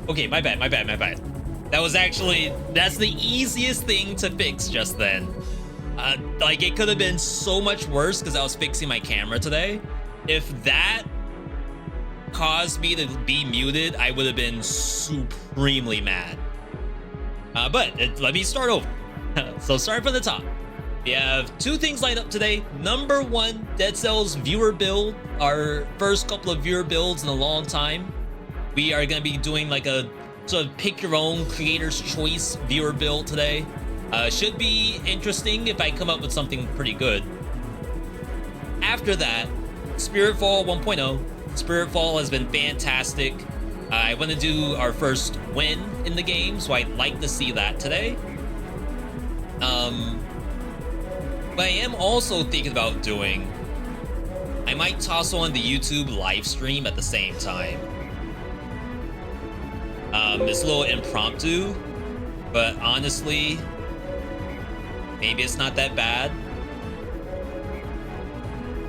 Okay, my bad. That's the easiest thing to fix just then. Like, it could have been so much worse because I was fixing my camera today. If that caused me to be muted, I would have been supremely mad. But let me start over. So start from the top. We have two things lined up today. Number one, Dead Cells viewer build. Our first couple of viewer builds in a long time. We are going to be doing like a sort of pick your own creator's choice viewer build today. Should be interesting if I come up with something pretty good. After that, Spiritfall 1.0. Spiritfall has been fantastic. I want to do our first win in the game, so I'd like to see that today. But I am also thinking about doing, I might toss on the YouTube live stream at the same time. It's a little impromptu, but honestly, maybe it's not that bad.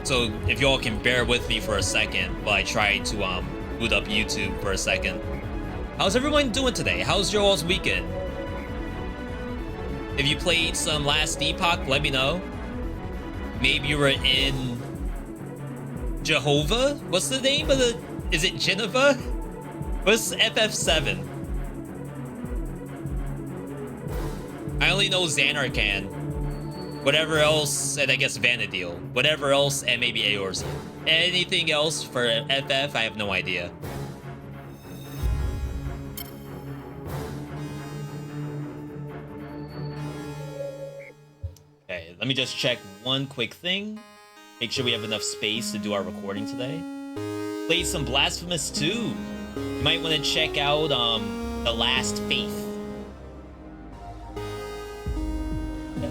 So if y'all can bear with me for a second while I try to boot up YouTube for a second. How's everyone doing today? How's your all's weekend? If you played some Last Epoch, let me know. Maybe you were in Jehovah? What's the name of the... Is it Geneva? What's FF7? I only know Xanarcan. Whatever else, and I guess Vanadil. Whatever else, and maybe Eorze. Anything else for FF, I have no idea. Okay, let me just check one quick thing. Make sure we have enough space to do our recording today. Play some Blasphemous 2. You might want to check out The Last Faith.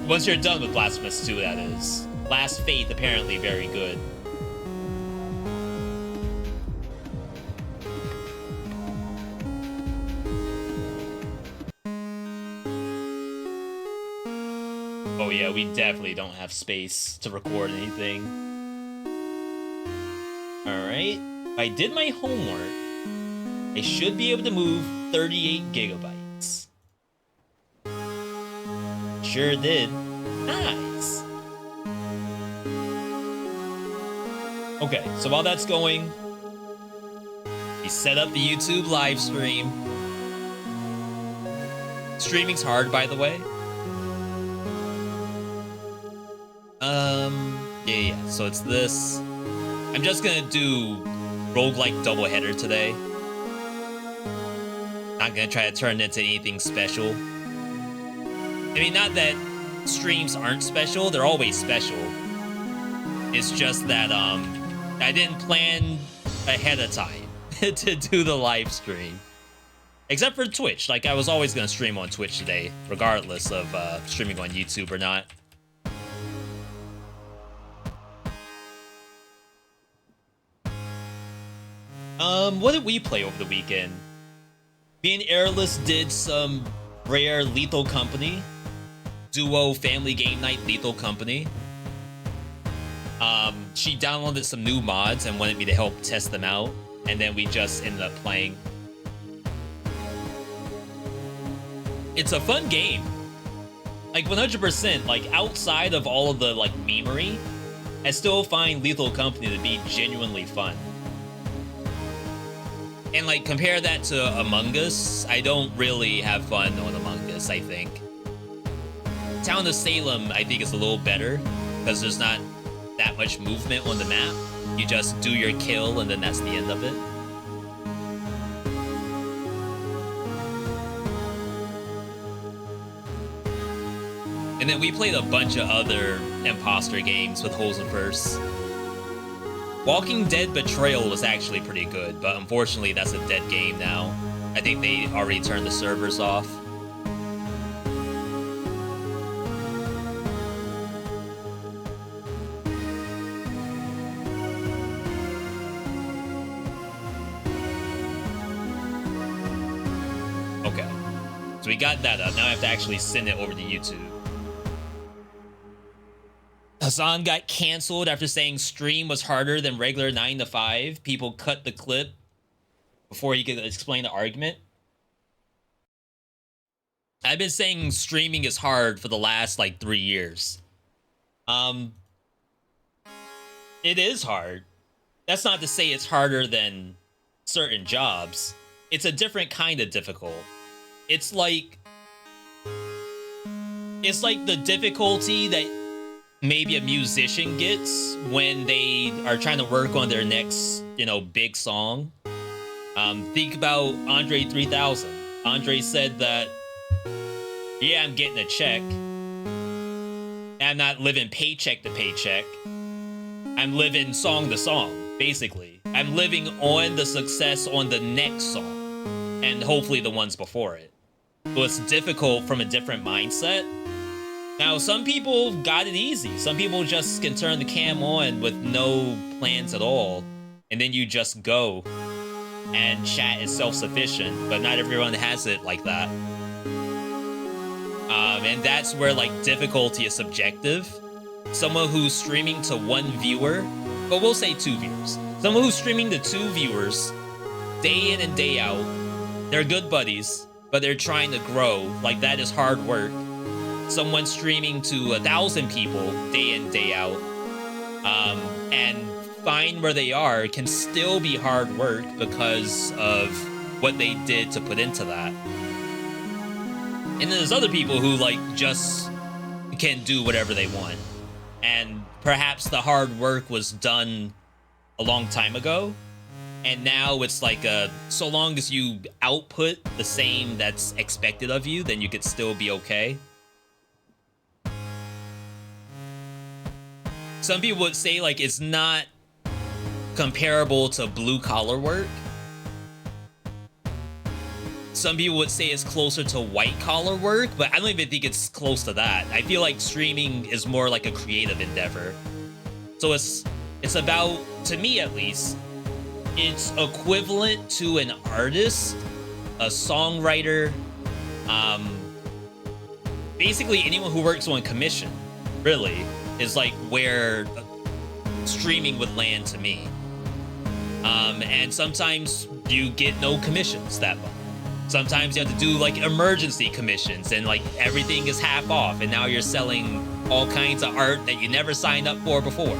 Once you're done with Blasphemous 2, that is. Last Faith, apparently very good. Oh yeah, we definitely don't have space to record anything. Alright, I did my homework. I should be able to move 38 gigabytes. Sure did. Nice. Okay, so while that's going, we set up the YouTube live stream. Streaming's hard, by the way. Yeah, so it's this. I'm just gonna do roguelike doubleheader today. Not gonna try to turn it into anything special. I mean, not that streams aren't special, they're always special. It's just that, I didn't plan ahead of time to do the live stream. Except for Twitch, like I was always gonna stream on Twitch today, regardless of streaming on YouTube or not. What did we play over the weekend? Me and Airless did some rare Lethal Company. Duo Family Game Night Lethal Company. She downloaded some new mods and wanted me to help test them out. And then we just ended up playing. It's a fun game. Like 100%, like outside of all of the like memery, I still find Lethal Company to be genuinely fun. And like compare that to Among Us, I don't really have fun on Among Us, I think. Town of Salem, I think, is a little better because there's not that much movement on the map. You just do your kill and then that's the end of it. And then we played a bunch of other imposter games with Holes and First. Walking Dead Betrayal was actually pretty good, but unfortunately that's a dead game now. I think they already turned the servers off. Okay, so we got that up. Now I have to actually send it over to YouTube. Hassan got canceled after saying stream was harder than regular 9 to 5. People cut the clip before he could explain the argument. I've been saying streaming is hard for the last like 3 years. It is hard. That's not to say it's harder than certain jobs. It's a different kind of difficult. It's like the difficulty that maybe a musician gets when they are trying to work on their next, you know, big song. Think about Andre 3000. Andre said that, yeah, I'm getting a check. I'm not living paycheck to paycheck. I'm living song to song, basically. I'm living on the success on the next song, and hopefully the ones before it. So it's difficult from a different mindset. Now, some people got it easy. Some people just can turn the cam on with no plans at all, and then you just go, and chat is self-sufficient, but not everyone has it like that. And that's where, like, difficulty is subjective. Someone who's streaming to 1 viewer, but we'll say 2 viewers. Someone who's streaming to 2 viewers, day in and day out, they're good buddies, but they're trying to grow. Like, that is hard work. Someone streaming to 1,000 people day in, day out, and find where they are can still be hard work because of what they did to put into that. And then there's other people who like just can do whatever they want. And perhaps the hard work was done a long time ago. And now it's like so long as you output the same that's expected of you, then you could still be okay. Some people would say like it's not comparable to blue collar work. Some people would say it's closer to white collar work, but I don't even think it's close to that. I feel like streaming is more like a creative endeavor. So it's about, to me at least, it's equivalent to an artist, a songwriter, basically anyone who works on commission, really, is like where streaming would land to me. And sometimes you get no commissions that month. Sometimes you have to do like emergency commissions and like everything is half off and now you're selling all kinds of art that you never signed up for before.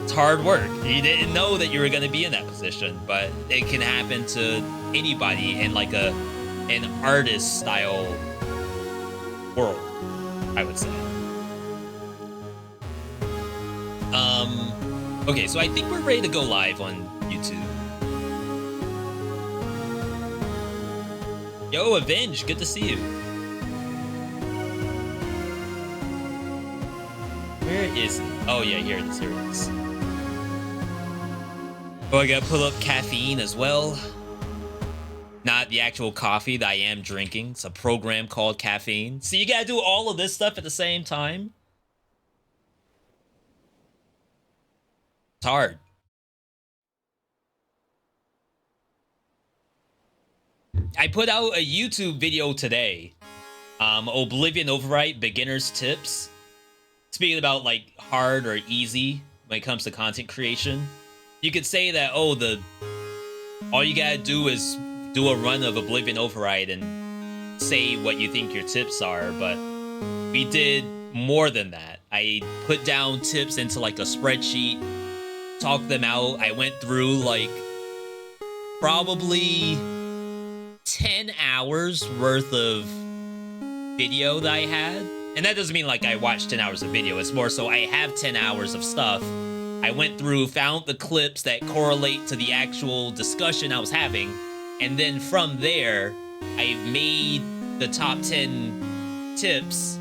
It's hard work. You didn't know that you were going to be in that position, but it can happen to anybody in like an artist style world, I would say. Okay, so I think we're ready to go live on YouTube. Yo, Avenge, good to see you. Where is it? Oh yeah, here it is, here it is. Oh, I gotta pull up caffeine as well. Not the actual coffee that I am drinking. It's a program called caffeine. So you gotta do all of this stuff at the same time. It's hard. I put out a YouTube video today. Oblivion Overwrite Beginner's Tips. Speaking about like hard or easy when it comes to content creation. You could say that, oh, all you gotta do is do a run of Oblivion Override and say what you think your tips are, but we did more than that. I put down tips into like a spreadsheet, talked them out. I went through like probably 10 hours worth of video that I had. And that doesn't mean like I watched 10 hours of video. It's more so I have 10 hours of stuff. I went through, found the clips that correlate to the actual discussion I was having. And then from there, I made the top 10 tips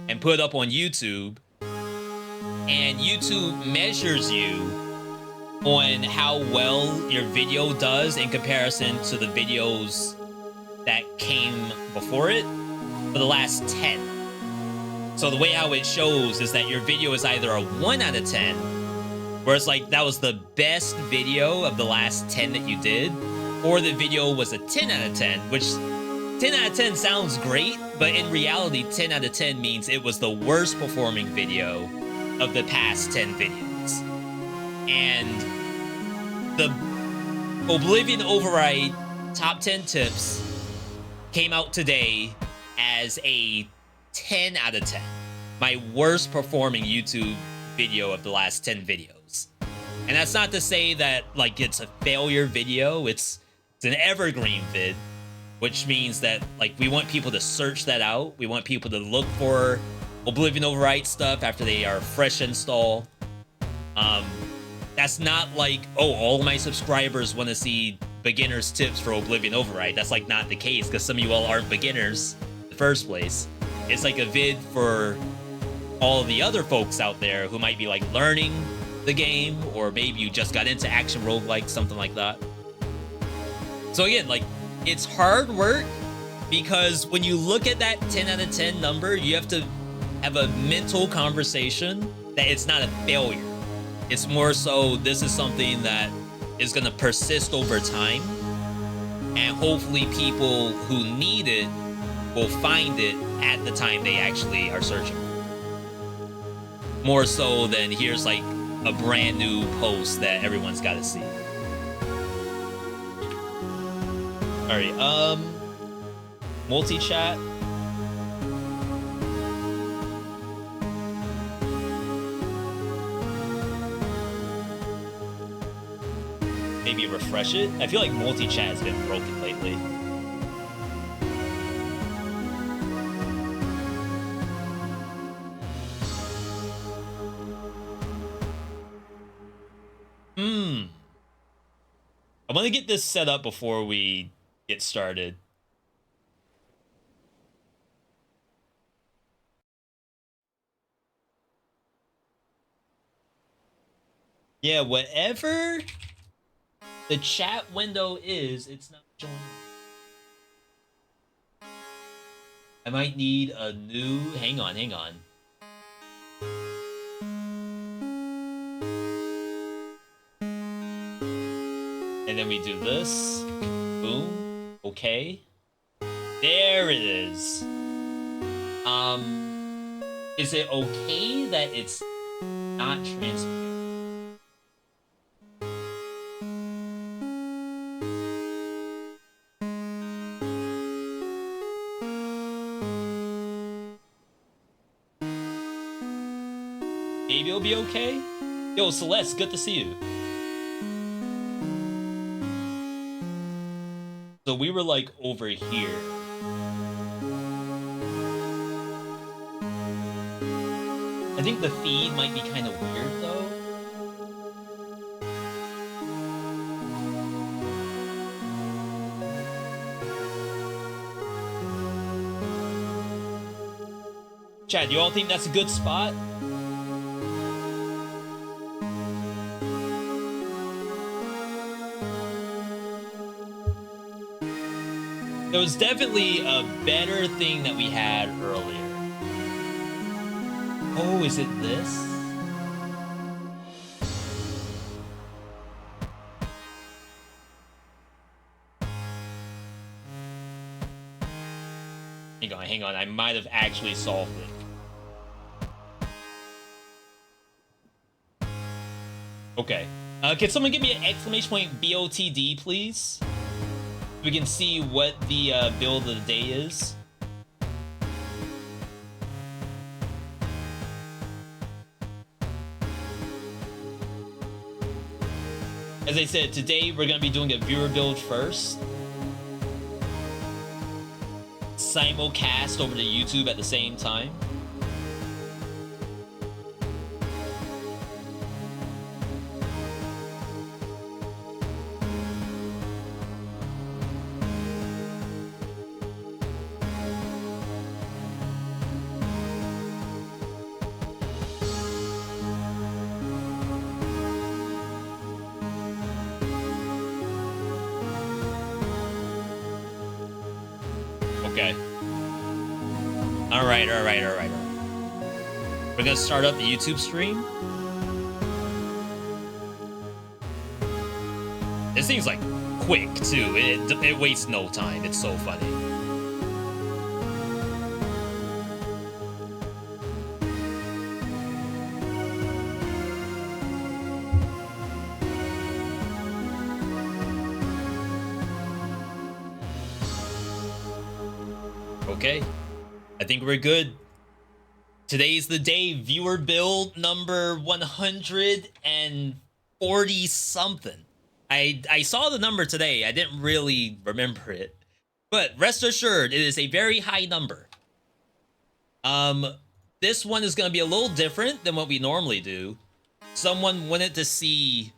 and put up on YouTube. And YouTube measures you on how well your video does in comparison to the videos that came before it for the last 10. So the way how it shows is that your video is either a 1 out of 10, where it's like that was the best video of the last 10 that you did, or the video was a 10 out of 10, which 10 out of 10 sounds great, but in reality, 10 out of 10 means it was the worst performing video of the past 10 videos. And the Oblivion Override top 10 tips came out today as a 10 out of 10. My worst performing YouTube video of the last 10 videos. And that's not to say that like it's a failure video. It's an evergreen vid, which means that like we want people to search that out. We want people to look for Oblivion Override stuff after they are fresh install. That's not like, oh, all of my subscribers want to see beginner's tips for Oblivion Override. That's like not the case because some of you all aren't beginners in the first place. It's like a vid for all the other folks out there who might be like learning the game, or maybe you just got into action roguelike, something like that. So again, like it's hard work because when you look at that 10 out of 10 number, you have to have a mental conversation that it's not a failure. It's more so this is something that is going to persist over time, and hopefully people who need it will find it at the time they actually are searching. More so than here's like a brand new post that everyone's got to see. All right, multi-chat. Maybe refresh it. I feel like multi-chat has been broken lately. I want to get this set up before we get started. Yeah, whatever the chat window is, it's not showing up. I might need a new... Hang on. And then we do this. Boom. Okay. There it is. Is it okay that it's not transparent? Maybe it'll be okay. Yo, Celeste, good to see you. So we were like over here. I think the feed might be kind of weird though. Chad, you all think that's a good spot? It was definitely a better thing that we had earlier. Oh, is it this? Hang on. I might have actually solved it. Okay. Can someone give me an exclamation point BOTD, please? We can see what the build of the day is. As I said, today we're gonna be doing a viewer build first. Simulcast over to YouTube at the same time. Okay. All right. We're gonna start up the YouTube stream. It seems like quick too. It wastes no time. It's so funny. Okay, I think we're good. Today's the day. Viewer build number 140 something. I saw the number today. I didn't really remember it, but rest assured, it is a very high number. This one is going to be a little different than what we normally do. Someone wanted to see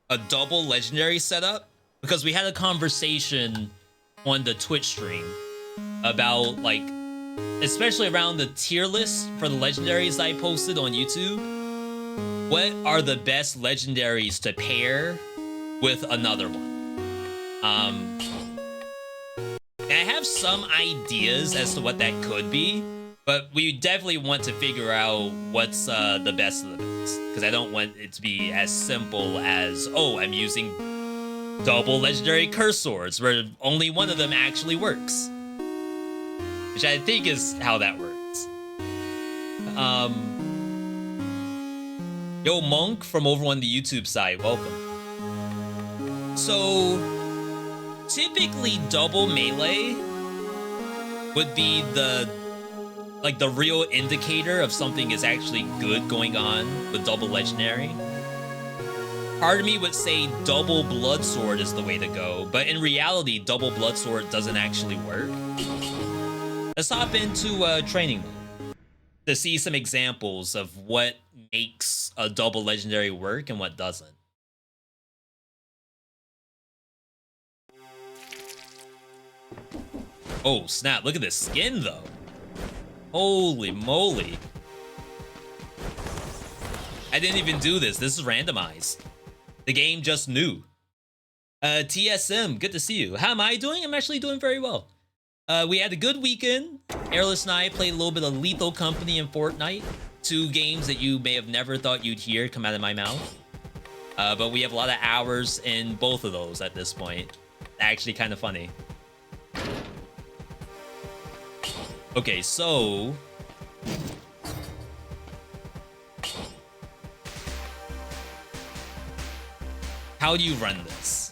a double legendary setup because we had a conversation on the Twitch stream about, like, especially around the tier list for the legendaries I posted on YouTube. What are the best legendaries to pair with another one? And I have some ideas as to what that could be, but we definitely want to figure out what's the best of the best, because I don't want it to be as simple as, oh, I'm using double legendary curse swords where only one of them actually works. Which I think is how that works. Yo, Monk from over on the YouTube side, welcome. So, typically double melee would be the real indicator of something is actually good going on with double legendary. Part of me would say double blood sword is the way to go, but in reality, double blood sword doesn't actually work. Let's hop into training mode to see some examples of what makes a double legendary work and what doesn't. Oh, snap. Look at this skin, though. Holy moly. I didn't even do this. This is randomized. The game just knew. TSM, good to see you. How am I doing? I'm actually doing very well. We had a good weekend. Airless and I played a little bit of Lethal Company and Fortnite. Two games that you may have never thought you'd hear come out of my mouth. But we have a lot of hours in both of those at this point. Actually kind of funny. Okay, so... how do you run this?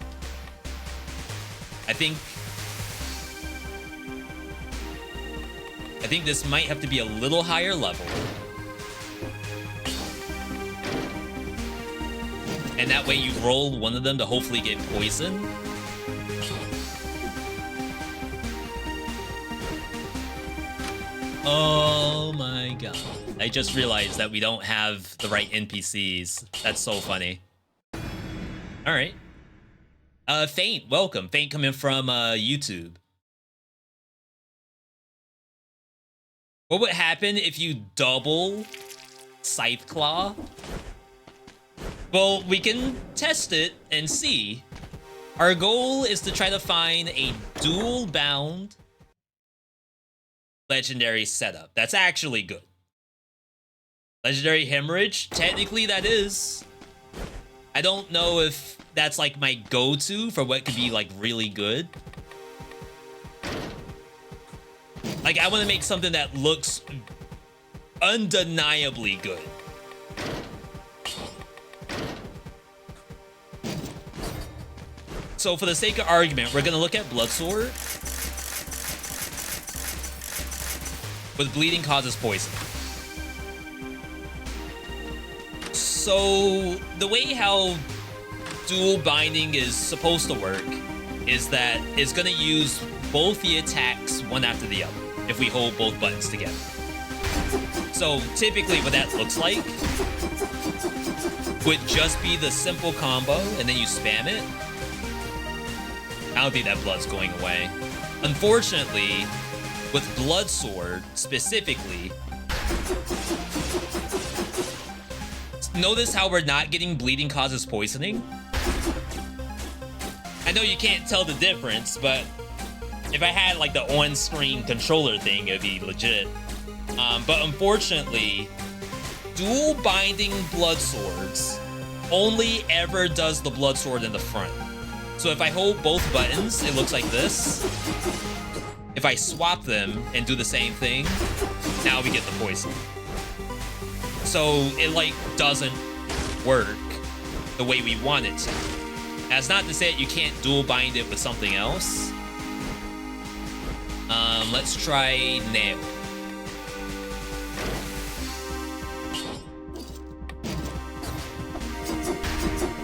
I think this might have to be a little higher level. And that way you roll one of them to hopefully get poisoned. Oh my god. I just realized that we don't have the right NPCs. That's so funny. Alright. Faint, welcome. Faint coming from YouTube. What would happen if you double Scythe Claw? Well, we can test it and see. Our goal is to try to find a dual bound legendary setup that's actually good. Legendary Hemorrhage, technically that is. I don't know if that's like my go-to for what could be like really good. Like, I want to make something that looks undeniably good. So for the sake of argument, we're going to look at Blood Sword. With bleeding causes poison. So the way how dual binding is supposed to work is that it's gonna use both the attacks one after the other if we hold both buttons together. So typically what that looks like would just be the simple combo and then you spam it. I don't think that blood's going away. Unfortunately, with Blood Sword specifically, notice how we're not getting bleeding causes poisoning? I know you can't tell the difference, but if I had like the on-screen controller thing, it'd be legit. But unfortunately, dual binding Blood Swords only ever does the Blood Sword in the front. So if I hold both buttons, it looks like this. If I swap them and do the same thing, now we get the poison. So it like doesn't work the way we want it to. That's not to say that you can't dual bind it with something else. Let's try nail.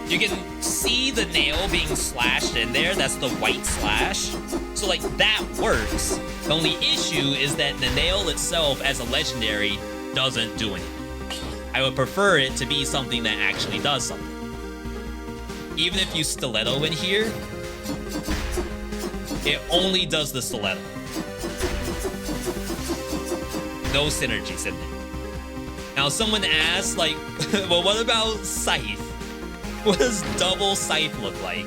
You can see the nail being slashed in there. That's the white slash. So like that works. The only issue is that the nail itself as a legendary doesn't do anything. I would prefer it to be something that actually does something. Even if you stiletto in here, it only does the stiletto. No synergies in there. Now someone asked like, well, what about Scythe? What does double Scythe look like?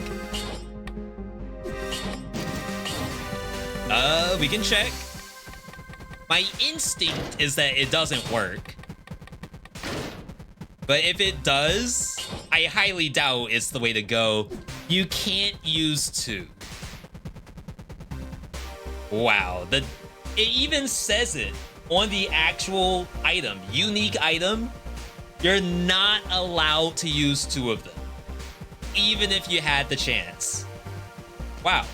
We can check. My instinct is that it doesn't work. But if it does, I highly doubt it's the way to go. You can't use two. Wow, it even says it on the actual item, unique item. You're not allowed to use two of them, even if you had the chance. Wow.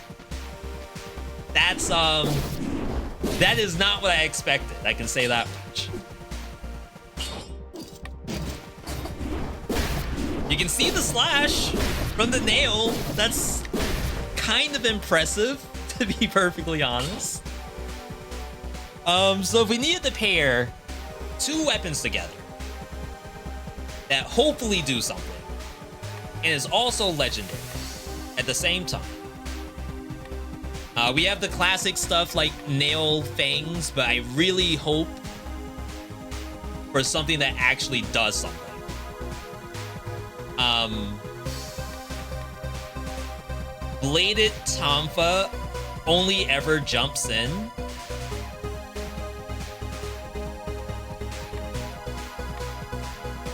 That's, that is not what I expected. I can say that much. You can see the slash from the nail. That's kind of impressive, to be perfectly honest. So if we needed to pair two weapons together that hopefully do something, and is also legendary at the same time. We have the classic stuff like nail fangs, but I really hope for something that actually does something. Bladed Tonfa only ever jumps in.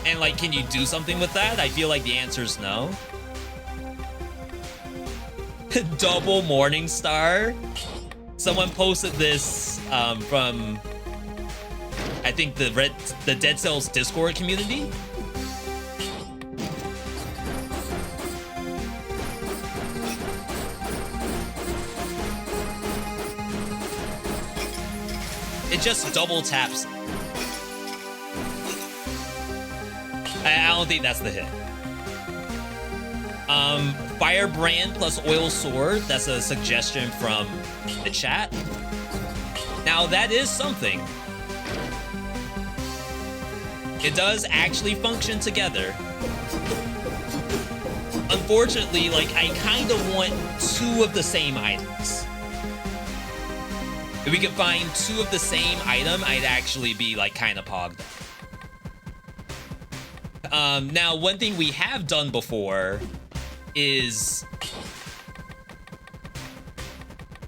And like, can you do something with that? I feel like the answer is no. Double Morning Star. Someone posted this from, I think, the Dead Cells Discord community. It just double taps. I don't think that's the hit. Firebrand plus Oil Sword. That's a suggestion from the chat. Now that is something. It does actually function together. Unfortunately, like, I kind of want two of the same items. If we could find two of the same item, I'd actually be like kind of pogged. Now, one thing we have done before is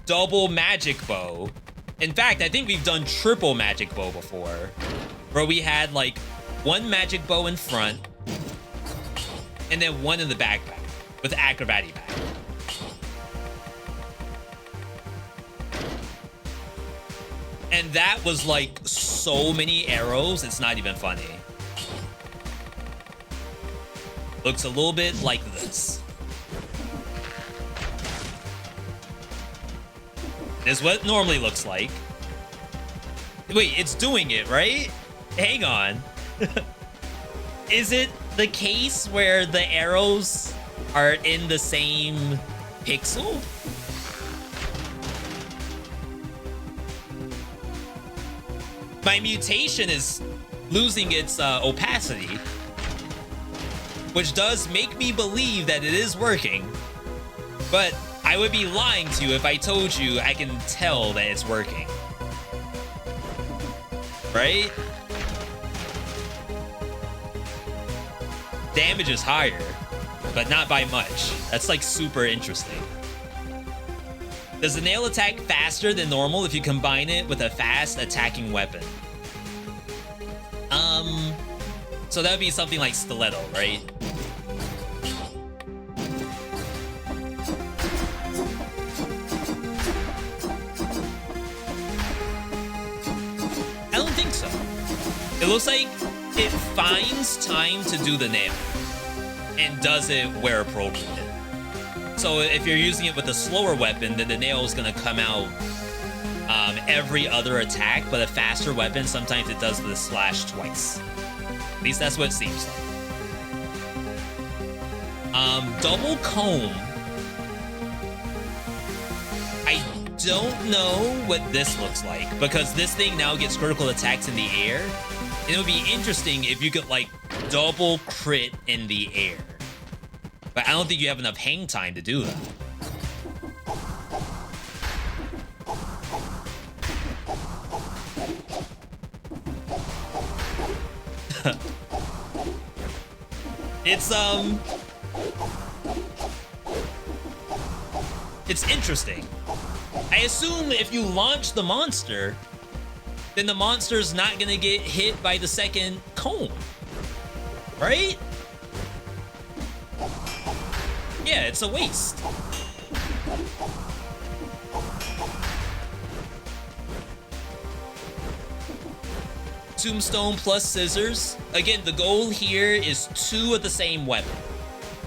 double magic bow. In fact, I think we've done triple magic bow before, where we had like one magic bow in front and then one in the backpack with acrobatic back. And that was like so many arrows, it's not even funny. Looks a little bit like this. This is what it normally looks like. Wait, it's doing it, right? Hang on. Is it the case where the arrows are in the same pixel. My mutation is losing its opacity, which does make me believe that it is working. But I would be lying to you if I told you I can tell that it's working. Right? Damage is higher, but not by much. That's like super interesting. Does the nail attack faster than normal if you combine it with a fast attacking weapon? So that would be something like stiletto, right? I don't think so. It looks like it finds time to do the nail and does it where appropriate. So if you're using it with a slower weapon, then the nail is gonna come out every other attack, but a faster weapon, sometimes it does the slash twice. At least that's what it seems like. Double comb. I don't know what this looks like, because this thing now gets critical attacks in the air. It would be interesting if you could like double crit in the air. But I don't think you have enough hang time to do that. It's interesting. I assume if you launch the monster, then the monster's not gonna get hit by the second comb, right? Yeah, it's a waste. Tombstone plus scissors. Again, the goal here is 2 of the same weapon,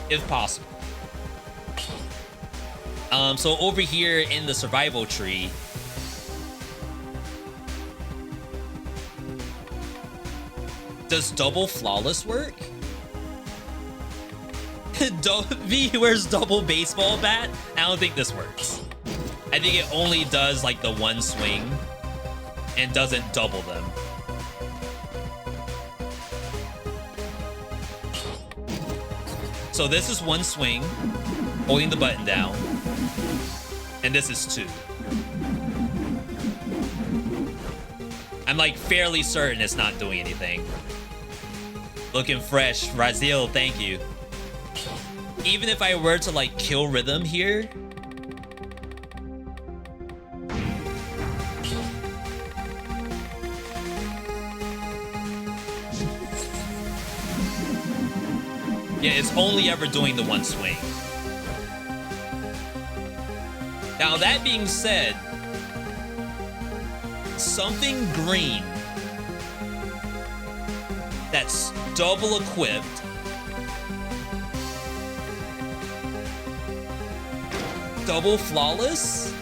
if possible. So over here in the survival tree, does double flawless work? V, where's double baseball bat? I don't think this works. I think it only does like the one swing and doesn't double them. So this is one swing, holding the button down, and this is 2. I'm like fairly certain it's not doing anything. Looking fresh. Razil, thank you. Even if I were to like kill rhythm here, yeah, it's only ever doing the one swing. Now, that being said, something green that's double equipped double flawless?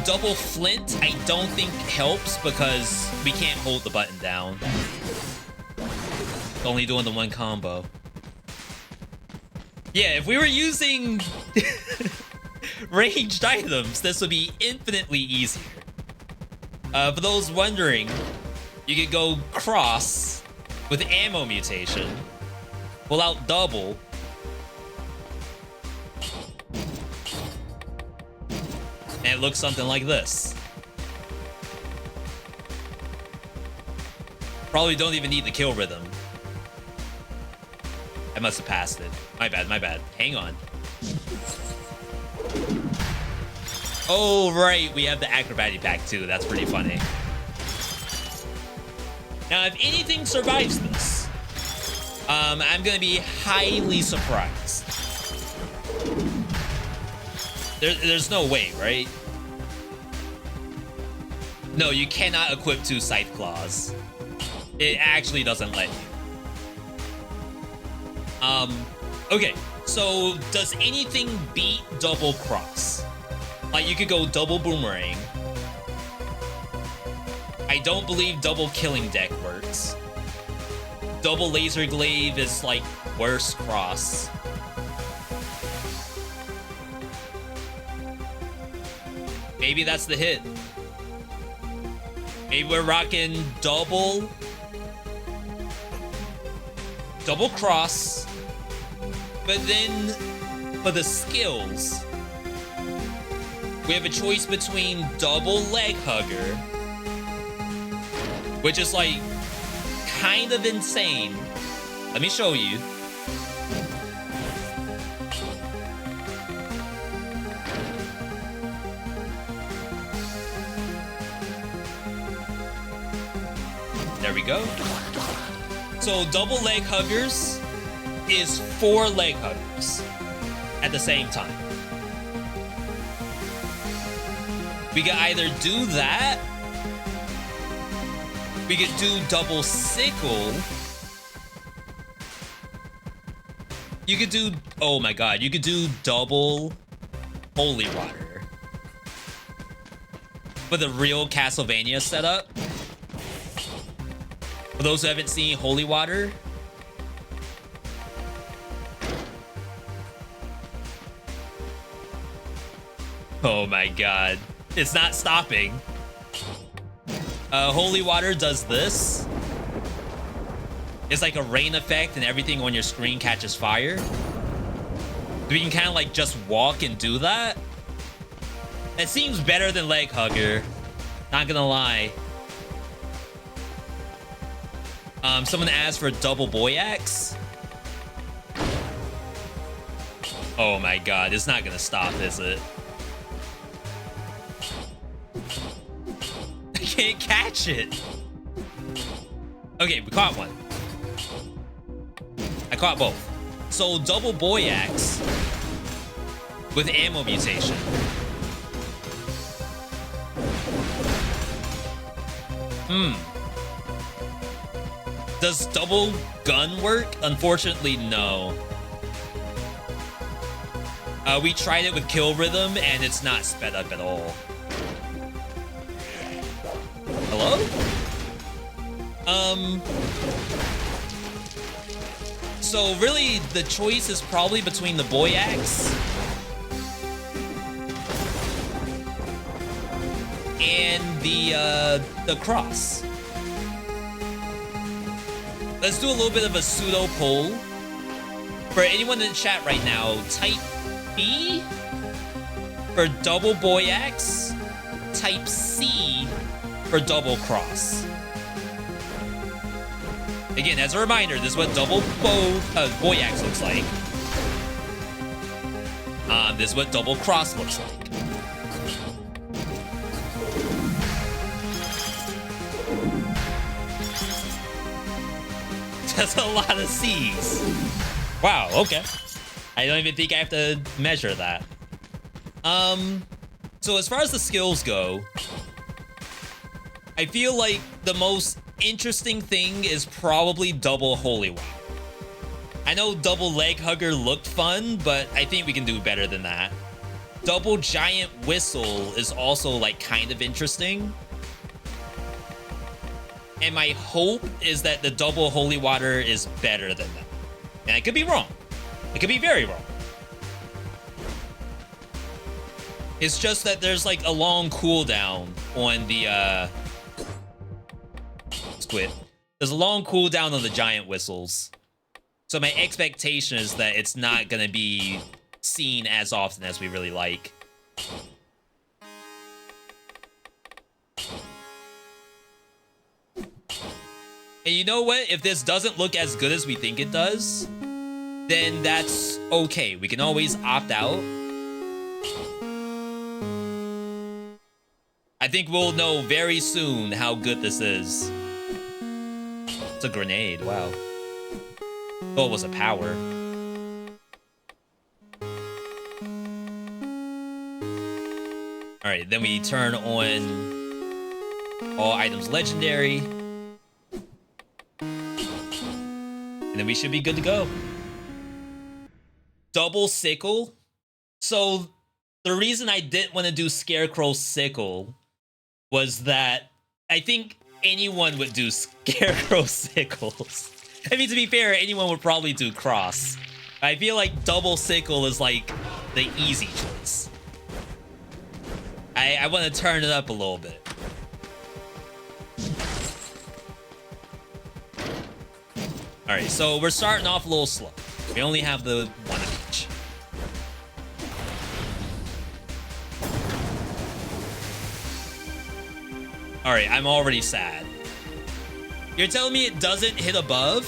Double flint, I don't think helps because we can't hold the button down. Only doing the one combo. Yeah, if we were using ranged items, this would be infinitely easier. For those wondering, you could go cross with ammo mutation, pull out double, and it looks something like this. Probably don't even need the kill rhythm. I must have passed it. My bad, my bad. Hang on. Oh, right. We have the acrobatic pack too. That's pretty funny. Now, if anything survives this, I'm gonna be highly surprised. There's no way, right? No, you cannot equip 2 scythe claws. It actually doesn't let you. Okay, so does anything beat double cross? Like, you could go double boomerang. I don't believe double killing deck works. Double laser glaive is like worst cross. Maybe that's the hit. Maybe we're rocking double cross, but then for the skills, we have a choice between double leg hugger, which is like kind of insane. Let me show you. There we go. So double leg huggers is 4 leg huggers at the same time. We can either do that, we could do double sickle. You could do, oh my god, you could do double holy water. For the real Castlevania setup. For those who haven't seen holy water. Oh my god. It's not stopping. Holy water does this. It's like a rain effect and everything on your screen catches fire. We can kind of like just walk and do that. It seems better than leg hugger. Not gonna lie. Someone asked for double boy axe. Oh my god, it's not gonna stop, is it? I can't catch it. Okay, we caught one. I caught both. So double boy axe with ammo mutation. Does double gun work? Unfortunately, no. We tried it with kill rhythm and it's not sped up at all. Hello? So really the choice is probably between the boy axe and the cross. Let's do a little bit of a pseudo poll. For anyone in the chat right now, type B for double boy axe, type C for double cross. Again, as a reminder, this is what double boy axe looks like. This is what double cross looks like. That's a lot of C's. Wow, okay. I don't even think I have to measure that. So as far as the skills go, I feel like the most interesting thing is probably double holy water. I know double leg hugger looked fun, but I think we can do better than that. Double giant whistle is also like kind of interesting. And my hope is that the double holy water is better than that. And I could be wrong. I could be very wrong. It's just that there's like a long cooldown on the squid. There's a long cooldown on the giant whistles. So my expectation is that it's not gonna be seen as often as we really like. And you know what? If this doesn't look as good as we think it does, then that's okay. We can always opt out. I think we'll know very soon how good this is. It's a grenade, wow. Oh, it was a power. Alright, then we turn on all items legendary. And then we should be good to go. Double sickle. So the reason I didn't want to do Scarecrow sickle was that I think anyone would do Scarecrow sickles. I mean, to be fair, anyone would probably do cross. I feel like double sickle is like the easy choice. I want to turn it up a little bit. All right, so we're starting off a little slow. We only have the one of each. All right, I'm already sad. You're telling me it doesn't hit above?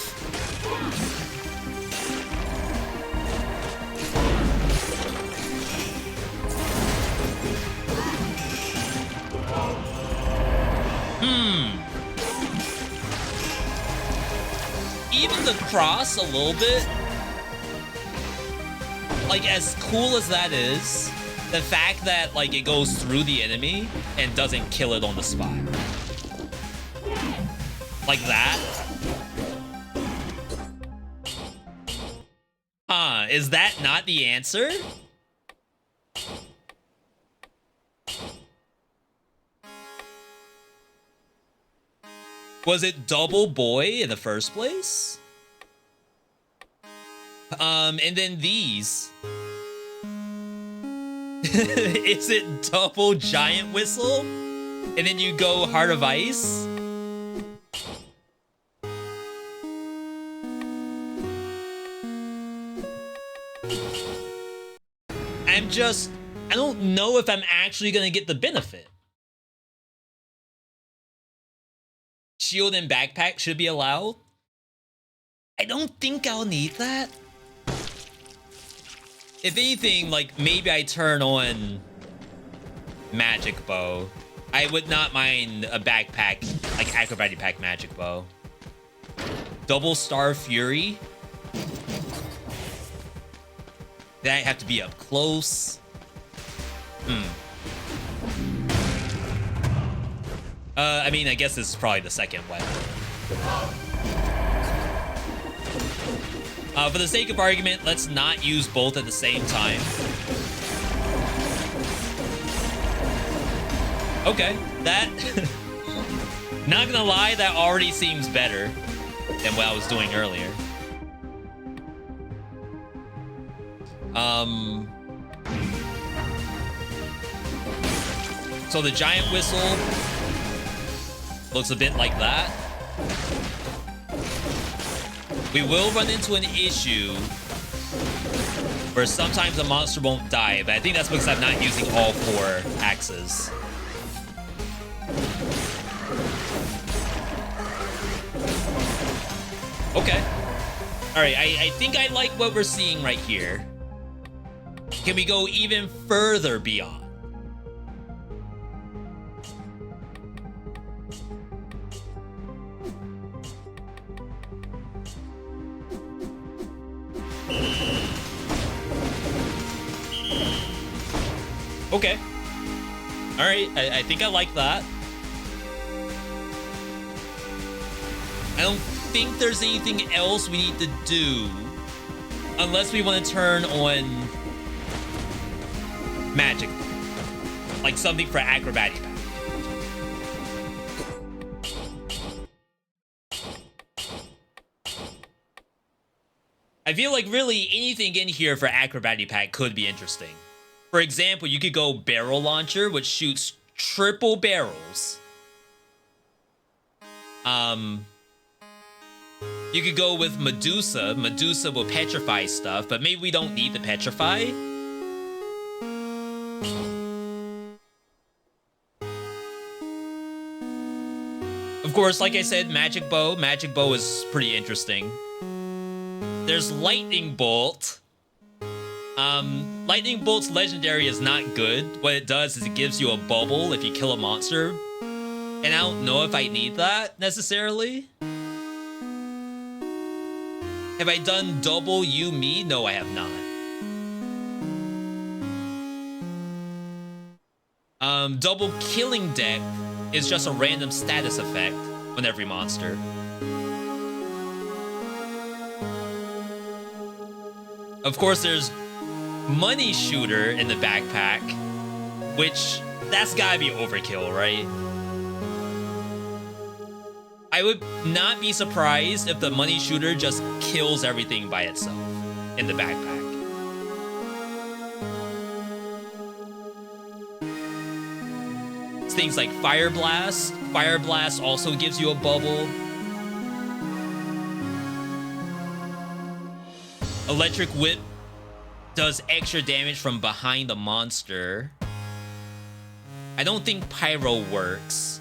Even the cross a little bit, like as cool as that is, the fact that like it goes through the enemy and doesn't kill it on the spot. Like that. Is that not the answer? Was it double boy in the first place? And then these. Is it double giant whistle? And then you go Heart of Ice? I don't know if I'm actually gonna get the benefit. Shield and backpack should be allowed. I don't think I'll need that. If anything, like maybe I turn on magic bow. I would not mind a backpack, like acrobatic pack magic bow. Double star fury. Then I have to be up close. I mean, I guess this is probably the second weapon. For the sake of argument, let's not use both at the same time. Okay, that... Not gonna lie, that already seems better than what I was doing earlier. So the giant whistle looks a bit like that. We will run into an issue where sometimes a monster won't die, but I think that's because I'm not using all 4 axes. Okay. All right, I think I like what we're seeing right here. Can we go even further beyond? Okay. All right, I think I like that. I don't think there's anything else we need to do unless we want to turn on magic, like something for acrobatic. I feel like really anything in here for acrobatic pack could be interesting. For example, you could go barrel launcher, which shoots triple barrels. You could go with Medusa. Medusa will petrify stuff, but maybe we don't need the petrify. Of course, like I said, magic bow. Magic bow is pretty interesting. There's lightning bolt. Lightning bolt's legendary is not good. What it does is it gives you a bubble if you kill a monster. And I don't know if I need that necessarily. Have I done double you me? No, I have not. Double killing deck is just a random status effect on every monster. Of course, there's money shooter in the backpack, which that's gotta be overkill, right? I would not be surprised if the money shooter just kills everything by itself in the backpack. It's things like Fire Blast. Fire Blast also gives you a bubble. Electric Whip does extra damage from behind the monster. I don't think Pyro works.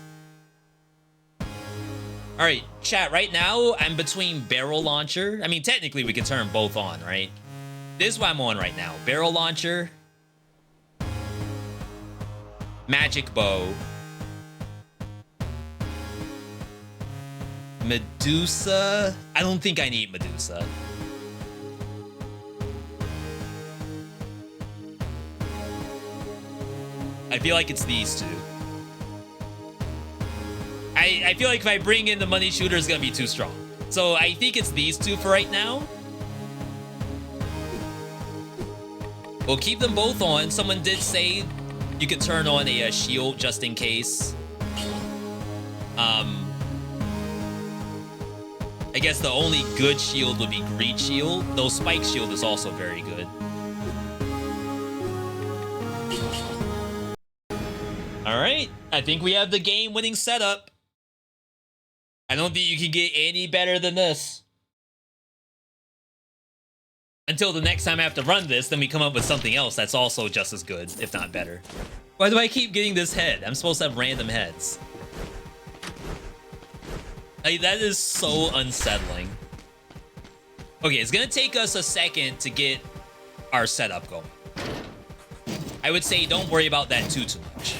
All right, chat, right now I'm between Barrel Launcher. I mean, technically we can turn both on, right? This is what I'm on right now. Barrel Launcher. Magic Bow. Medusa. I don't think I need Medusa. I feel like it's these two. I feel like if I bring in the money shooter, it's gonna be too strong. So I think it's these two for right now. We'll keep them both on. Someone did say you could turn on a shield just in case. I guess the only good shield would be Greed Shield, though Spike Shield is also very good. All right, I think we have the game-winning setup. I don't think you can get any better than this. Until the next time I have to run this, then we come up with something else that's also just as good, if not better. Why do I keep getting this head? I'm supposed to have random heads. Like, that is so unsettling. Okay, it's gonna take us a second to get our setup going. I would say don't worry about that too much.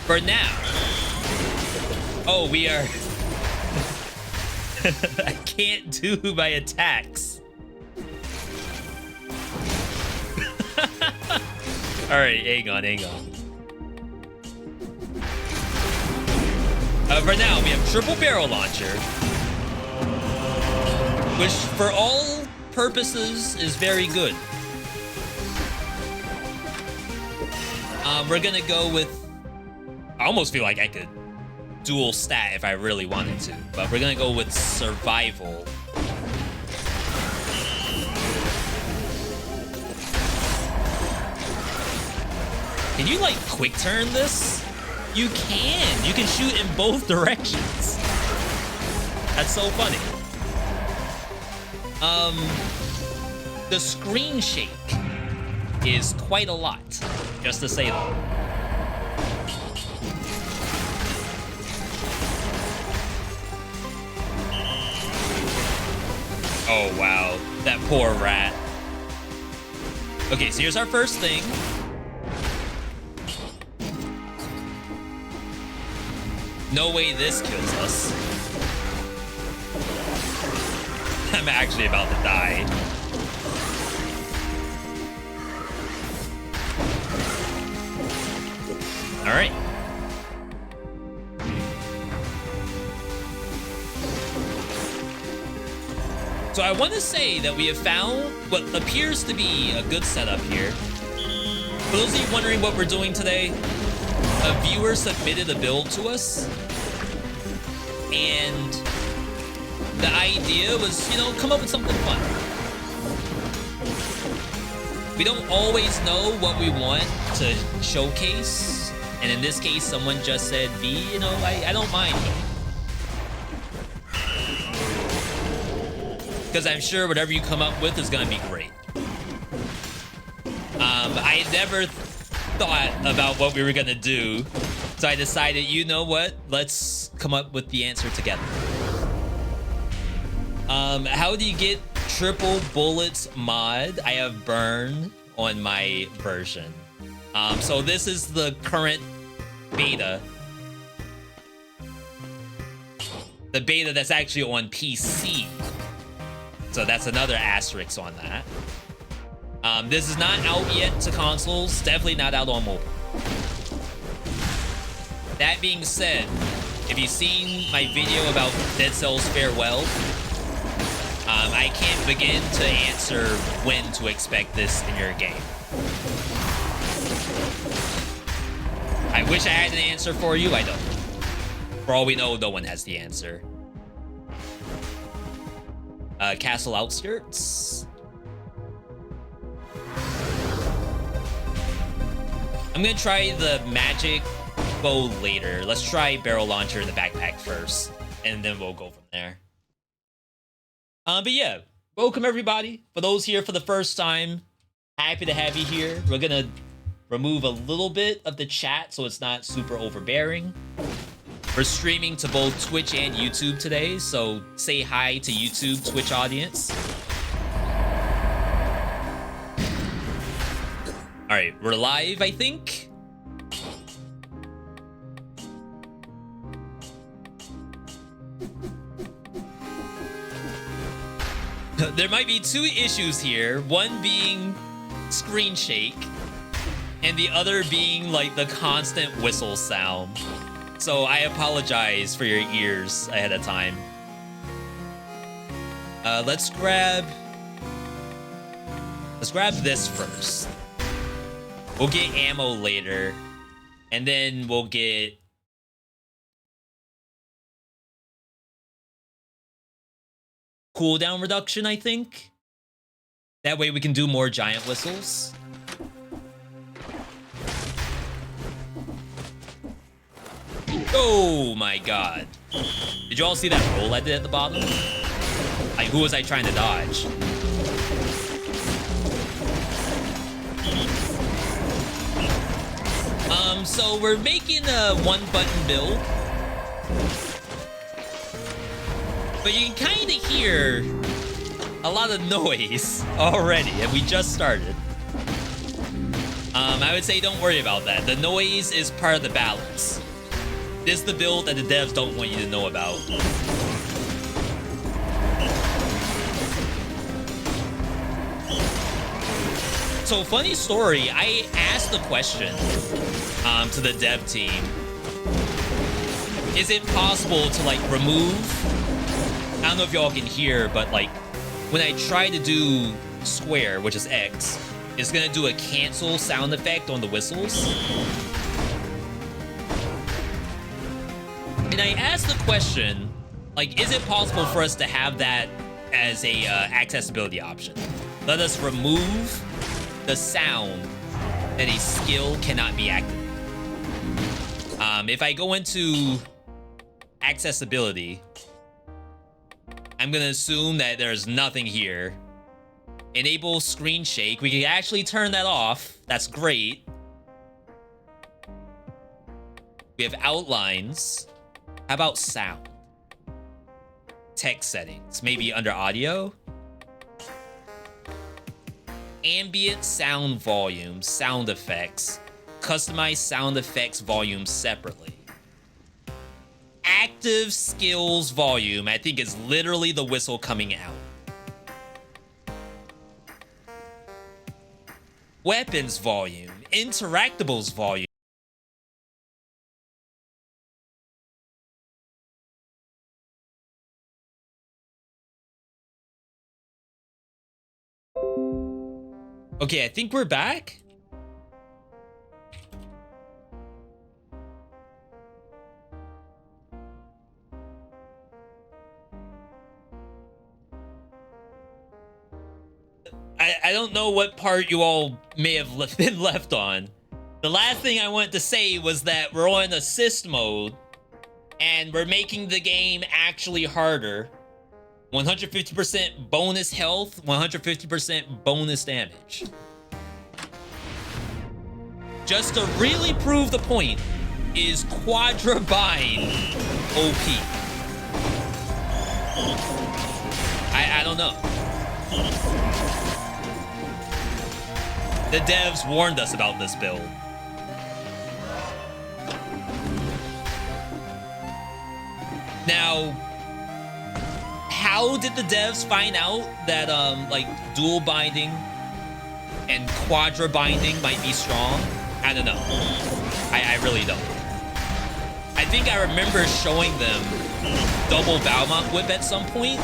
For now... Oh, we are... I can't do my attacks. Alright, hang on. For now, we have Triple Barrel Launcher, which for all purposes is very good. We're gonna go with... I almost feel like I could dual stat if I really wanted to, but we're gonna go with Survival. Can you like quick turn this? You can. You can shoot in both directions. That's so funny. The screen shake is quite a lot, just to say that. Oh, wow. That poor rat. Okay, so here's our first thing. No way this kills us. I'm actually about to die. All right. So I want to say that we have found what appears to be a good setup here. For those of you wondering what we're doing today, a viewer submitted a build to us. And the idea was, you know, come up with something fun. We don't always know what we want to showcase. And in this case, someone just said, V, you know, I don't mind. Because I'm sure whatever you come up with is going to be great. I never thought about what we were going to do. So I decided, you know what? Let's come up with the answer together. How do you get triple bullets mod? I have burn on my version. So this is the current beta. The beta that's actually on PC. So that's another asterisk on that. This is not out yet to consoles. Definitely not out on mobile. That being said, if you've seen my video about Dead Cells Farewell, I can't begin to answer when to expect this in your game. I wish I had an answer for you. I don't. For all we know, no one has the answer. Castle outskirts. I'm gonna try the magic bow later. Let's try barrel launcher in the backpack first, and then we'll go from there. But yeah, welcome everybody. For those here for the first time, happy to have you here. We're gonna remove a little bit of the chat so it's not super overbearing. We're streaming to both Twitch and YouTube today, so say hi to YouTube, Twitch audience. All right, we're live, I think. There might be two issues here, one being screen shake, and the other being like the constant whistle sound. So I apologize for your ears ahead of time. Let's grab this first. We'll get ammo later, and then we'll get cooldown reduction, I think. That way we can do more giant whistles. Oh my god. Did you all see that roll I did at the bottom? Like, who was I trying to dodge? So we're making a one-button build. But you can kind of hear a lot of noise already, and we just started. I would say don't worry about that. The noise is part of the balance. This is the build that the devs don't want you to know about. So, funny story, I asked the question to the dev team. Is it possible to, like, remove... I don't know if y'all can hear, but, like, when I try to do square, which is X, it's gonna do a cancel sound effect on the whistles. And I asked the question, like, is it possible for us to have that as a accessibility option? Let us remove the sound that a skill cannot be activated. If I go into accessibility, I'm gonna assume that there's nothing here. Enable screen shake. We can actually turn that off. That's great. We have outlines. How about sound? Text settings, maybe under audio. Ambient sound volume, sound effects. Customize sound effects volume separately. Active skills volume, I think is literally the whistle coming out. Weapons volume, interactables volume. Okay, I think we're back. I don't know what part you all may have been left on. The last thing I wanted to say was that we're on assist mode and we're making the game actually harder. 150% bonus health, 150% bonus damage. Just to really prove the point, is Quadra Bind OP? I don't know. The devs warned us about this build. Now, how did the devs find out that like dual binding and quadra binding might be strong? I don't know. I really don't. I think I remember showing them double Valmont whip at some point.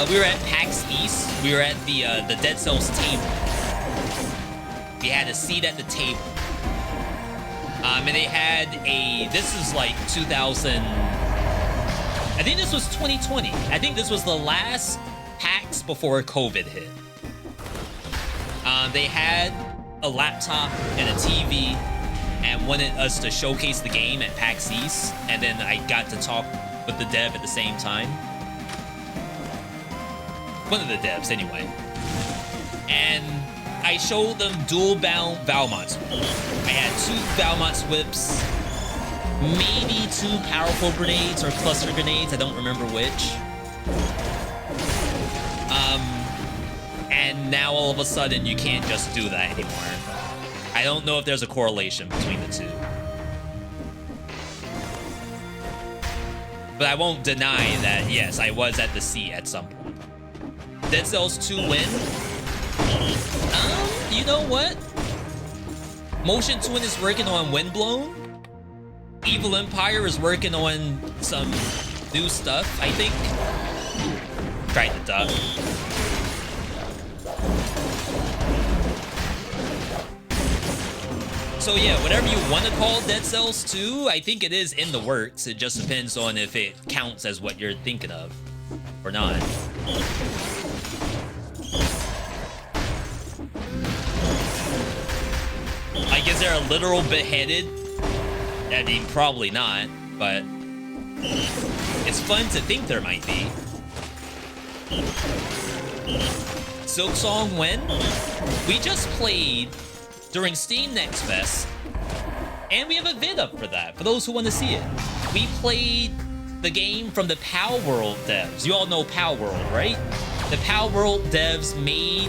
We were at PAX East. We were at the Dead Cells table. We had a seat at the table. And they had this is like 2000, I think this was 2020. I think this was the last PAX before COVID hit. They had a laptop and a TV and wanted us to showcase the game at PAX East, and then I got to talk with the dev at the same time. One of the devs, anyway. And I showed them dual Valmont. I had 2 Valmont whips, maybe 2 powerful grenades or cluster grenades, I don't remember which. And now all of a sudden you can't just do that anymore. I don't know if there's a correlation between the two. But I won't deny that, yes, I was at the sea at some point. Dead Cells 2 win? You know what? Motion Twin is working on Windblown. Evil Empire is working on some new stuff, I think. Tried to duck. So yeah, whatever you want to call Dead Cells 2, I think it is in the works. It just depends on if it counts as what you're thinking of or not. Like, is there a literal beheaded? I mean, probably not, but it's fun to think there might be. Silk Song when? We just played during Steam Next Fest, and we have a vid up for that, for those who want to see it. We played the game from the Pal World devs. You all know Pal World, right? The Pal World devs made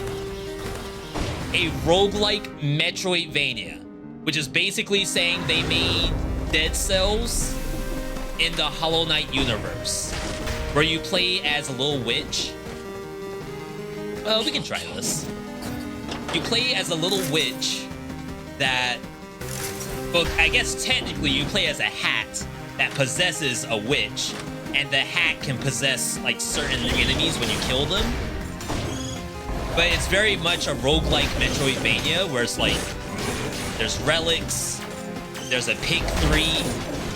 a roguelike Metroidvania, which is basically saying they made Dead Cells in the Hollow Knight universe, where you play as a little witch. Well, we can try this. You play as a little witch that, well, I guess technically you play as a hat that possesses a witch, and the hat can possess like certain enemies when you kill them. But it's very much a roguelike Metroidvania where it's like, there's relics, there's a pick 3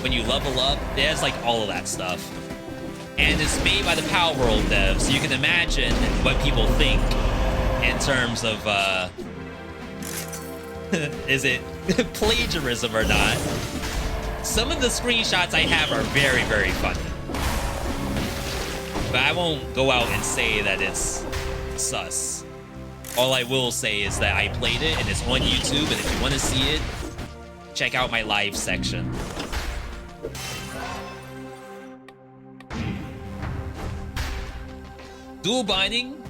when you level up, it has like all of that stuff. And it's made by the Power World devs, so you can imagine what people think in terms of, is it plagiarism or not? Some of the screenshots I have are very, very funny. But I won't go out and say that it's sus. All I will say is that I played it and it's on YouTube, and if you want to see it, check out my live section. Dual binding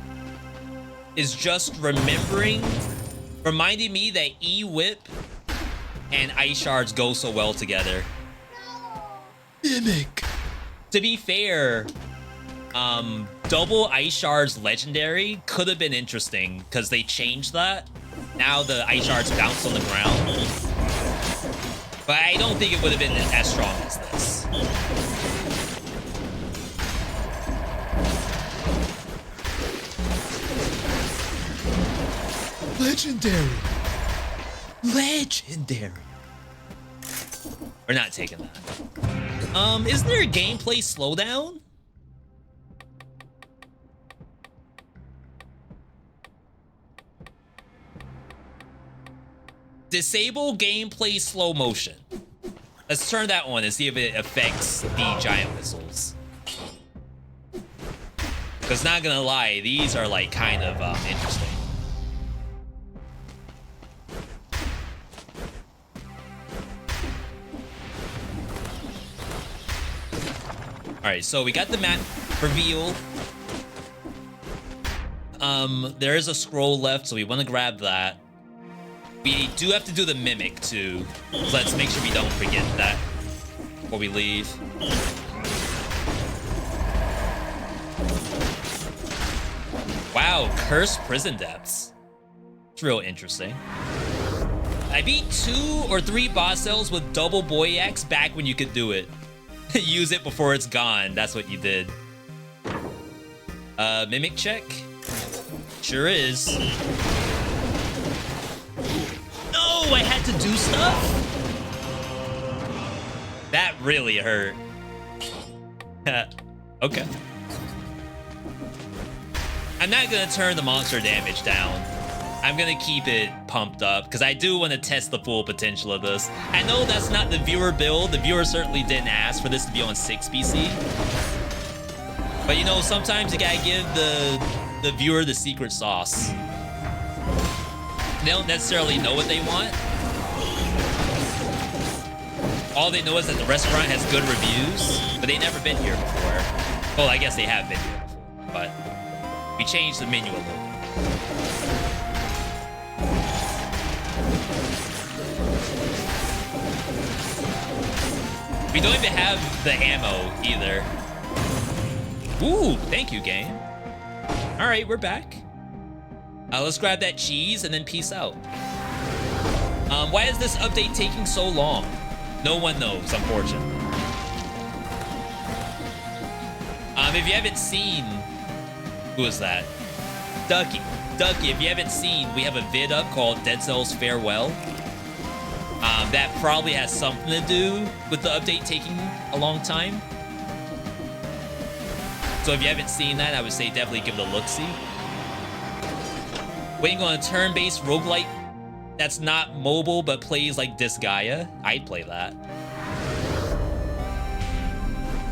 is just reminding me that E-Whip and Ice Shards go so well together. Mimic. To be fair, double Ice Shards Legendary could have been interesting because they changed that. Now the Ice Shards bounce on the ground. But I don't think it would have been as strong as this. Legendary. Legendary. We're not taking that. Isn't there a gameplay slowdown? Disable gameplay slow motion. Let's turn that on and see if it affects the giant whistles. Because not gonna lie, these are like kind of interesting. Alright, so we got the map reveal. There is a scroll left, so we want to grab that. We do have to do the mimic too, so let's make sure we don't forget that before we leave. Wow, cursed prison depths. It's real interesting. I beat 2 or 3 boss cells with double boy axe back when you could do it. Use it before it's gone. That's what you did. Mimic check? Sure is. No, I had to do stuff? That really hurt. Okay. I'm not gonna turn the monster damage down. I'm gonna keep it pumped up because I do want to test the full potential of this. I know that's not the viewer build. The viewer certainly didn't ask for this to be on 6 PC. But you know, sometimes you gotta give the viewer the secret sauce. They don't necessarily know what they want. All they know is that the restaurant has good reviews, but they've never been here before. Well, I guess they have been here before, but we changed the menu a little. We don't even have the ammo either. Ooh, thank you, game. All right, we're back. Let's grab that cheese and then peace out. Why is this update taking so long? No one knows, unfortunately. If you haven't seen... Who is that? Ducky, if you haven't seen, we have a vid up called Dead Cells Farewell. That probably has something to do with the update taking a long time. So if you haven't seen that, I would say definitely give it a look-see. Waiting on a turn-based roguelike that's not mobile but plays like Disgaea. I'd play that.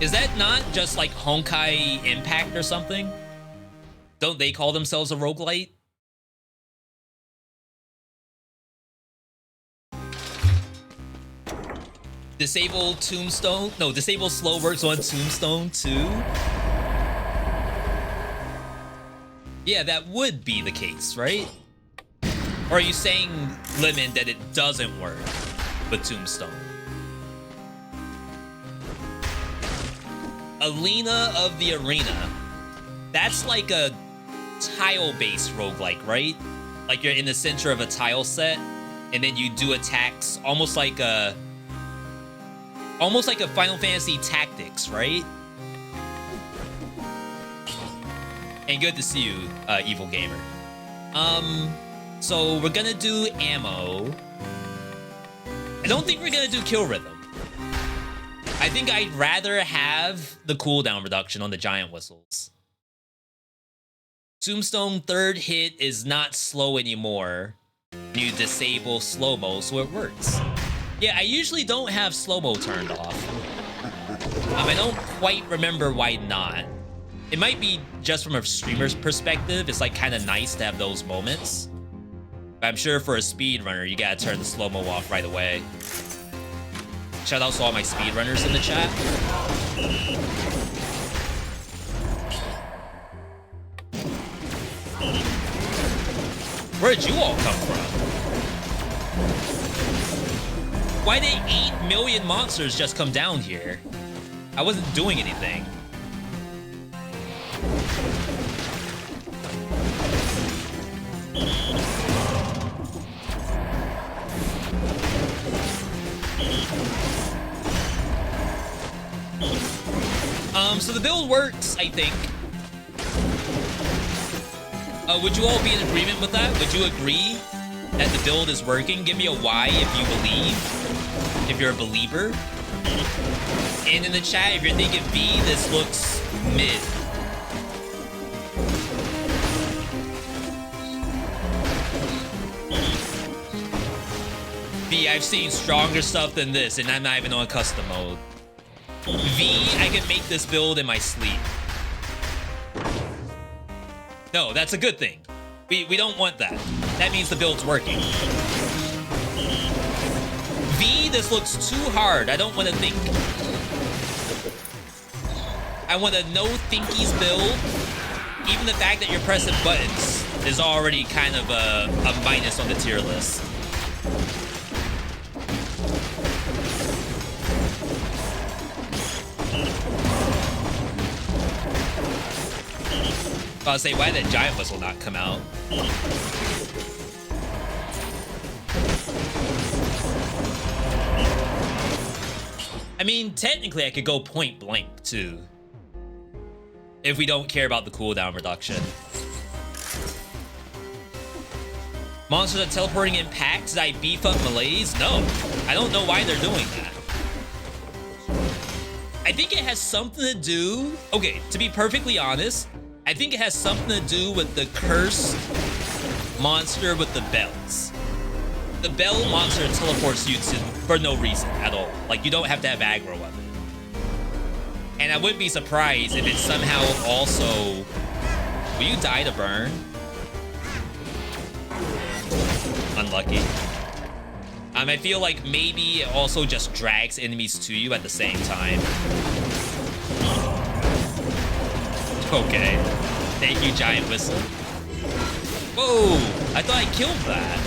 Is that not just like Honkai Impact or something? Don't they call themselves a roguelite? Disable Tombstone? No, disable slow works on Tombstone too? Yeah, that would be the case, right? Or are you saying, Lemon, that it doesn't work with Tombstone? Alina of the Arena. That's like a tile-based roguelike, right? Like you're in the center of a tile set, and then you do attacks almost like a Final Fantasy Tactics, right? And good to see you, Evil Gamer. So we're gonna do ammo. I don't think we're gonna do kill rhythm. I think I'd rather have the cooldown reduction on the giant whistles. Tombstone third hit is not slow anymore. You disable slow-mo, so it works. Yeah, I usually don't have slow-mo turned off. I don't quite remember why not. It might be just from a streamer's perspective. It's like kind of nice to have those moments. But I'm sure for a speedrunner, you gotta turn the slow-mo off right away. Shout out to all my speedrunners in the chat. Where'd you all come from? Why did 8 million monsters just come down here? I wasn't doing anything. So the build works, I think. Would you all be in agreement with that? Would you agree that the build is working? Give me a Y if you believe, if you're a believer. And in the chat, if you're thinking V, this looks mid. V, I've seen stronger stuff than this, and I'm not even on custom mode. V, I can make this build in my sleep. No, that's a good thing. We don't want that. That means the build's working. V, this looks too hard. I don't want to think. I want a no thinkies build. Even the fact that you're pressing buttons is already kind of a minus on the tier list. I'll say, why did that giant whistle not come out? I mean, technically I could go point blank too, if we don't care about the cooldown reduction. Monsters are teleporting in packs. Did I beef up melees? No, I don't know why they're doing that. I think it has something to do... Okay, to be perfectly honest, I think it has something to do with the cursed monster with the bells. The bell monster teleports you to for no reason at all. Like, you don't have to have aggro of it. And I wouldn't be surprised if it somehow also... Will you die to burn? Unlucky. I feel like maybe it also just drags enemies to you at the same time. Okay. Thank you, Giant Whistle. Whoa! I thought I killed that.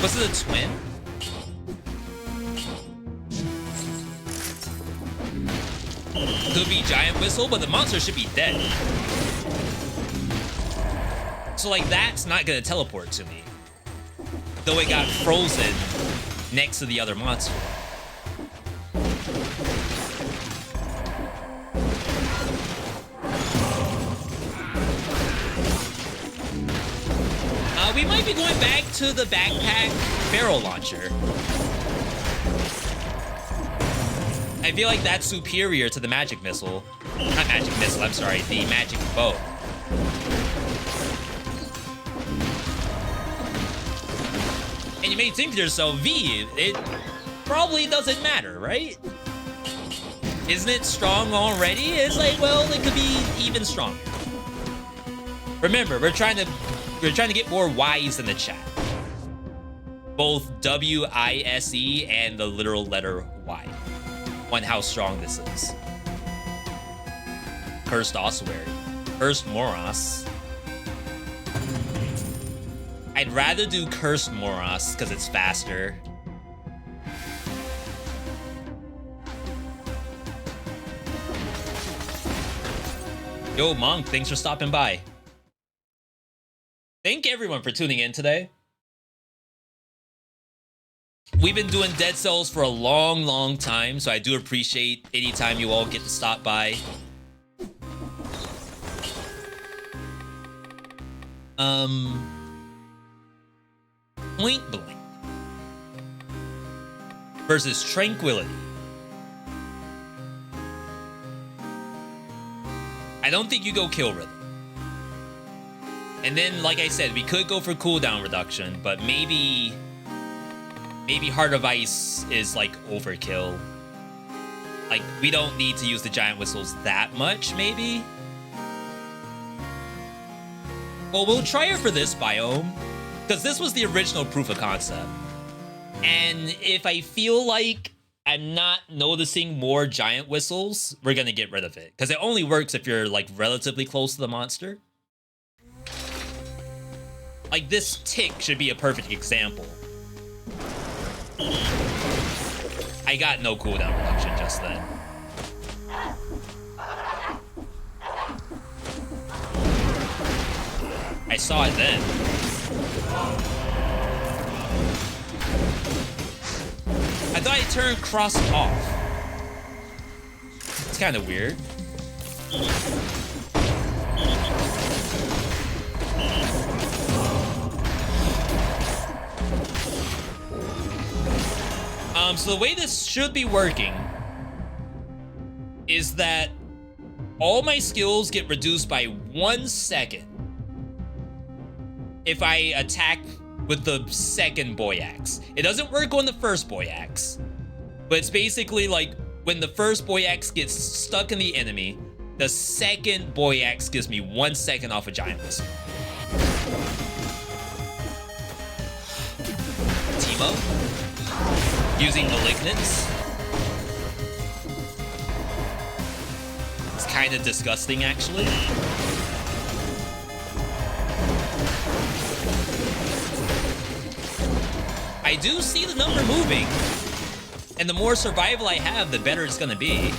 Was it a twin? Could be Giant Whistle, but the monster should be dead. So, like, that's not gonna teleport to me. Though it got frozen next to the other monster. We might be going back to the backpack barrel launcher. I feel like that's superior to the magic missile. Not magic missile, I'm sorry, the magic bow. And you may think to yourself, V, it probably doesn't matter, right? Isn't it strong already? It's like, well, it could be even stronger. Remember, we're trying to get more Y's in the chat. Both W-I-S-E and the literal letter Y. On how strong this is. Cursed Ossuary. Cursed Moros. I'd rather do Cursed Moros because it's faster. Yo, Monk, thanks for stopping by. Thank everyone for tuning in today. We've been doing Dead Cells for a long, long time, so I do appreciate any time you all get to stop by. Point Blank versus Tranquility. I don't think you go Kill Rhythm. And then, like I said, we could go for cooldown reduction, but maybe Heart of Ice is like overkill. Like, we don't need to use the giant whistles that much, maybe. Well, we'll try it for this biome, because this was the original proof of concept. And if I feel like I'm not noticing more giant whistles, we're gonna get rid of it. Because it only works if you're, like, relatively close to the monster. Like, this tick should be a perfect example. I got no cooldown reduction just then. I saw it then. I thought I turned cross off. It's kind of weird. So the way this should be working is that all my skills get reduced by 1 second if I attack with the second boy axe. It doesn't work on the first boy axe, but it's basically like when the first boy axe gets stuck in the enemy, the second boy axe gives me 1 second off a giant whistle. Teemo? Using Malignance. It's kind of disgusting, actually. I do see the number moving, and the more survival I have, the better it's gonna be.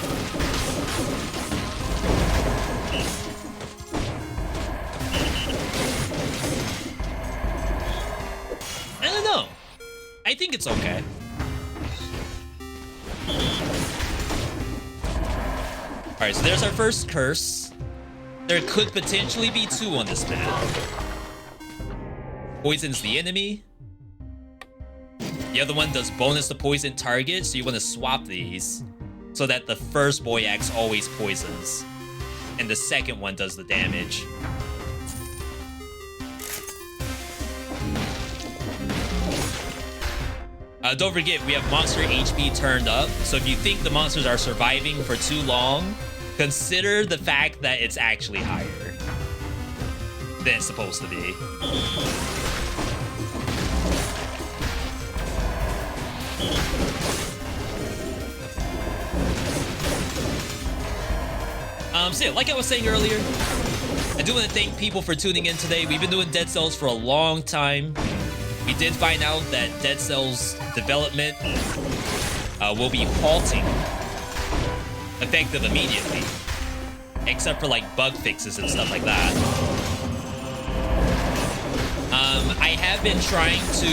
I don't know. I think it's okay. Alright, so there's our first curse. There could potentially be 2 on this map. Poisons the enemy. The other one does bonus to poison target, so you want to swap these. so that the first boy axe always poisons, and the second one does the damage. Don't forget, we have monster HP turned up, so if you think the monsters are surviving for too long, consider the fact that it's actually higher than it's supposed to be. So yeah, like I was saying earlier, I do want to thank people for tuning in today. We've been doing Dead Cells for a long time. We did find out that Dead Cells development will be halting effective immediately, except for like bug fixes and stuff like that. I have been trying to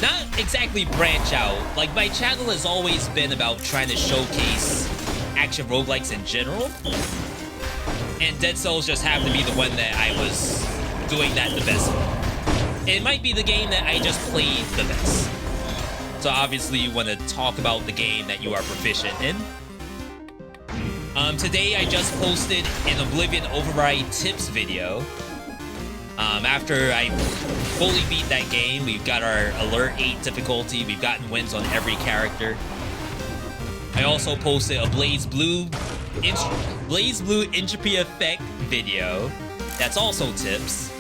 not exactly branch out. Like, my channel has always been about trying to showcase action roguelikes in general, and Dead Cells just happened to be the one that I was doing that the best with. It might be the game that I just played the best, so obviously you want to talk about the game that you are proficient in. Today I just posted an Oblivion Override tips video. After I fully beat that game, we've got our Alert 8 difficulty, we've gotten wins on every character. I also posted a Blaze Blue Entropy Effect video. That's also tips.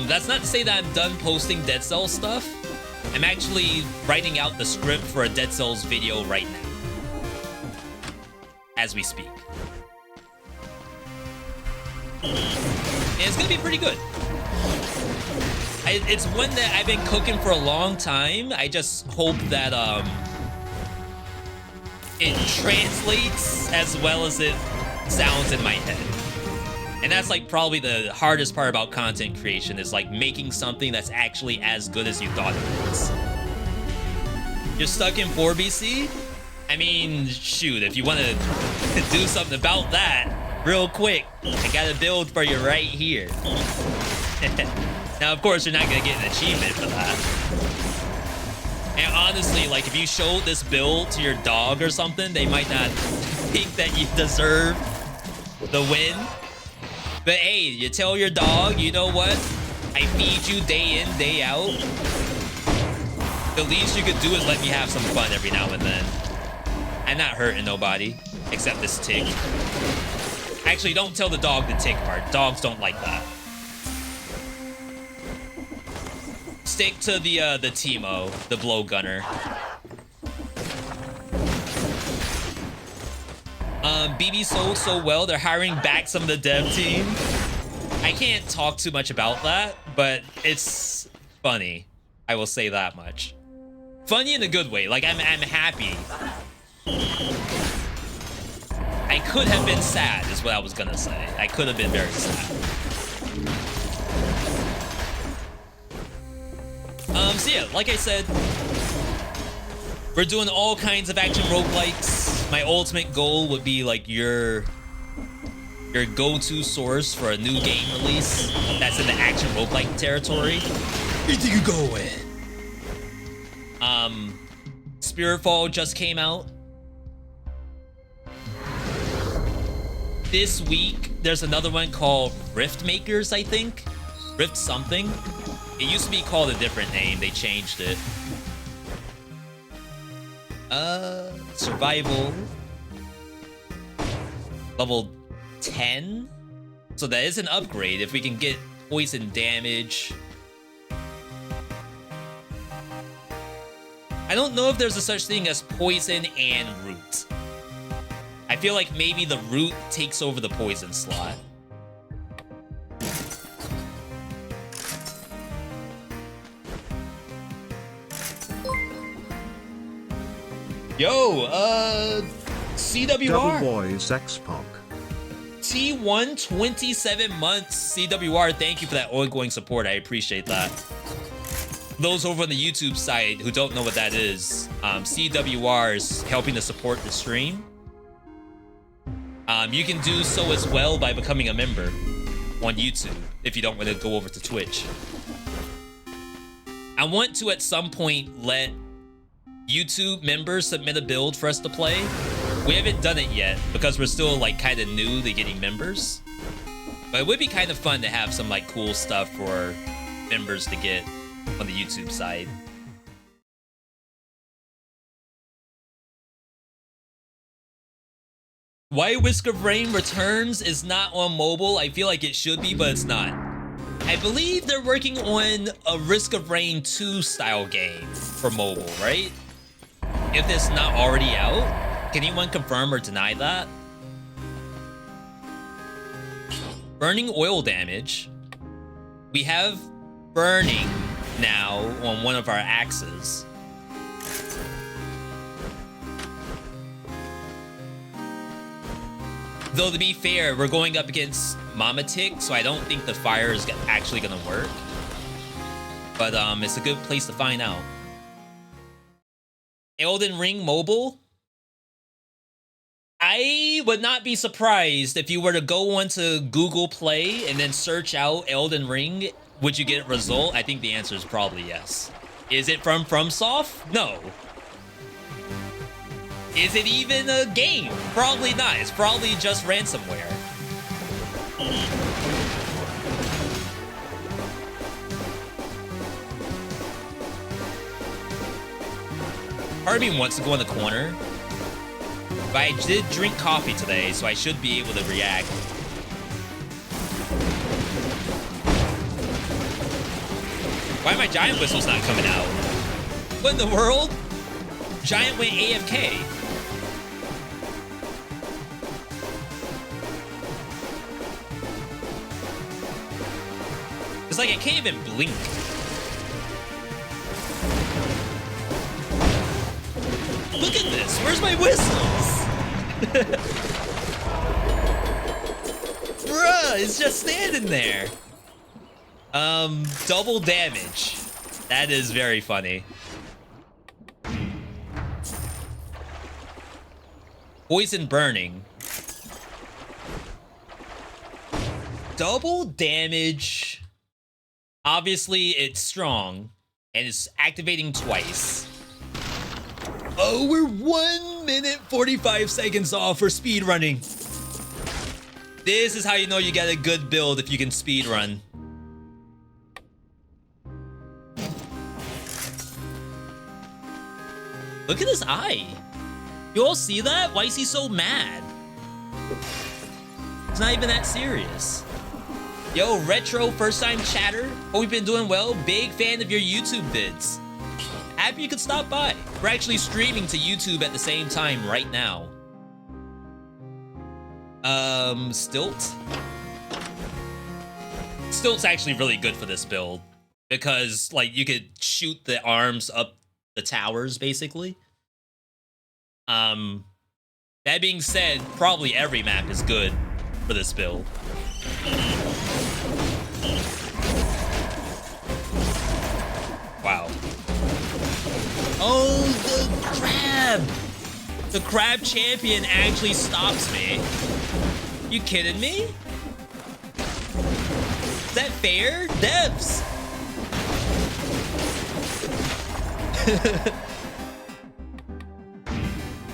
That's not to say that I'm done posting Dead Cells stuff. I'm actually writing out the script for a Dead Cells video right now, as we speak. And it's gonna be pretty good. It's one that I've been cooking for a long time. I just hope that it translates as well as it sounds in my head. And that's like probably the hardest part about content creation, is like making something that's actually as good as you thought it was. You're stuck in 4BC? I mean, shoot, if you want to do something about that real quick, I got a build for you right here. Now, of course, you're not going to get an achievement for that. And honestly, like, if you showed this build to your dog or something, they might not think that you deserve the win. But hey, you tell your dog, you know what? I feed you day in, day out. The least you could do is let me have some fun every now and then. I'm not hurting nobody, except this tick. Actually, don't tell the dog the tick part. Dogs don't like that. Stick to the Teemo, the blowgunner. BB sold so well, they're hiring back some of the dev team. I can't talk too much about that, but it's funny. I will say that much. Funny in a good way. Like, I'm happy. I could have been sad, is what I was gonna say. I could have been very sad. So yeah, like I said, we're doing all kinds of action roguelikes. My ultimate goal would be like your go-to source for a new game release that's in the action roguelike territory. Where do you go with? Spiritfall just came out. This week, there's another one called Rift Makers, I think. Rift something. It used to be called a different name. They changed it. Survival. Level 10. So that is an upgrade. If we can get poison damage. I don't know if there's a such thing as poison and root. I feel like maybe the root takes over the poison slot. Yo, CWR. Double boys X-Punk. T1, 27 months. CWR, thank you for that ongoing support. I appreciate that. Those over on the YouTube side who don't know what that is, CWR is helping to support the stream. You can do so as well by becoming a member on YouTube if you don't want to go over to Twitch. I want to at some point let YouTube members submit a build for us to play. We haven't done it yet because we're still like kind of new to getting members. But it would be kind of fun to have some like cool stuff for members to get on the YouTube side. Why Whisk of Rain Returns is not on mobile? I feel like it should be, but it's not. I believe they're working on a Risk of Rain 2 style game for mobile, right? If it's not already out, can anyone confirm or deny that? Burning oil damage. We have burning now on one of our axes. Though to be fair, we're going up against Mama Tick, so I don't think the fire is actually gonna work. But it's a good place to find out. Elden Ring mobile? I would not be surprised if you were to go onto Google Play and then search out Elden Ring. Would you get a result? I think the answer is probably yes. Is it from FromSoft? No. Is it even a game? Probably not. It's probably just ransomware. Part of me wants to go in the corner, but I did drink coffee today, so I should be able to react. Why are my giant whistles not coming out? What in the world? Giant went AFK. It's like I can't even blink. Look at this. Where's my whistles? Bruh, it's just standing there. Double damage. That is very funny. Poison burning. Double damage. Obviously, it's strong, and it's activating twice. Oh, we're 1 minute 45 seconds off for speedrunning. This is how you know you got a good build if you can speedrun. Look at his eye. You all see that? Why is he so mad? It's not even that serious. Yo, Retro, first time chatter. Hope you've been doing well. Big fan of your YouTube vids. Happy you could stop by. We're actually streaming to YouTube at the same time right now. Stilt. Stilt's actually really good for this build because, like, you could shoot the arms up the towers, basically. That being said, probably every map is good for this build. Wow. Oh, the crab! The crab champion actually stops me. You kidding me? Is that fair? Devs!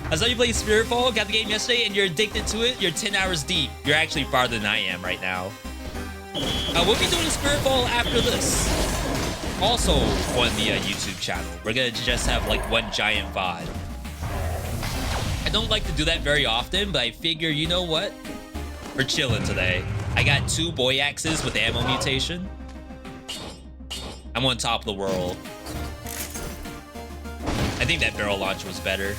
I saw you play Spiritfall, got the game yesterday, and you're addicted to it. You're 10 hours deep. You're actually farther than I am right now. We'll be doing Spiritfall after this. Also on the YouTube channel. We're gonna just have like one giant VOD. I don't like to do that very often, but I figure, you know what? We're chilling today. I got 2 boy axes with ammo mutation. I'm on top of the world. I think that barrel launcher was better.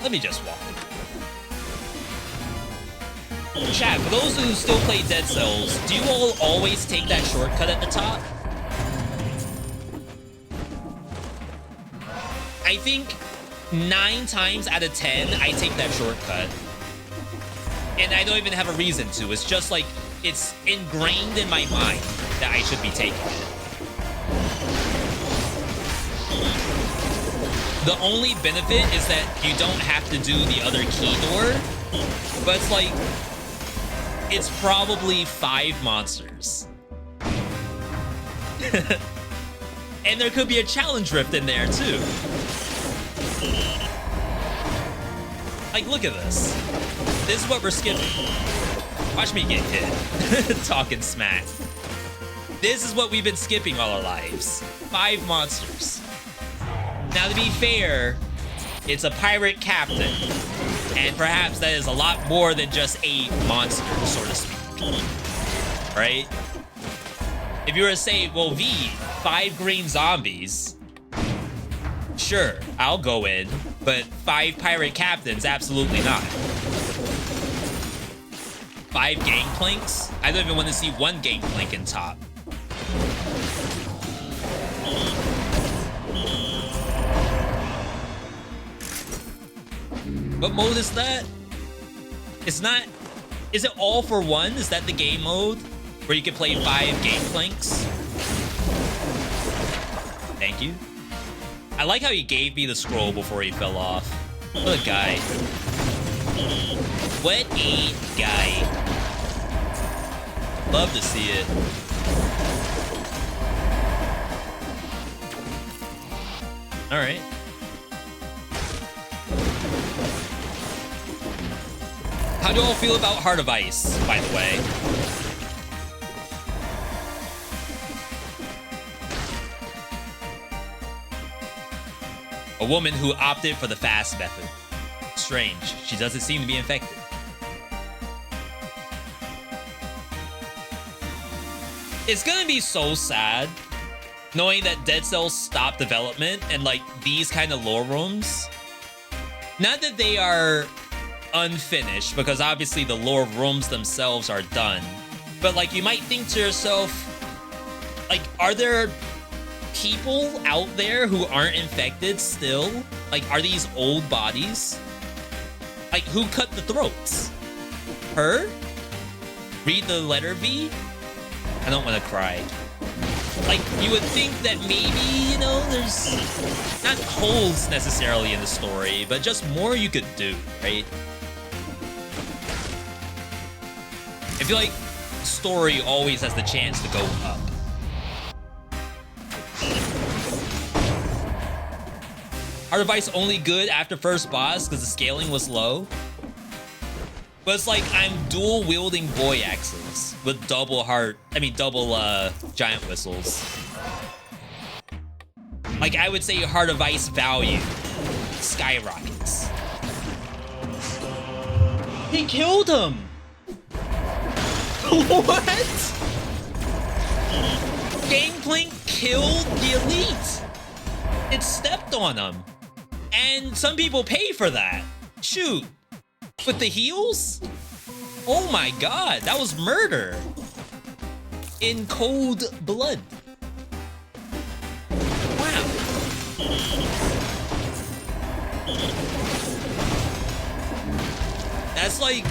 Let me just walk. Chat, for those who still play Dead Cells, do you all always take that shortcut at the top? I think 9 times out of 10, I take that shortcut. And I don't even have a reason to. It's just like, it's ingrained in my mind that I should be taking it. The only benefit is that you don't have to do the other key door, but it's like, it's probably 5 monsters. And there could be a challenge rift in there too. Like, look at this. This is what we're skipping. Watch me get hit. Talking smack. This is what we've been skipping all our lives. 5 monsters. Now, to be fair, it's a pirate captain. And perhaps that is a lot more than just a monster, so to speak. Right? If you were to say, well, V, 5 green zombies, sure, I'll go in, but 5 pirate captains, absolutely not. 5 gangplanks? I don't even want to see 1 gangplank in top. What mode is that? It's not... Is it all for one? Is that the game mode? Where you can play 5 gangplanks? Thank you. I like how he gave me the scroll before he fell off. What a guy. What a guy. Love to see it. Alright. How do you all feel about Heart of Ice, by the way? A woman who opted for the fast method. Strange, she doesn't seem to be infected. It's gonna be so sad knowing that Dead Cells stopped development and like these kind of lore rooms. Not that they are unfinished, because obviously the lore rooms themselves are done. But like you might think to yourself, like, are there people out there who aren't infected still? Like, are these old bodies? Like, who cut the throats? Her? Read the letter V? I don't want to cry. Like, you would think that maybe, you know, there's not holes necessarily in the story, but just more you could do, right? I feel like story always has the chance to go up. Heart of Ice only good after first boss because the scaling was low. But it's like I'm dual wielding boy axes with double giant whistles. Like, I would say Heart of Ice value skyrockets. He killed him! What? Gangplank killed the elite. It stepped on him. And some people pay for that. Shoot. With the heels? Oh my god, that was murder. In cold blood. Wow. That's like...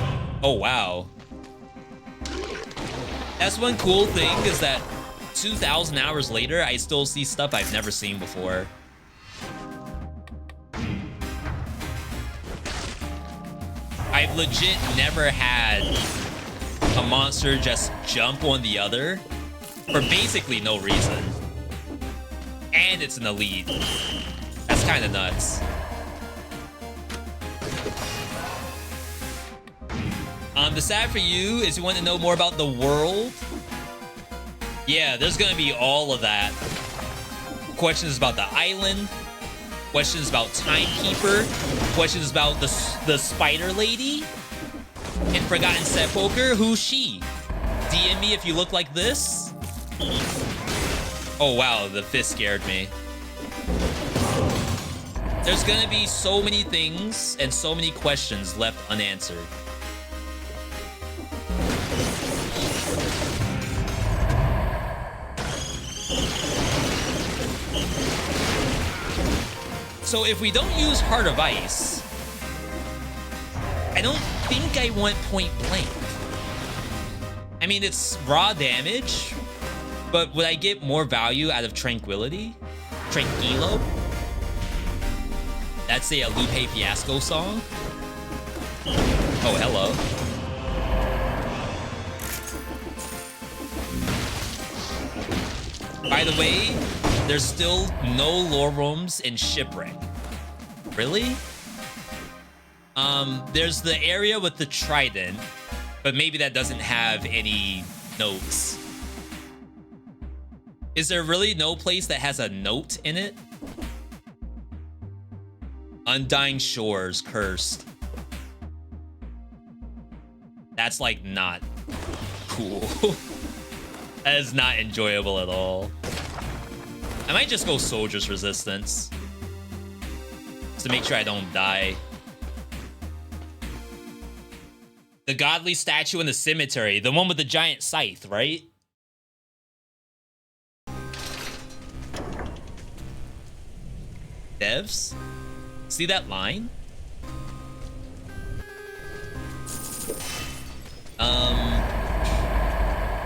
Oh wow. That's one cool thing, is that 2,000 hours later, I still see stuff I've never seen before. I've legit never had a monster just jump on the other for basically no reason. And it's an elite. That's kind of nuts. The sad for you is you want to know more about the world. Yeah, there's gonna be all of that. Questions about the island. Questions about Timekeeper. Questions about the Spider Lady. In Forgotten Sepulchre, who's she? DM me if you look like this. Oh wow, the fist scared me. There's gonna be so many things and so many questions left unanswered. So if we don't use Heart of Ice, I don't think I want Point Blank. I mean, it's raw damage, but would I get more value out of Tranquility? Tranquilo? That's a Lupe Fiasco song? Oh, hello. By the way, there's still no lore rooms in Shipwreck. Really? There's the area with the trident, but maybe that doesn't have any notes. Is there really no place that has a note in it? Undying Shores, cursed. That's like not cool. That is not enjoyable at all. I might just go Soldier's Resistance, just to make sure I don't die. The godly statue in the cemetery, the one with the giant scythe, right? Devs? See that line?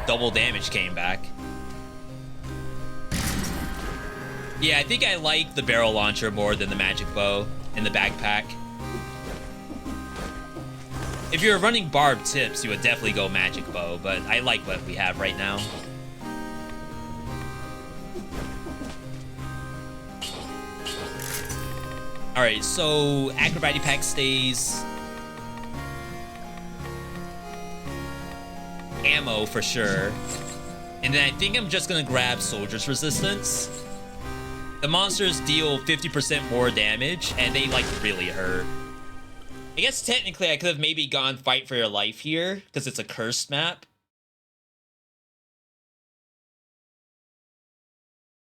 Double damage came back. Yeah, I think I like the barrel launcher more than the magic bow in the backpack. If you're running barbed tips, you would definitely go magic bow, but I like what we have right now. All right, so acrobatic pack stays. Ammo for sure. And then I think I'm just gonna grab Soldier's Resistance. The monsters deal 50% more damage, and they like really hurt. I guess technically I could have maybe gone Fight for Your Life here, because it's a cursed map.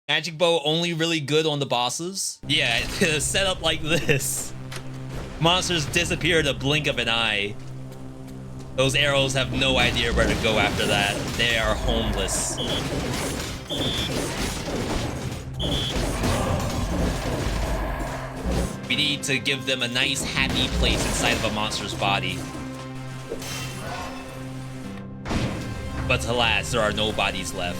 Magic bow only really good on the bosses. Yeah, set up like this. Monsters disappear in a blink of an eye. Those arrows have no idea where to go after that. They are homeless. We need to give them a nice, happy place inside of a monster's body. But alas, there are no bodies left.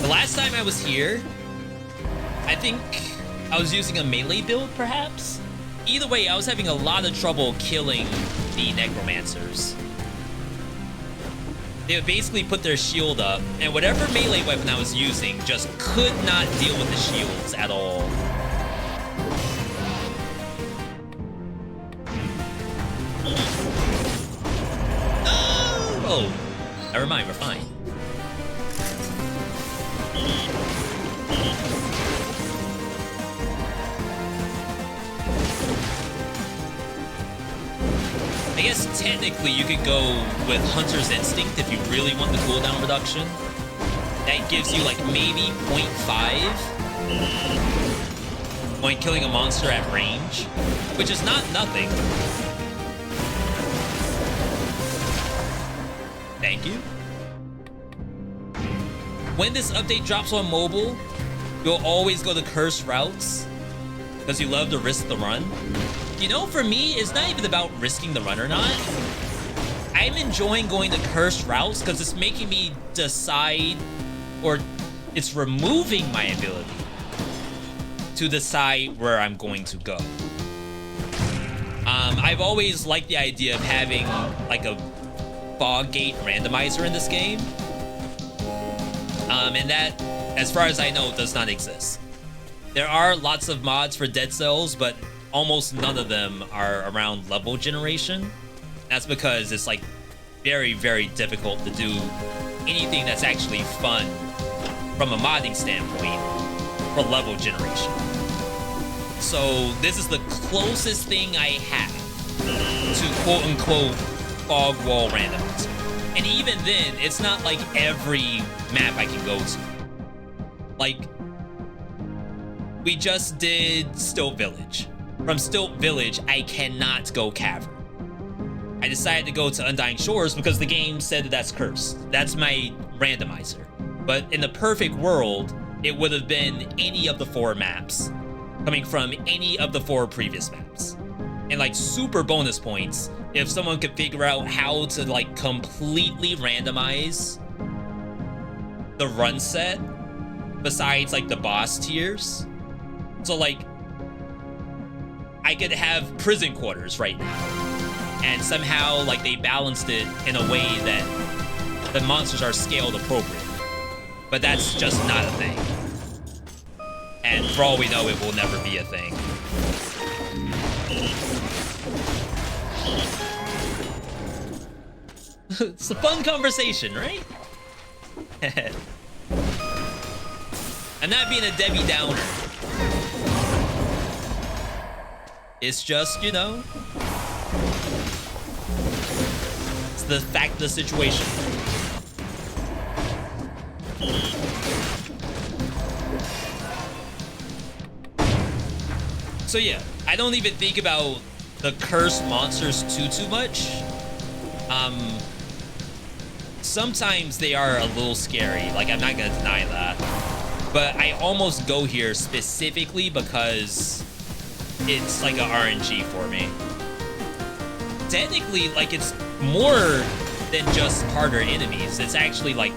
The last time I was here, I think I was using a melee build, perhaps? Either way, I was having a lot of trouble killing the necromancers. They would basically put their shield up, and whatever melee weapon I was using just could not deal with the shields at all. Oh, never mind, we're fine. I guess technically you could go with Hunter's Instinct if you really want the cooldown reduction. That gives you like maybe 0.5 when killing a monster at range, which is not nothing. Thank you. When this update drops on mobile, you'll always go the cursed routes because you love to risk the run. You know, for me, it's not even about risking the run or not. I'm enjoying going the cursed routes because it's making me decide, or it's removing my ability to decide where I'm going to go. I've always liked the idea of having like a fog gate randomizer in this game. And that, as far as I know, does not exist. There are lots of mods for Dead Cells, but almost none of them are around level generation. That's because it's like very, very difficult to do anything that's actually fun from a modding standpoint for level generation. So this is the closest thing I have to quote-unquote fog wall randomizer. And even then, it's not like every map I can go to. Like, we just did Stilt Village. From Stilt Village, I cannot go Cavern. I decided to go to Undying Shores because the game said that that's cursed. That's my randomizer. But in the perfect world, it would have been any of the 4 maps, coming from any of the 4 previous maps. And like super bonus points if someone could figure out how to like completely randomize the run set besides like the boss tiers. So like, I could have prison quarters right now. And somehow, like, they balanced it in a way that the monsters are scaled appropriately. But that's just not a thing. And for all we know, it will never be a thing. It's a fun conversation, right? I'm not being a Debbie Downer. It's just, you know, it's the fact of the situation. So yeah, I don't even think about the cursed monsters too much. Sometimes they are a little scary, like I'm not gonna deny that. But I almost go here specifically because it's like a RNG for me. Technically, like, it's more than just harder enemies. It's actually like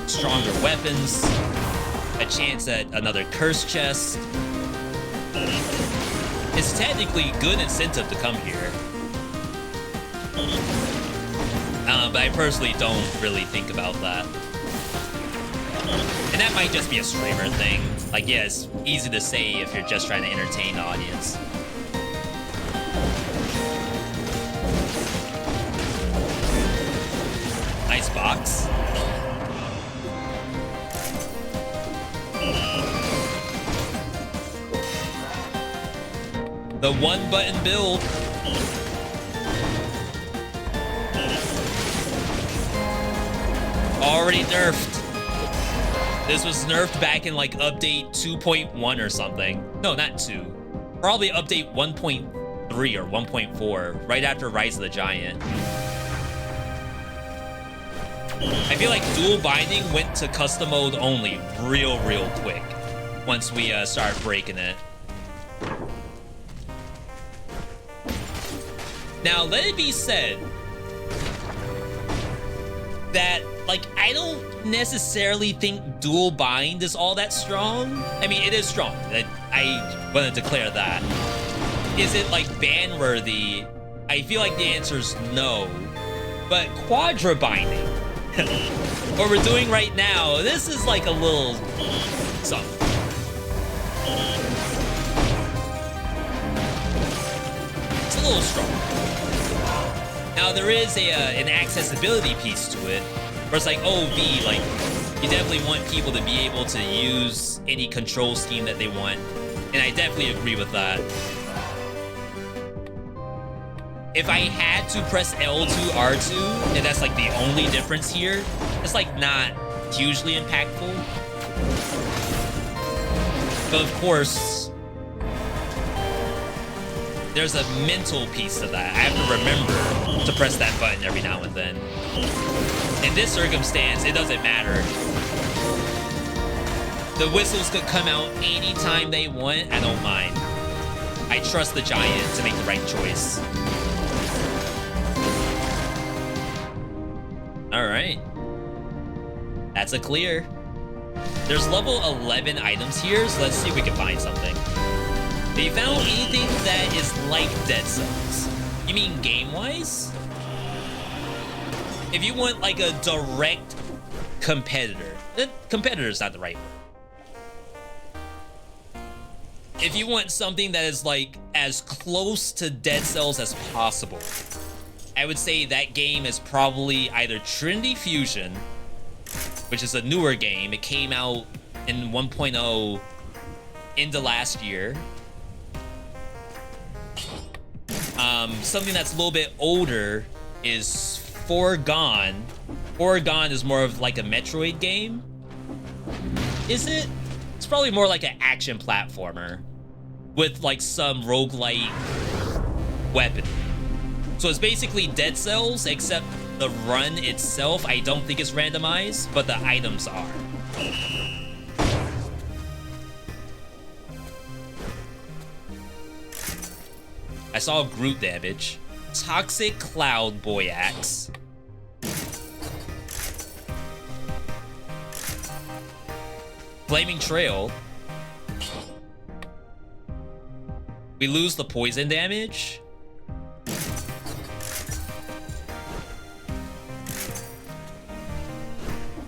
stronger weapons, a chance at another curse chest. It's technically good incentive to come here. But I personally don't really think about that. And that might just be a streamer thing. Like, yeah, it's easy to say if you're just trying to entertain the audience. Nice box. The one button build. Already nerfed. This was nerfed back in like update 2.1 or something. No, not 2. Probably update 1.3 or 1.4, right after Rise of the Giant. I feel like dual binding went to custom mode only real quick once we start breaking it. Now, let it be said that, like, I don't necessarily think dual bind is all that strong. I mean, it is strong. I want to declare that. Is it, like, ban-worthy? I feel like the answer is no. But quadra binding, what we're doing right now, this is like a little something. It's a little strong. Now, there is an accessibility piece to it, where it's like, oh, V, like, you definitely want people to be able to use any control scheme that they want, and I definitely agree with that. If I had to press L2, R2, and that's like the only difference here, it's like not hugely impactful. But of course, there's a mental piece to that. I have to remember to press that button every now and then. In this circumstance, it doesn't matter. The whistles could come out anytime they want. I don't mind. I trust the giant to make the right choice. All right. That's a clear. There's level 11 items here, so let's see if we can find something. Have you found anything that is like Dead Cells? You mean game-wise? If you want like a direct competitor, competitor is not the right word. If you want something that is like as close to Dead Cells as possible, I would say that game is probably either Trinity Fusion, which is a newer game. It came out in 1.0 into last year. Something that's a little bit older is Foregone. Foregone is more of like a Metroid game. Is it? It's probably more like an action platformer with like some roguelite weapon. So it's basically Dead Cells, except the run itself, I don't think is randomized, but the items are. I saw group damage. Toxic Cloud Boy Axe. Flaming Trail. We lose the poison damage.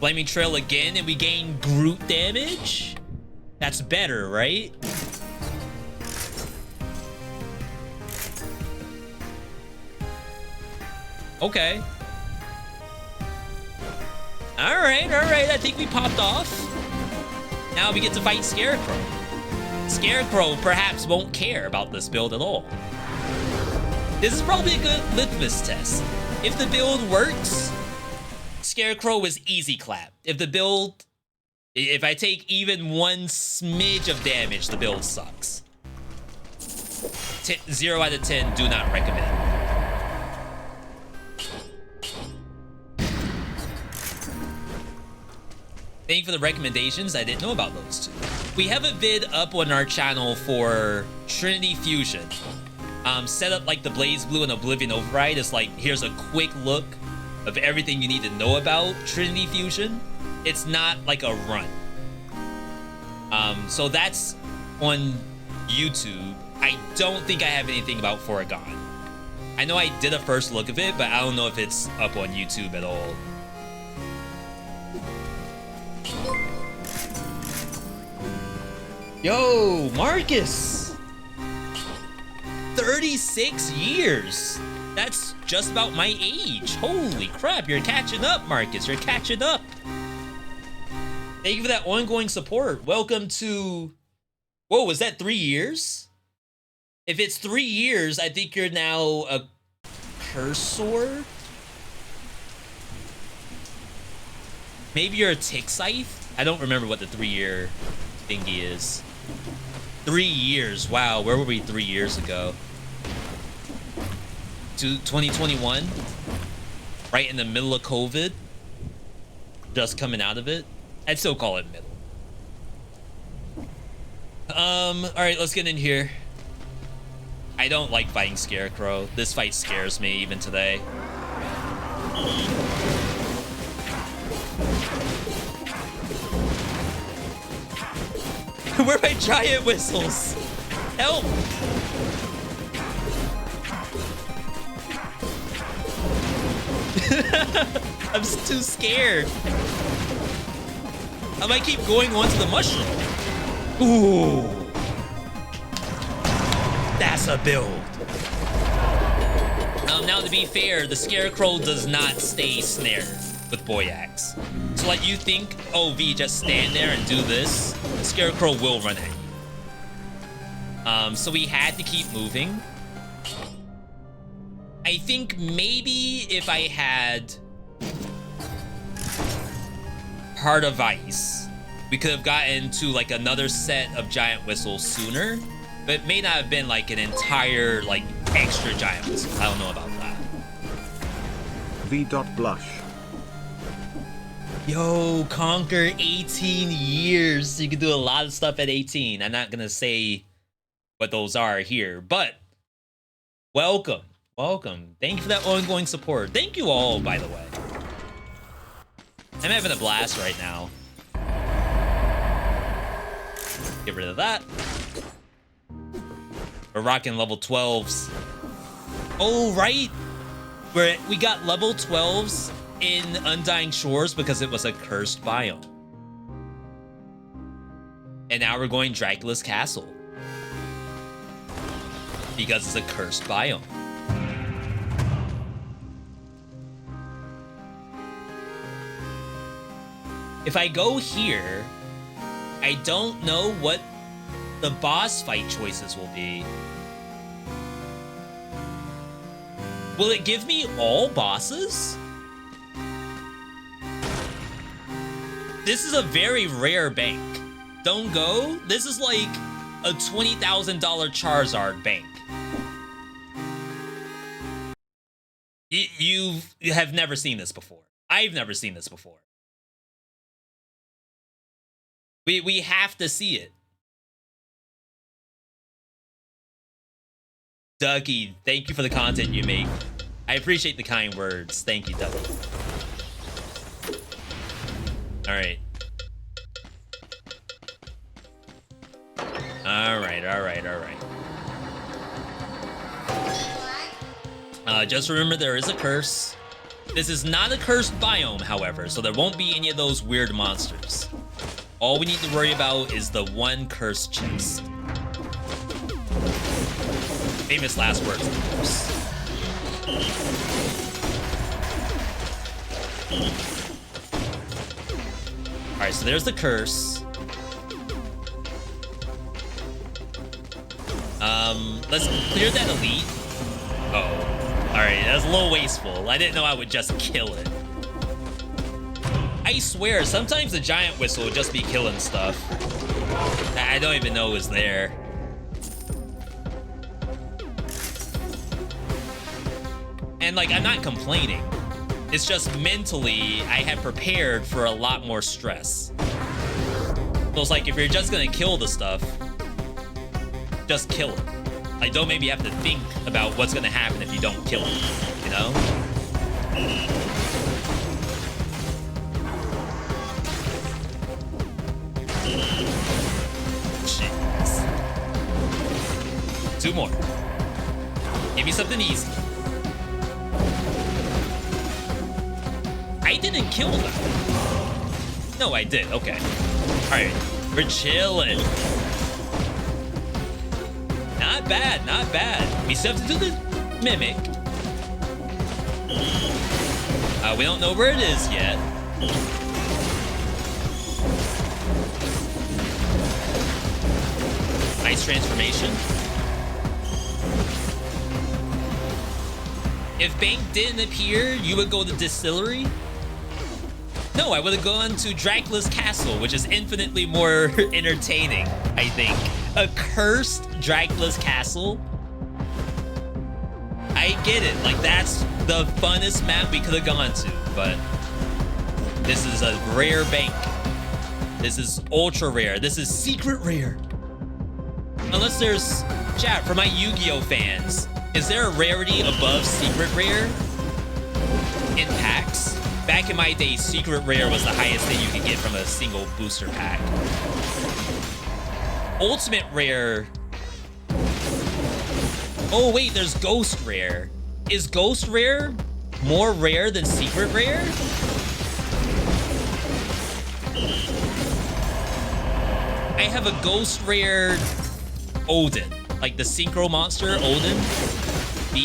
Flaming Trail again, and we gain Groot damage? That's better, right? Okay. Alright, alright. I think we popped off. Now we get to fight Scarecrow. Scarecrow perhaps won't care about this build at all. This is probably a good litmus test. If the build works, Scarecrow is easy clap. If the build... If I take even one smidge of damage, the build sucks. 0 out of 10, do not recommend. Thank you for the recommendations. I didn't know about those two. We have a vid up on our channel for Trinity Fusion. Set up like the Blaze Blue and Oblivion Override. It's like, here's a quick look of everything you need to know about Trinity Fusion. It's not like a run. So that's on YouTube. I don't think I have anything about Foregone. I know I did a first look of it, but I don't know if it's up on YouTube at all. Yo, Marcus! 36 years! That's just about my age. Holy crap, you're catching up, Marcus. You're catching up. Thank you for that ongoing support. Welcome to... Whoa, was that 3 years? If it's 3 years, I think you're now a cursor? Maybe you're a tick scythe? I don't remember what the 3-year thingy is. 3 years. Wow, where were we 3 years ago? To 2021? Right in the middle of COVID? Just coming out of it? I'd still call it middle. Alright, let's get in here. I don't like fighting Scarecrow. This fight scares me even today. Where are my giant whistles? Help! I'm too scared. I might keep going onto the mushroom. Ooh. That's a build. Now, to be fair, the Scarecrow does not stay snared with Boyax. So, like, you think, oh, V, just stand there and do this, the Scarecrow will run at you. So we had to keep moving. I think maybe if I had Heart of Ice, we could have gotten to, like, another set of giant whistles sooner. But it may not have been, like, an entire, like, extra giant whistle. I don't know about that. V.Blush. Yo, conquer 18 years. You can do a lot of stuff at 18. I'm not gonna say what those are here, but welcome. Welcome. Thank you for that ongoing support. Thank you all, by the way. I'm having a blast right now. Get rid of that. We're rocking level 12s. Oh, right. We got level 12s in Undying Shores because it was a cursed biome. And now we're going Dracula's Castle because it's a cursed biome. If I go here, I don't know what the boss fight choices will be. Will it give me all bosses? This is a very rare bank. Don't go. This is like a $20,000 Charizard bank. You have never seen this before. I've never seen this before. We have to see it. Ducky, thank you for the content you make. I appreciate the kind words. Thank you, Ducky. Alright. Alright. Just remember there is a curse. This is not a cursed biome, however, so there won't be any of those weird monsters. All we need to worry about is the one cursed chest. Famous last words, of course. Alright, so there's the curse. Let's clear that elite. Oh. Alright, that's a little wasteful. I didn't know I would just kill it. I swear, sometimes the giant whistle would just be killing stuff. I don't even know it was there. And like, I'm not complaining. It's just mentally, I had prepared for a lot more stress. So it's like, if you're just gonna kill the stuff, just kill it. Like, don't maybe have to think about what's gonna happen if you don't kill it, you know? Jeez. 2 more. Give me something easy. I didn't kill them. No, I did. Okay. Alright. We're chilling. Not bad, not bad. We still have to do the mimic. We don't know where it is yet. Nice transformation. If Bank didn't appear, you would go to Distillery? No, I would have gone to Dracula's Castle, which is infinitely more entertaining, I think. A cursed Dracula's Castle? I get it, like that's the funnest map we could have gone to, but this is a rare bank. This is ultra rare. This is secret rare. Unless there's, chat, for my Yu-Gi-Oh fans, is there a rarity above secret rare in packs? Back in my day, secret rare was the highest thing you could get from a single booster pack. Ultimate rare. Oh wait, there's ghost rare. Is ghost rare more rare than secret rare? I have a ghost rare Odin, like the synchro monster Odin.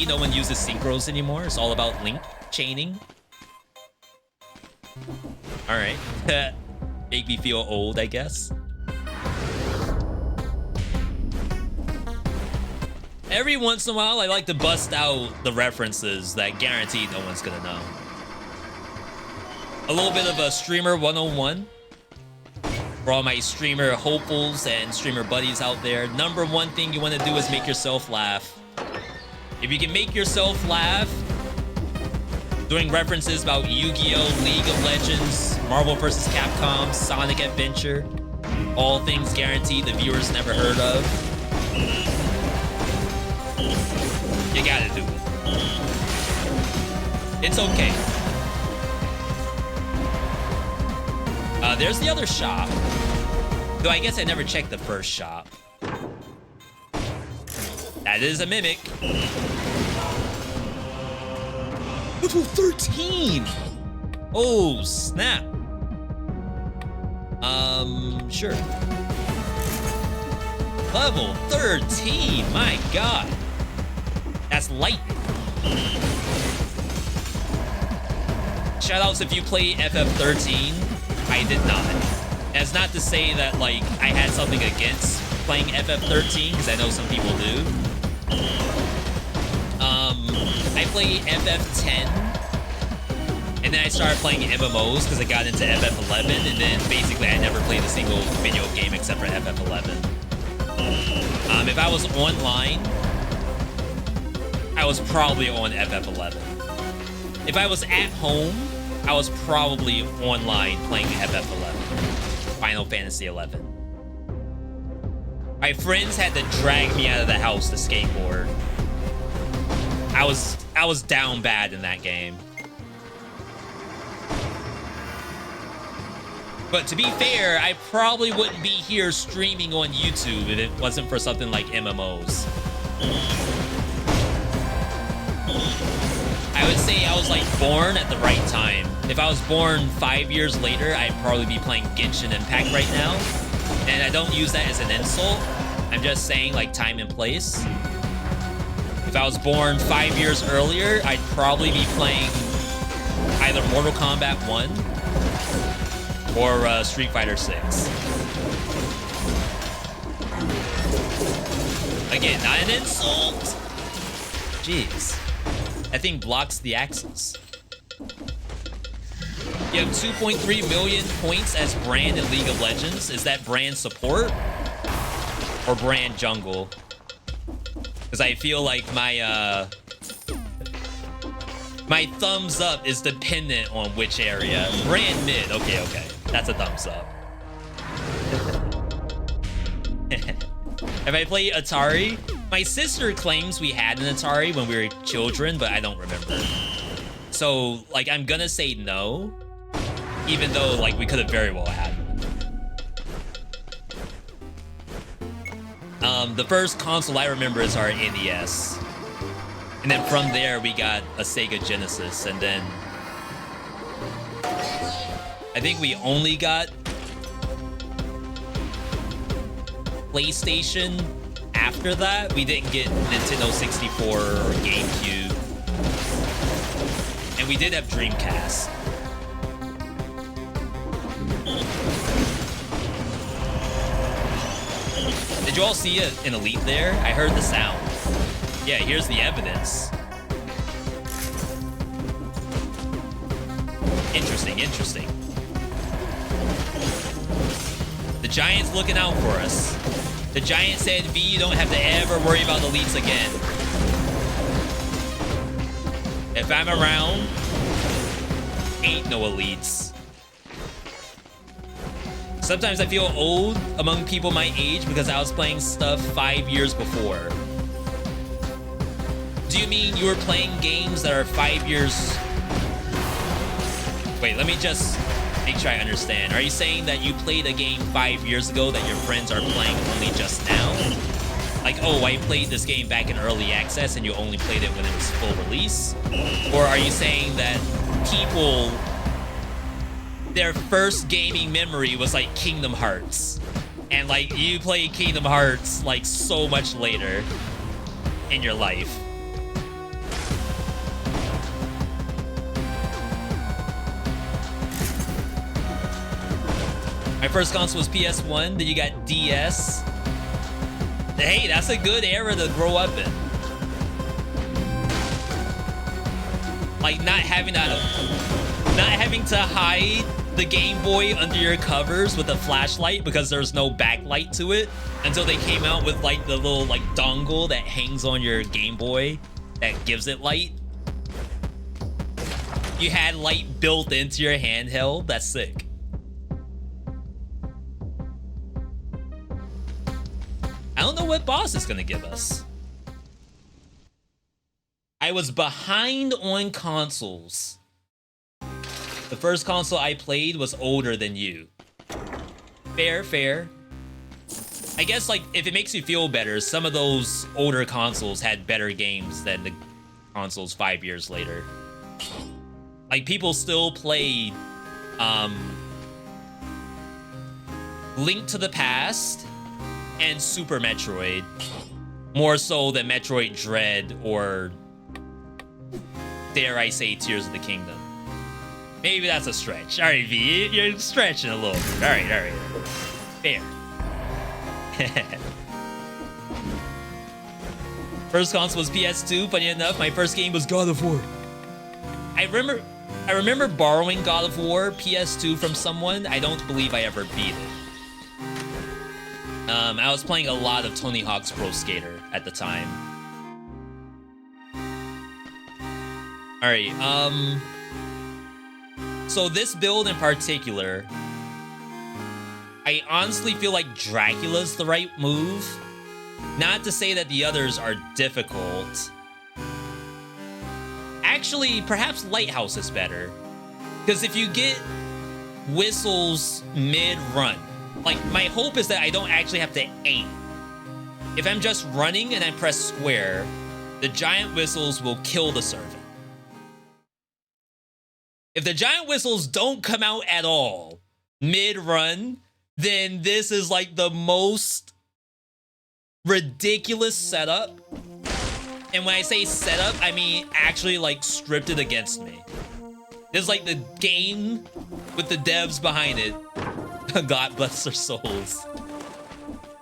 No one uses synchros anymore. It's all about link chaining. All right. Make me feel old, I guess. Every once in a while, I like to bust out the references that guaranteed no one's gonna know. A little bit of a streamer 101. For all my streamer hopefuls and streamer buddies out there, number one thing you want to do is make yourself laugh. If you can make yourself laugh, doing references about Yu-Gi-Oh, League of Legends, Marvel vs. Capcom, Sonic Adventure, all things guaranteed the viewers never heard of, you gotta do it. It's okay. There's the other shop. Though I guess I never checked the first shop. That is a mimic. Level 13! Oh, snap. Sure. Level 13, my god. That's lightning. Shoutouts if you play FF13. I did not. That's not to say that, like, I had something against playing FF13, because I know some people do. I played FF10, and then I started playing MMOs because I got into FF11, and then basically I never played a single video game except for FF11. If I was online, I was probably on FF11. If I was at home, I was probably online playing FF11. Final Fantasy 11. My friends had to drag me out of the house to skateboard. I was down bad in that game. But to be fair, I probably wouldn't be here streaming on YouTube if it wasn't for something like MMOs. I would say I was like born at the right time. If I was born 5 years later, I'd probably be playing Genshin Impact right now. And I don't use that as an insult. I'm just saying like time and place. If I was born 5 years earlier, I'd probably be playing either Mortal Kombat 1 or Street Fighter 6. Again, not an insult. Jeez. That thing blocks the axis. You have 2.3 million points as brand in League of Legends. Is that brand support or brand jungle? Because I feel like my my thumbs up is dependent on which area. Brand mid. Okay, okay. That's a thumbs up. Have I played Atari? My sister claims we had an Atari when we were children, but I don't remember. So, like, I'm gonna say no, even though, like, we could have very well had one. The first console I remember is our NES. And then from there, we got a Sega Genesis, and then I think we only got PlayStation after that. We didn't get Nintendo 64 or GameCube. And we did have Dreamcast. Did you all see an Elite there? I heard the sound. Yeah, here's the evidence. Interesting, interesting. The Giant's looking out for us. The Giant said, V, you don't have to ever worry about elites again. If I'm around, ain't no elites. Sometimes I feel old among people my age because I was playing stuff 5 years before. Do you mean you were playing games that are 5 years? Wait, let me just make sure I understand. Are you saying that you played a game 5 years ago that your friends are playing only just now? Like, oh, I played this game back in early access and you only played it when it was full release? Or are you saying that people, their first gaming memory was like Kingdom Hearts, and like you played Kingdom Hearts like so much later in your life? My first console was PS1, then you got DS. Hey, that's a good era to grow up in. Like not having to hide the Game Boy under your covers with a flashlight because there's no backlight to it until they came out with like the little like dongle that hangs on your Game Boy that gives it light. You had light built into your handheld. That's sick. I don't know what boss is gonna give us. I was behind on consoles. The first console I played was older than you. Fair, fair. I guess, like, if it makes you feel better, some of those older consoles had better games than the consoles 5 years later. Like, people still played, Link to the Past and Super Metroid, more so than Metroid Dread or, dare I say, Tears of the Kingdom. Maybe that's a stretch. All right, V, you're stretching a little bit. All right. Fair. First console was PS2. Funny enough, my first game was God of War. I remember borrowing God of War PS2 from someone. I don't believe I ever beat it. I was playing a lot of Tony Hawk's Pro Skater at the time. All right, so this build in particular, I honestly feel like Dracula's the right move. Not to say that the others are difficult. Actually, perhaps Lighthouse is better. Because if you get whistles mid-run, like, my hope is that I don't actually have to aim. If I'm just running and I press square, the giant whistles will kill the servant. If the giant whistles don't come out at all mid-run, then this is like the most ridiculous setup. And when I say setup, I mean actually like scripted against me. This is like the game with the devs behind it. God bless their souls.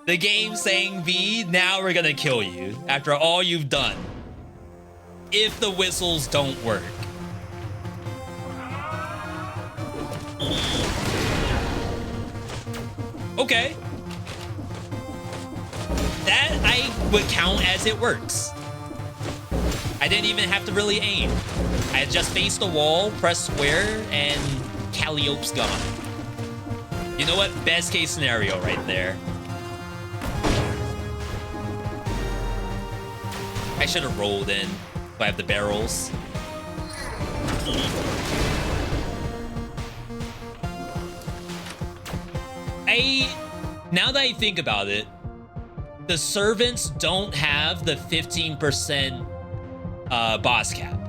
The game saying, V, now we're gonna kill you after all you've done. If the whistles don't work. Okay. That I would count as it works. I didn't even have to really aim. I just faced the wall, press square, and Calliope's gone. You know what? Best case scenario right there. I should have rolled in if I have the barrels. Now that I think about it, the servants don't have the 15% boss cap.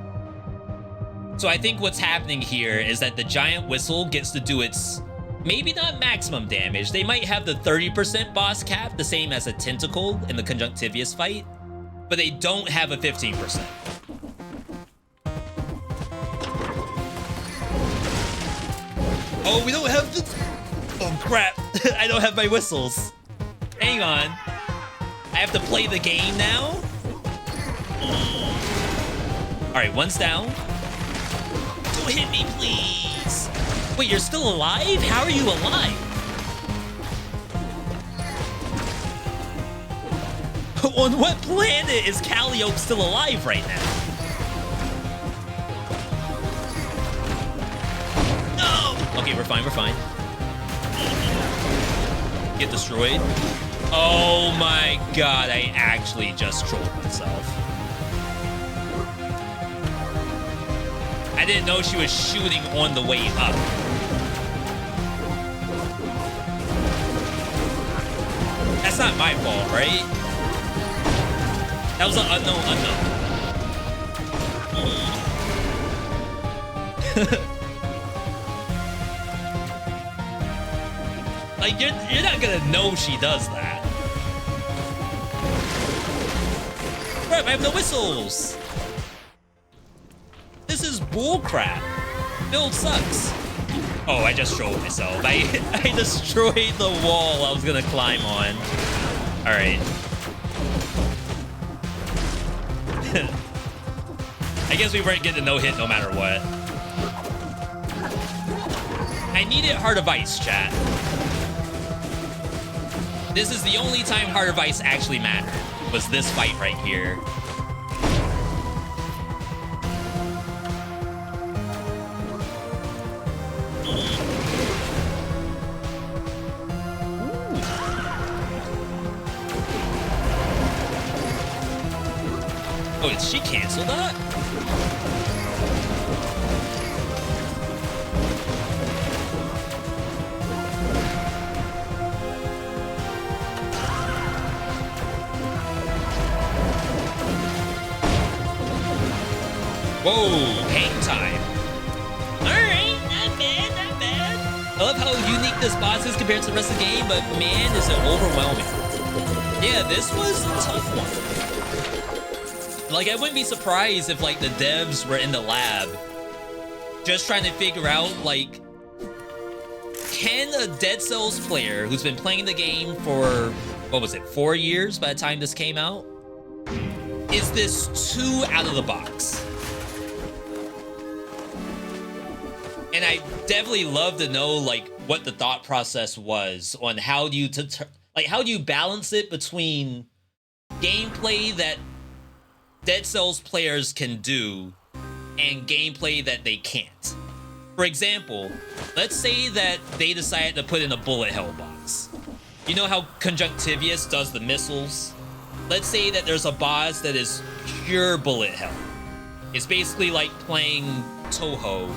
So I think what's happening here is that the giant whistle gets to do its, maybe not maximum damage. They might have the 30% boss cap, the same as a tentacle in the Conjunctivius fight, but they don't have a 15%. Oh, we don't have the... Oh, crap. I don't have my whistles. Hang on. I have to play the game now? All right, one's down. Don't hit me, please. Wait, you're still alive? How are you alive? On what planet is Calliope still alive right now? No! Okay, we're fine, we're fine. Get destroyed. Oh my god, I actually just trolled myself. I didn't know she was shooting on the way up. That's not my fault, right? That was an unknown unknown. Like, you're not gonna know she does that. Crap, I have no whistles. This is bullcrap. Build sucks. Oh, I just trolled myself. I destroyed the wall I was gonna climb on. All right. I guess we weren't getting a no-hit no matter what. I needed Heart of Ice, chat. This is the only time Heart of Ice actually mattered, was this fight right here. Oh, did she cancel that? Whoa, hang time. Alright, not bad, not bad. I love how unique this boss is compared to the rest of the game, but man, is it overwhelming. Yeah, this was a tough one. Like, I wouldn't be surprised if, like, the devs were in the lab just trying to figure out, like, can a Dead Cells player who's been playing the game for, what was it, 4 years by the time this came out? Is this too out of the box? And I definitely love to know, like, what the thought process was on how do you, how do you balance it between gameplay that Dead Cells players can do and gameplay that they can't. For example, let's say that they decided to put in a bullet hell boss. You know how Conjunctivius does the missiles? Let's say that there's a boss that is pure bullet hell. It's basically like playing Toho,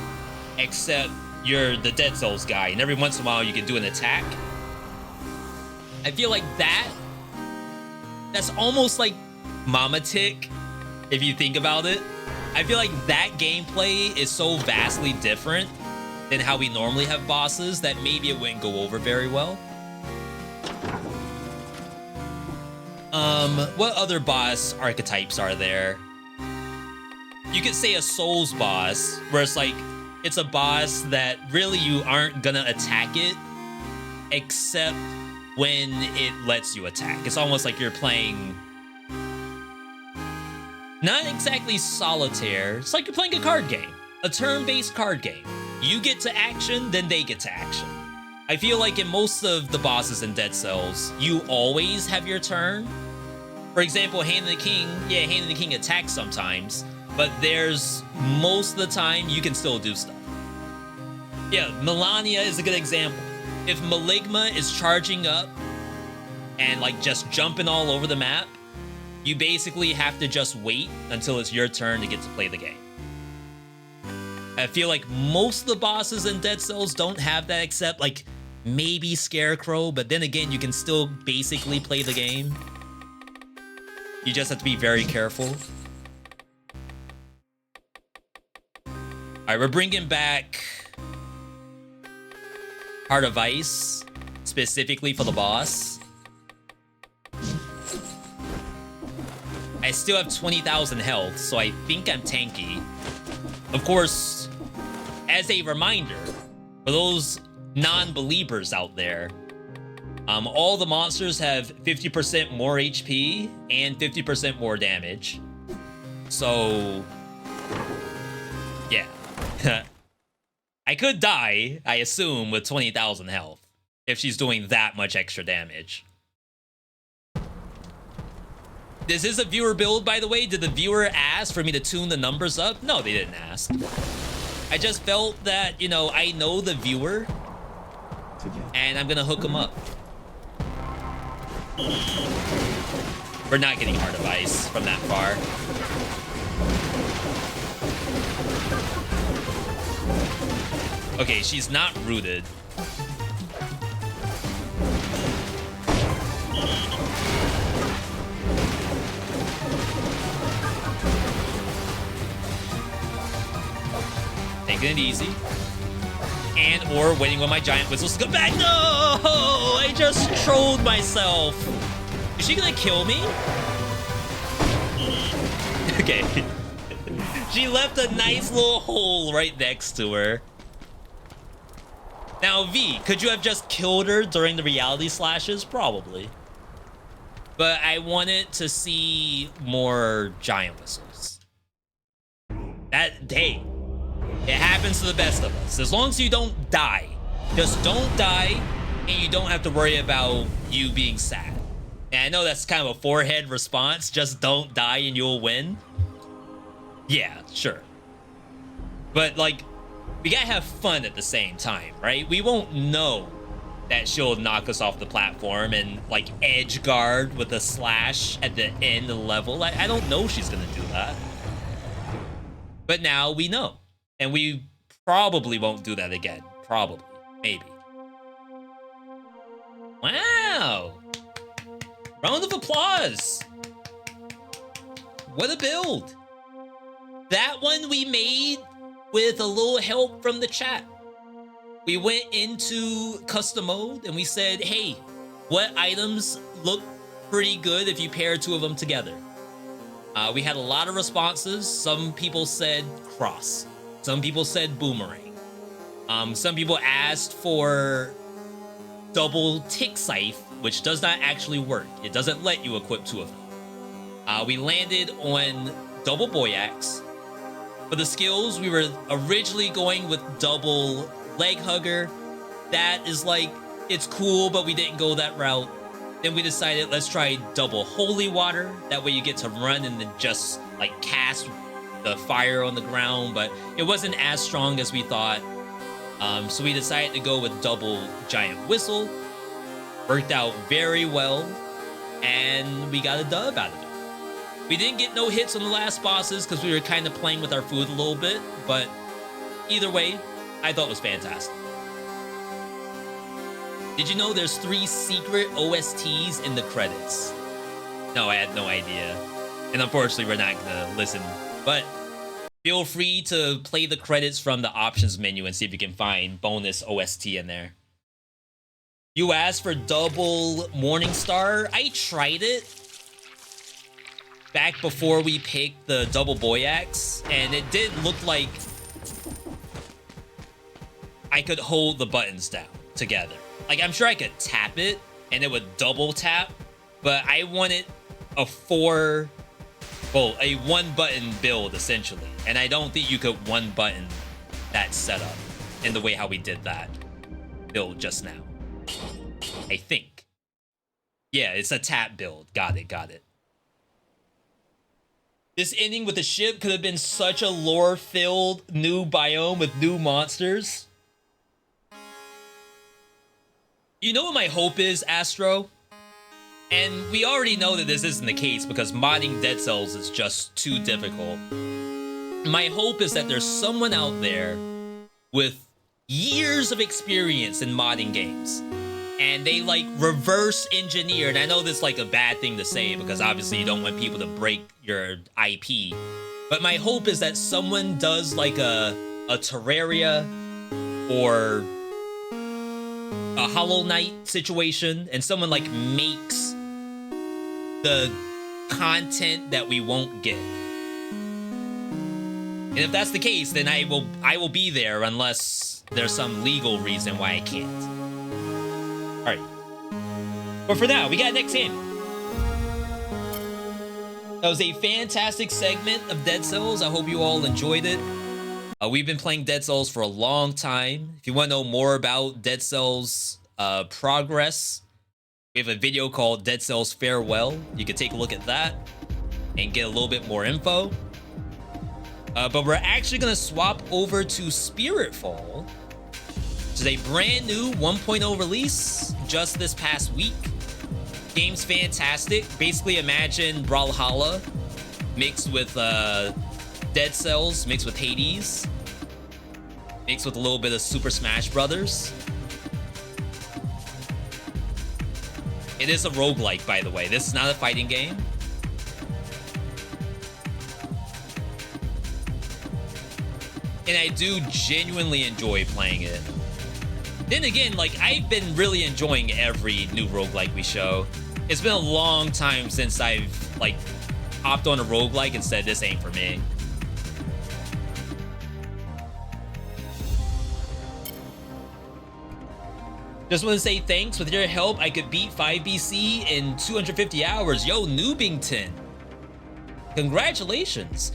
except you're the Dead Cells guy, and every once in a while you can do an attack. I feel like that's almost like Mama Tick if you think about it. I feel like that gameplay is so vastly different than how we normally have bosses that maybe it wouldn't go over very well. What other boss archetypes are there? You could say a Souls boss, where it's like, it's a boss that really you aren't gonna attack it, except when it lets you attack. It's almost like you're playing, not exactly solitaire, it's like you're playing a card game, a turn-based card game. You get to action, then they get to action. I feel like in most of the bosses in Dead Cells, you always have your turn. For example, Hand of the King, yeah, Hand of the King attacks sometimes, but there's most of the time you can still do stuff. Yeah, Melania is a good example. If Maligma is charging up and like just jumping all over the map, you basically have to just wait until it's your turn to get to play the game. I feel like most of the bosses in Dead Cells don't have that, except like maybe Scarecrow, but then again, you can still basically play the game. You just have to be very careful. All right, we're bringing back Heart of Ice, specifically for the boss. I still have 20,000 health, so I think I'm tanky. Of course, as a reminder, for those non-believers out there, all the monsters have 50% more HP and 50% more damage. So, yeah. I could die, I assume, with 20,000 health if she's doing that much extra damage. This is a viewer build, by the way. Did the viewer ask for me to tune the numbers up? No, they didn't ask. I just felt that, you know, I know the viewer, and I'm gonna hook him up. We're not getting Heart of Ice from that far. Okay, she's not rooted. Taking it easy. And or waiting when my giant whistles to come back. No! I just trolled myself. Is she gonna kill me? Okay. She left a nice little hole right next to her. Now, V, could you have just killed her during the reality slashes? Probably. But I wanted to see more giant whistles. Hey, it happens to the best of us. As long as you don't die. Just don't die, and you don't have to worry about you being sad. And I know that's kind of a forehead response. Just don't die and you'll win. Yeah, sure. But, like, we gotta have fun at the same time, right? We won't know that she'll knock us off the platform and, like, edge guard with a slash at the end of the level. I don't know she's gonna do that. But now we know. And we probably won't do that again. Probably. Maybe. Wow! Round of applause! What a build! That one we made with a little help from the chat. We went into custom mode and we said, hey, what items look pretty good if you pair two of them together? We had a lot of responses. Some people said cross. Some people said boomerang. Some people asked for double tick scythe, which does not actually work. It doesn't let you equip two of them. We landed on double boy axe. For the skills, we were originally going with double leg hugger. That is like, it's cool, but we didn't go that route. Then we decided, let's try double holy water. That way you get to run and then just like cast the fire on the ground, but it wasn't as strong as we thought. So we decided to go with double giant whistle. Worked out very well, and we got a dub out of it. We didn't get no hits on the last bosses because we were kind of playing with our food a little bit, but either way, I thought it was fantastic. Did you know there's 3 secret OSTs in the credits? No, I had no idea. And unfortunately, we're not gonna listen. But feel free to play the credits from the options menu and see if you can find bonus OST in there. You asked for double Morningstar. I tried it back before we picked the double Boy Axe, and it did look like I could hold the buttons down together. Like, I'm sure I could tap it and it would double tap, but I wanted a one button build essentially. And I don't think you could one button that setup in the way how we did that build just now. I think. Yeah, it's a tap build. Got it. This ending with the ship could have been such a lore-filled new biome with new monsters. You know what my hope is, Astro? And we already know that this isn't the case because modding Dead Cells is just too difficult. My hope is that there's someone out there with years of experience in modding games, and they like reverse engineer. And I know this is like a bad thing to say because obviously you don't want people to break your IP, but my hope is that someone does like a Terraria or a Hollow Knight situation, and someone like makes the content that we won't get. And if that's the case, then I will be there unless there's some legal reason why I can't. All right. But for now, we got next game. That was a fantastic segment of Dead Cells. I hope you all enjoyed it. We've been playing Dead Cells for a long time. If you want to know more about Dead Cells progress, we have a video called Dead Cells Farewell. You can take a look at that and get a little bit more info. But we're actually going to swap over to Spiritfall, which is a brand new 1.0 release just this past week. Game's fantastic. Basically imagine Brawlhalla mixed with Dead Cells, mixed with Hades, mixed with a little bit of Super Smash Brothers. It is a roguelike, by the way. This is not a fighting game. And I do genuinely enjoy playing it. Then again, like, I've been really enjoying every new roguelike we show. It's been a long time since I've, like, hopped on a roguelike and said, this ain't for me. Just want to say thanks. With your help, I could beat 5BC in 250 hours. Yo, Noobington. Congratulations.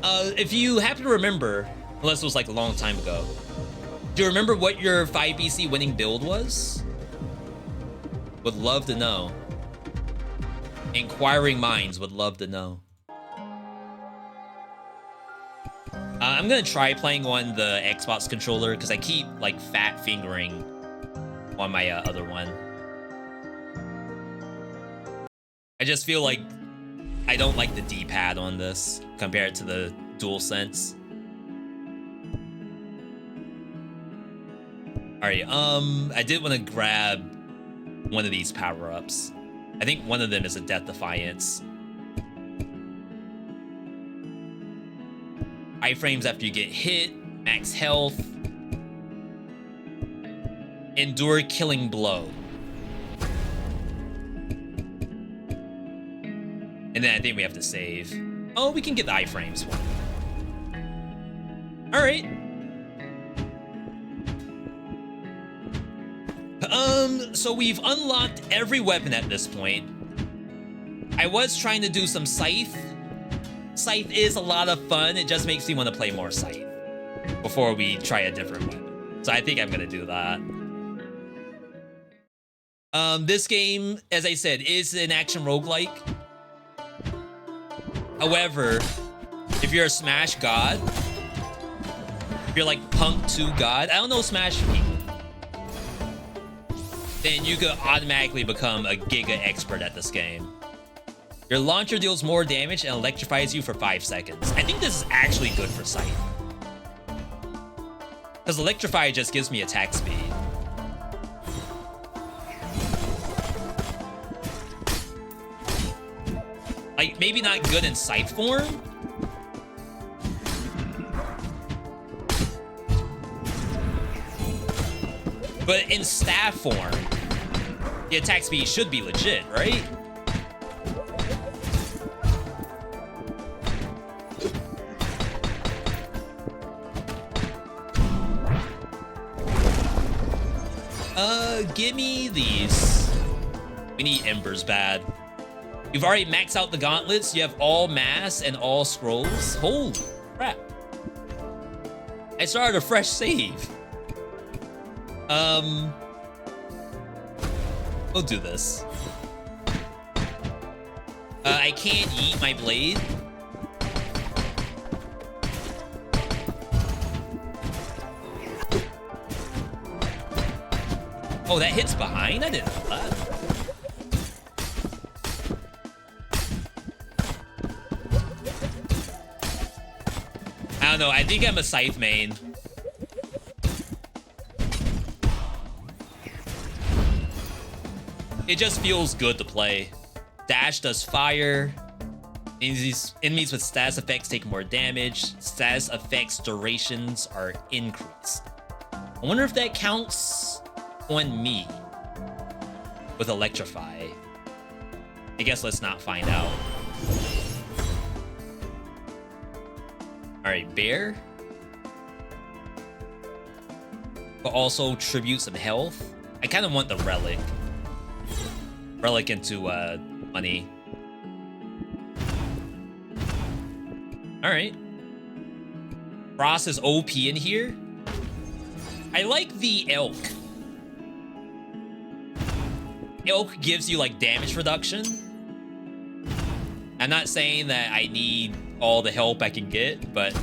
If you happen to remember, unless it was like a long time ago, do you remember what your 5BC winning build was? Would love to know. Inquiring minds would love to know. I'm gonna try playing on the Xbox controller because I keep like fat fingering on my other one. I just feel like I don't like the D-pad on this compared to the DualSense. All right, I did want to grab one of these power-ups. I think one of them is a Death Defiance. Iframes after you get hit, max health, endure killing blow. And then I think we have to save. Oh, we can get the iframes one. All right. So we've unlocked every weapon at this point. I was trying to do some Scythe. Scythe is a lot of fun. It just makes me want to play more Scythe before we try a different weapon. So I think I'm gonna do that. This game, as I said, is an action roguelike. However, if you're a Smash god, if you're like Punk 2 god, I don't know Smash people, then you could automatically become a Giga expert at this game. Your launcher deals more damage and electrifies you for 5 seconds. I think this is actually good for Scythe, because Electrify just gives me attack speed. Like, maybe not good in scythe form. But in staff form, the attack speed should be legit, right? Give me these. We need embers bad. You've already maxed out the gauntlets. You have all mass and all scrolls. Holy crap. I started a fresh save. We'll do this. I can't yeet my blade. Oh, that hits behind? I didn't know that. I don't know. I think I'm a scythe main. It just feels good to play. Dash does fire. Enemies with status effects take more damage. Status effects durations are increased. I wonder if that counts on me with Electrify. I guess let's not find out. All right, Bear. But also tribute some health. I kind of want the Relic. Relic into money. All right. Frost is OP in here. I like the Elk. Elk gives you like damage reduction. I'm not saying that I need all the help I can get, but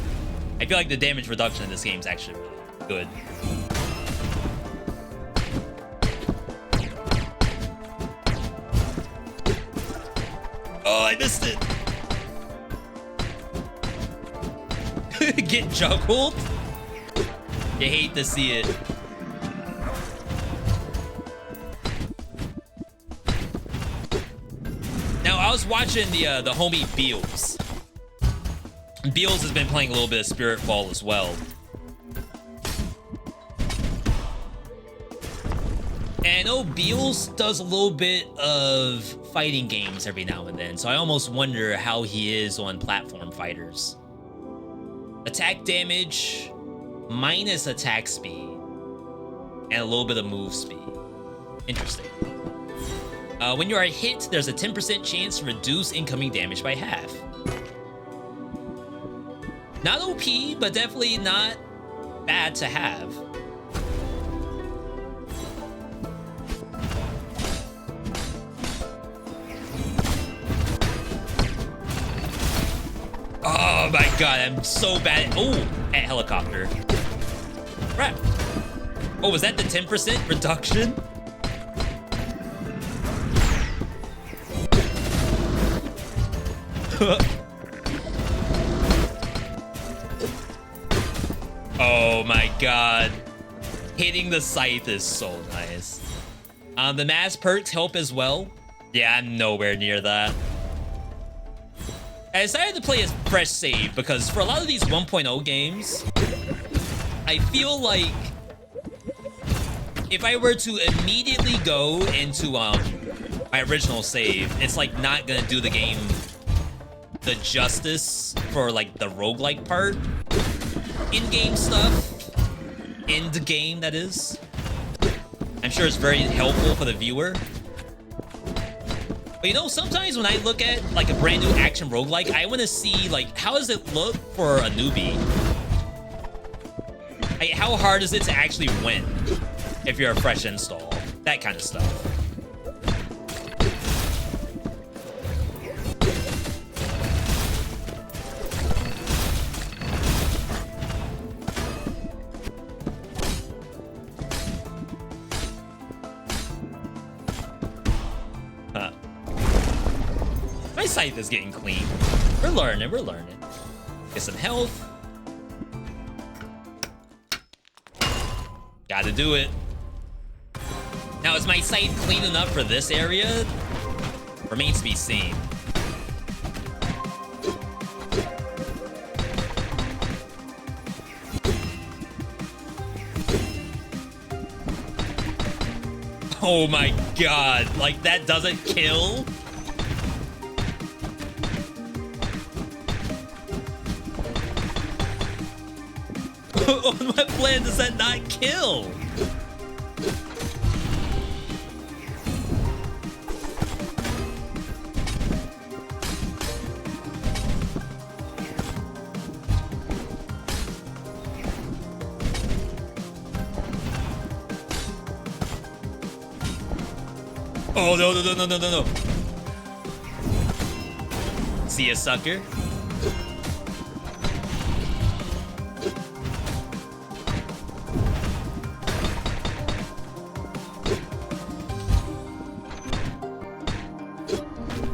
I feel like the damage reduction in this game is actually really good. Oh, I missed it. Get juggled? You hate to see it. Now, I was watching the homie Beals. Beals has been playing a little bit of Spiritfall as well. And I know Beals does a little bit of fighting games every now and then, so I almost wonder how he is on platform fighters. Attack damage, minus attack speed, and a little bit of move speed. Interesting. When you are hit, there's a 10% chance to reduce incoming damage by half. Not OP, but definitely not bad to have. Oh my god, I'm so bad. Oh, at helicopter. Crap. Oh, was that the 10% reduction? Oh my god. Hitting the scythe is so nice. The mass perks help as well. Yeah, I'm nowhere near that. I decided to play a fresh save because for a lot of these 1.0 games, I feel like if I were to immediately go into my original save, it's like not gonna do the game the justice for like the roguelike part. In-game stuff. End game, that is. I'm sure it's very helpful for the viewer. But you know, sometimes when I look at like a brand new action roguelike, I want to see like, how does it look for a newbie? Like, how hard is it to actually win if you're a fresh install? That kind of stuff. My scythe is getting clean. We're learning, we're learning. Get some health. Gotta do it. Now, is my scythe clean enough for this area? Remains to be seen. Oh my god, like that doesn't kill? On what plan does that not kill? Oh, no, no, no, no, no, no, no. See ya, sucker.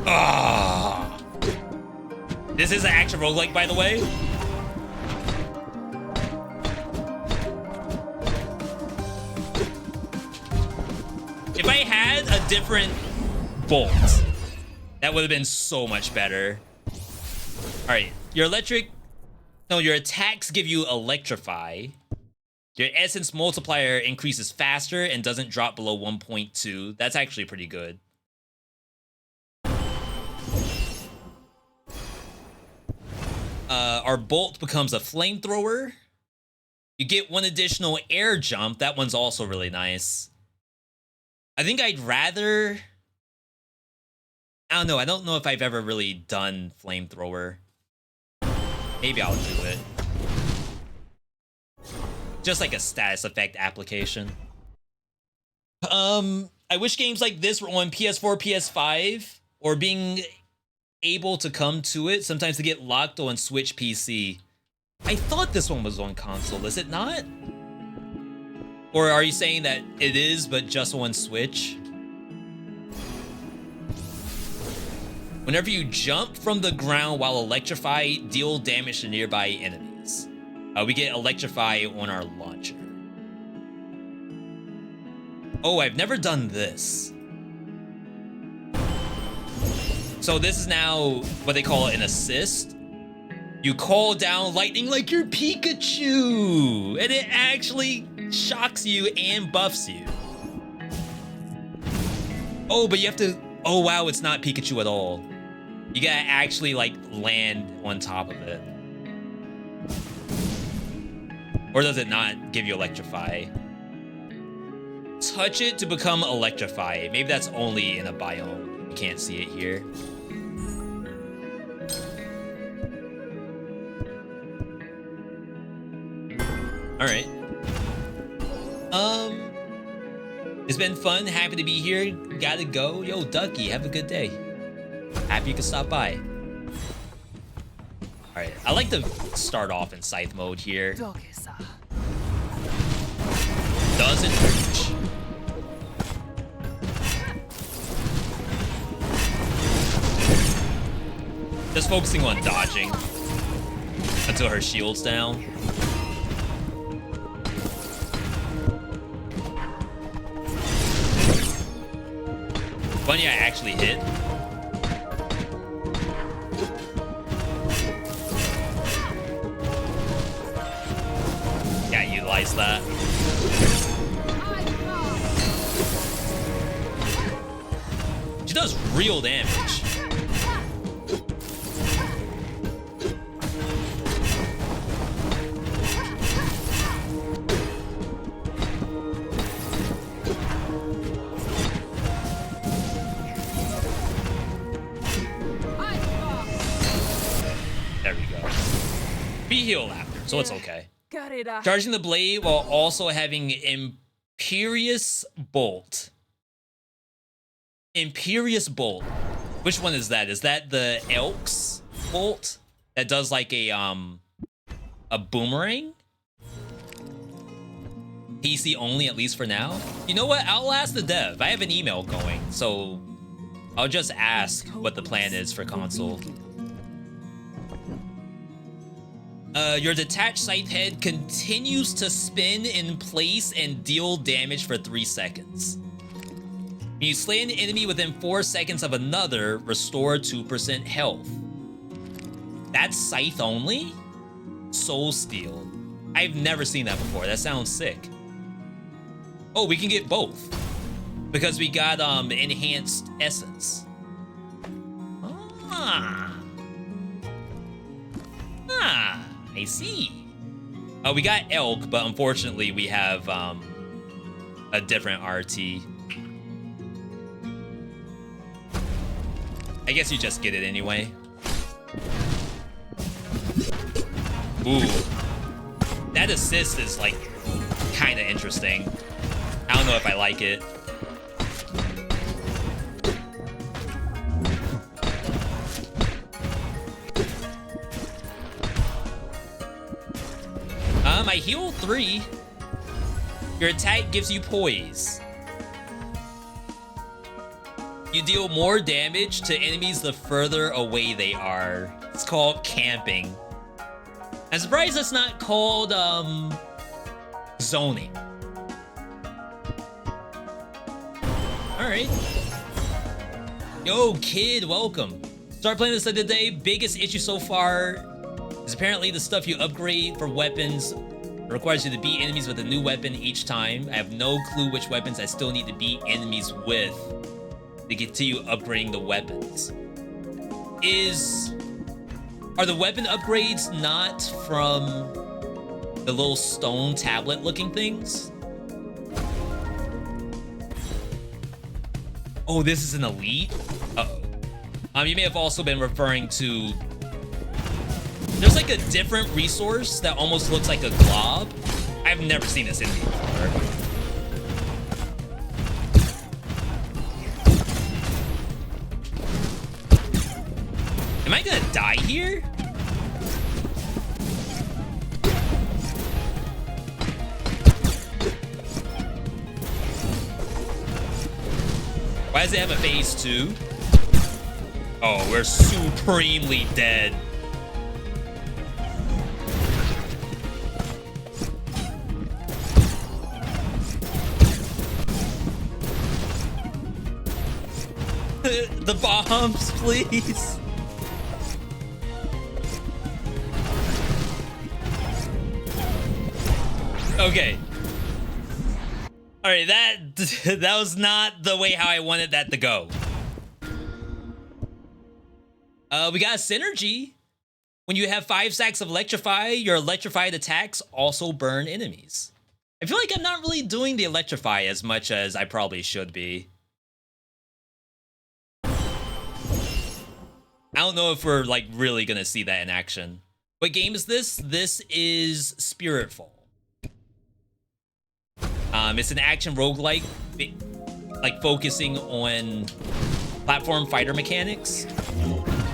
Ah. This is an action roguelike, by the way. If I had a different bolt, that would have been so much better. All right, your attacks give you electrify. Your essence multiplier increases faster and doesn't drop below 1.2. That's actually pretty good. Our bolt becomes a flamethrower. You get one additional air jump. That one's also really nice. I think I'd rather... I don't know. I don't know if I've ever really done flamethrower. Maybe I'll do it. Just like a status effect application. I wish games like this were on PS4, PS5, or being able to come to it. Sometimes they get locked on Switch PC. I thought this one was on console. Is it not? Or are you saying that it is, but just on Switch? Whenever you jump from the ground while electrify, deal damage to nearby enemies. We get electrify on our launcher. Oh, I've never done this. So this is now what they call an assist. You call down lightning like you're Pikachu, and it actually shocks you and buffs you. Oh, but you have to... Oh, wow, it's not Pikachu at all. You gotta actually, like, land on top of it. Or does it not give you electrify? Touch it to become electrify. Maybe that's only in a biome. You can't see it here. All right. It's been fun. Happy to be here. Gotta go. Yo, Ducky, have a good day. Happy you could stop by. All right. I like to start off in scythe mode here. Doesn't reach. Just focusing on dodging until her shield's down. Funny, I actually hit. Yeah, utilize that. She does real damage. Heal after, so it's okay. Charging the blade while also having Imperious Bolt. Imperious Bolt. Which one is that? Is that the Elk's bolt that does like a boomerang? PC only, at least for now. You know what? I'll ask the dev. I have an email going, so I'll just ask what the plan is for console. Your detached scythe head continues to spin in place and deal damage for 3 seconds. When you slay an enemy within 4 seconds of another, restore 2% health. That's scythe only? Soul Steel. I've never seen that before. That sounds sick. Oh, we can get both. Because we got enhanced essence. I see. Oh, we got elk, but unfortunately we have a different RT. I guess you just get it anyway. Ooh. That assist is like kind of interesting. I don't know if I like it. I heal 3. Your attack gives you poise. You deal more damage to enemies the further away they are. It's called camping. I'm surprised it's not called zoning. Alright. Yo, kid, welcome. Start playing this the other day. Biggest issue so far is apparently the stuff you upgrade for weapons requires you to beat enemies with a new weapon each time. I have no clue which weapons I still need to beat enemies with to continue upgrading the weapons. Are the weapon upgrades not from the little stone tablet looking things? Oh, this is an elite? Uh-oh. You may have also been referring to... There's like a different resource that almost looks like a glob. I've never seen this enemy before. Am I gonna die here? Why does it have a phase 2? Oh, we're supremely dead. The bombs, please. Okay. All right, that was not the way how I wanted that to go. We got synergy. When you have 5 stacks of electrify, your electrified attacks also burn enemies. I feel like I'm not really doing the electrify as much as I probably should be. I don't know if we're like really gonna see that in action. What game is this? This is Spiritfall. It's an action roguelike, like focusing on platform fighter mechanics.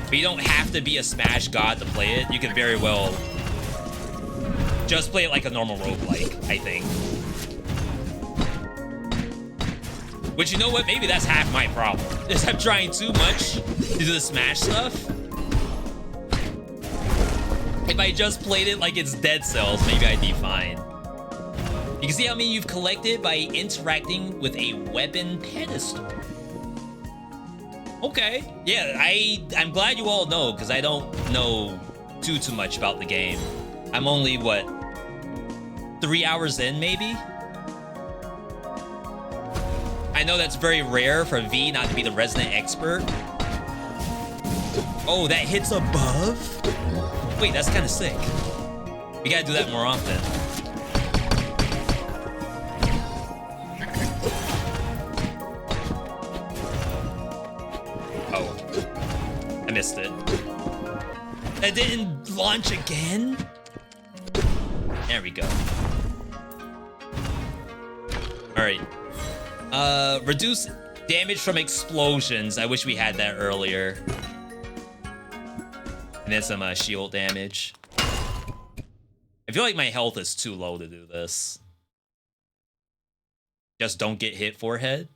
But you don't have to be a Smash god to play it. You can very well just play it like a normal roguelike, I think. Which, you know what? Maybe that's half my problem. Is I'm trying too much to do the Smash stuff. If I just played it like it's Dead Cells, maybe I'd be fine. You can see how many you've collected by interacting with a weapon pedestal. Okay. Yeah, I'm glad you all know, because I don't know too much about the game. I'm only, what, 3 hours in, maybe? I know that's very rare for V not to be the resident expert. Oh, that hits above? Wait, that's kind of sick. We gotta do that more often. Oh, I missed it. That didn't launch again? There we go. All right. Reduce damage from explosions. I wish we had that earlier. And then some shield damage. I feel like my health is too low to do this. Just don't get hit forehead.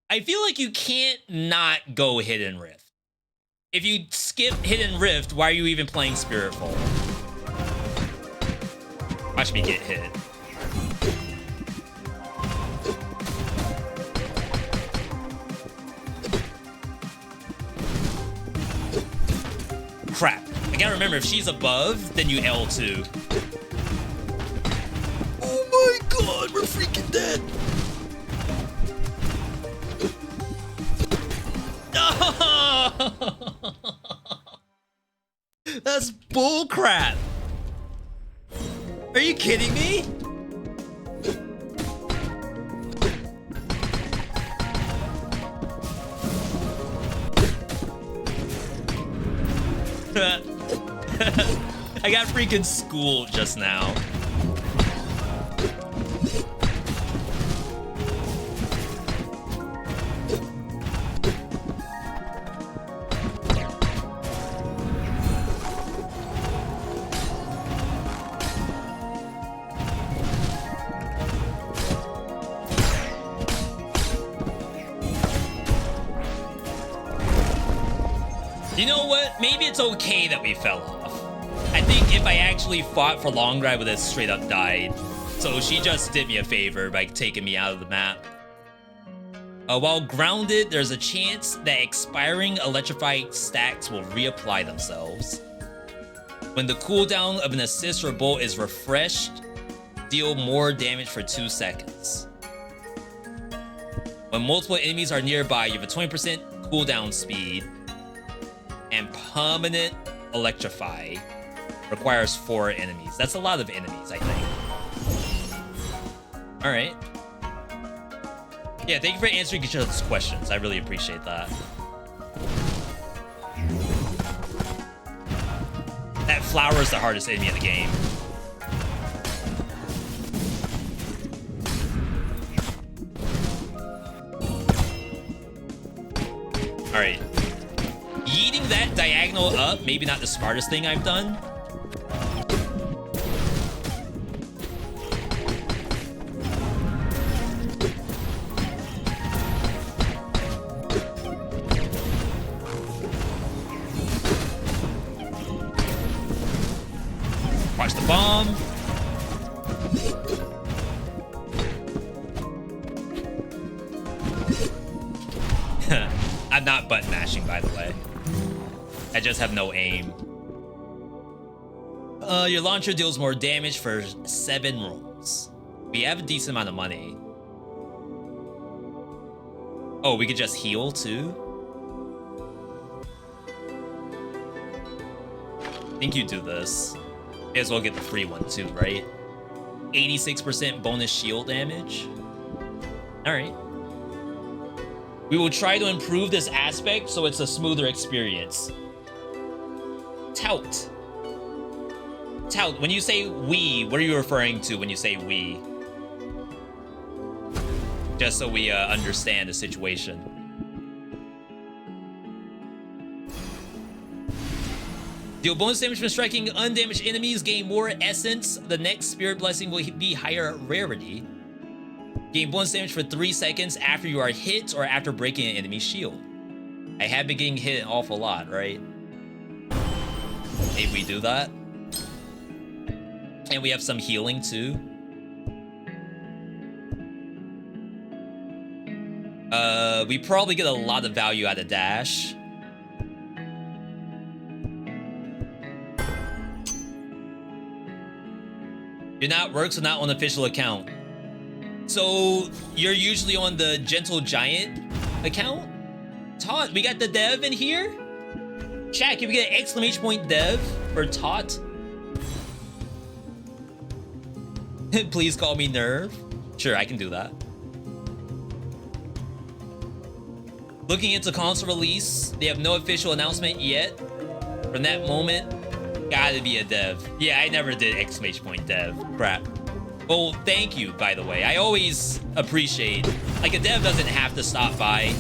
I feel like you can't not go Hidden Rift. If you skip Hidden Rift, why are you even playing Spiritfall? Watch me get hit. Crap. I gotta remember, if she's above, then you L2. Oh my god, we're freaking bull crap. Are you kidding me? I got freaking schooled just now. You know what? Maybe it's okay that we fell off. I think if I actually fought for longer, I would have straight up died. So she just did me a favor by taking me out of the map. While grounded, there's a chance that expiring electrified stacks will reapply themselves. When the cooldown of an assist or bolt is refreshed, deal more damage for 2 seconds. When multiple enemies are nearby, you have a 20% cooldown speed. And permanent electrify requires 4 enemies. That's a lot of enemies, I think. All right. Yeah, thank you for answering each other's questions. I really appreciate that. That flower is the hardest enemy in the game. All right. Yeeting that diagonal up, maybe not the smartest thing I've done. Watch the bomb. I'm not button mashing, by the way. I just have no aim. Your launcher deals more damage for 7 rolls. We have a decent amount of money. Oh, we could just heal too? I think you do this. May as well get the free one too, right? 86% bonus shield damage. All right. We will try to improve this aspect so it's a smoother experience. Tout. Tout, when you say we, what are you referring to when you say we? Just so we understand the situation. Deal bonus damage from striking undamaged enemies, gain more essence. The next spirit blessing will be higher rarity. Gain bonus damage for 3 seconds after you are hit or after breaking an enemy's shield. I have been getting hit an awful lot, right? Maybe we do that. And we have some healing too. We probably get a lot of value out of dash. Do not work, so not on official account. So you're usually on the Gentle Giant account? Tot, we got the dev in here? Chat, can we get an exclamation point dev for Tot? Please call me Nerve. Sure, I can do that. Looking into console release, they have no official announcement yet. From that moment, gotta be a dev. Yeah, I never did exclamation point dev. Crap. Well, thank you, by the way. I always appreciate, like, a dev doesn't have to stop by.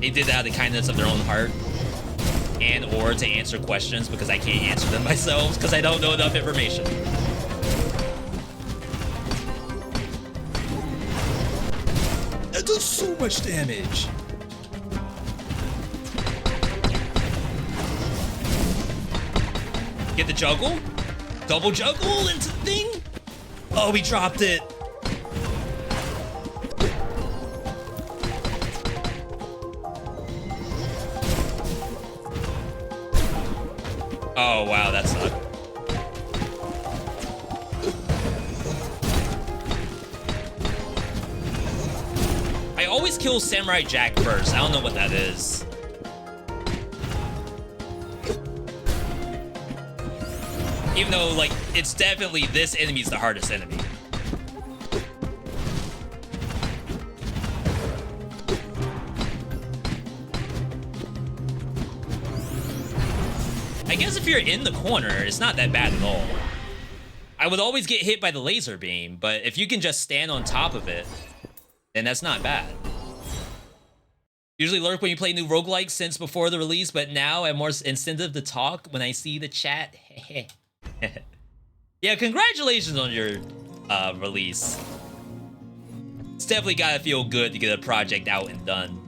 They did that out of the kindness of their own heart. And or to answer questions because I can't answer them myself because I don't know enough information. That does so much damage. Get the juggle? Double juggle into the thing? Oh, we dropped it. Oh, wow, that sucked. I always kill Samurai Jack first. I don't know what that is. Even though, like, it's definitely this enemy's the hardest enemy. I guess if you're in the corner, it's not that bad at all. I would always get hit by the laser beam, but if you can just stand on top of it, then that's not bad. Usually lurk when you play new roguelikes since before the release, but now I'm more incentive to talk when I see the chat. Yeah, congratulations on your release. It's definitely gotta feel good to get a project out and done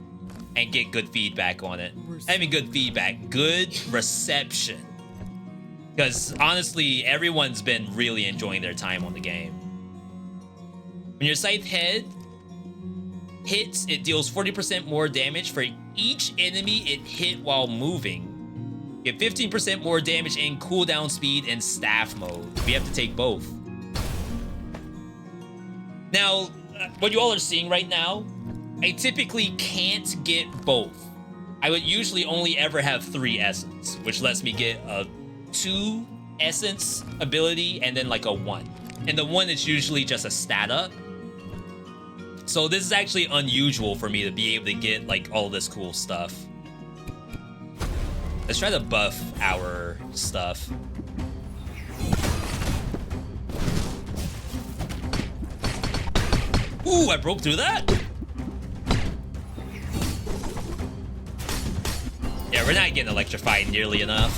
and get good feedback on it. I mean, good feedback, good reception. Because honestly, everyone's been really enjoying their time on the game. When your scythe head hits, it deals 40% more damage for each enemy it hit while moving. Get 15% more damage in cooldown speed and staff mode. We have to take both. Now, what you all are seeing right now, I typically can't get both. I would usually only ever have 3 essence, which lets me get a 2 essence ability and then like a 1. And the 1 is usually just a stat up. So this is actually unusual for me to be able to get like all this cool stuff. Let's try to buff our stuff. Ooh, I broke through that. Yeah, we're not getting electrified nearly enough.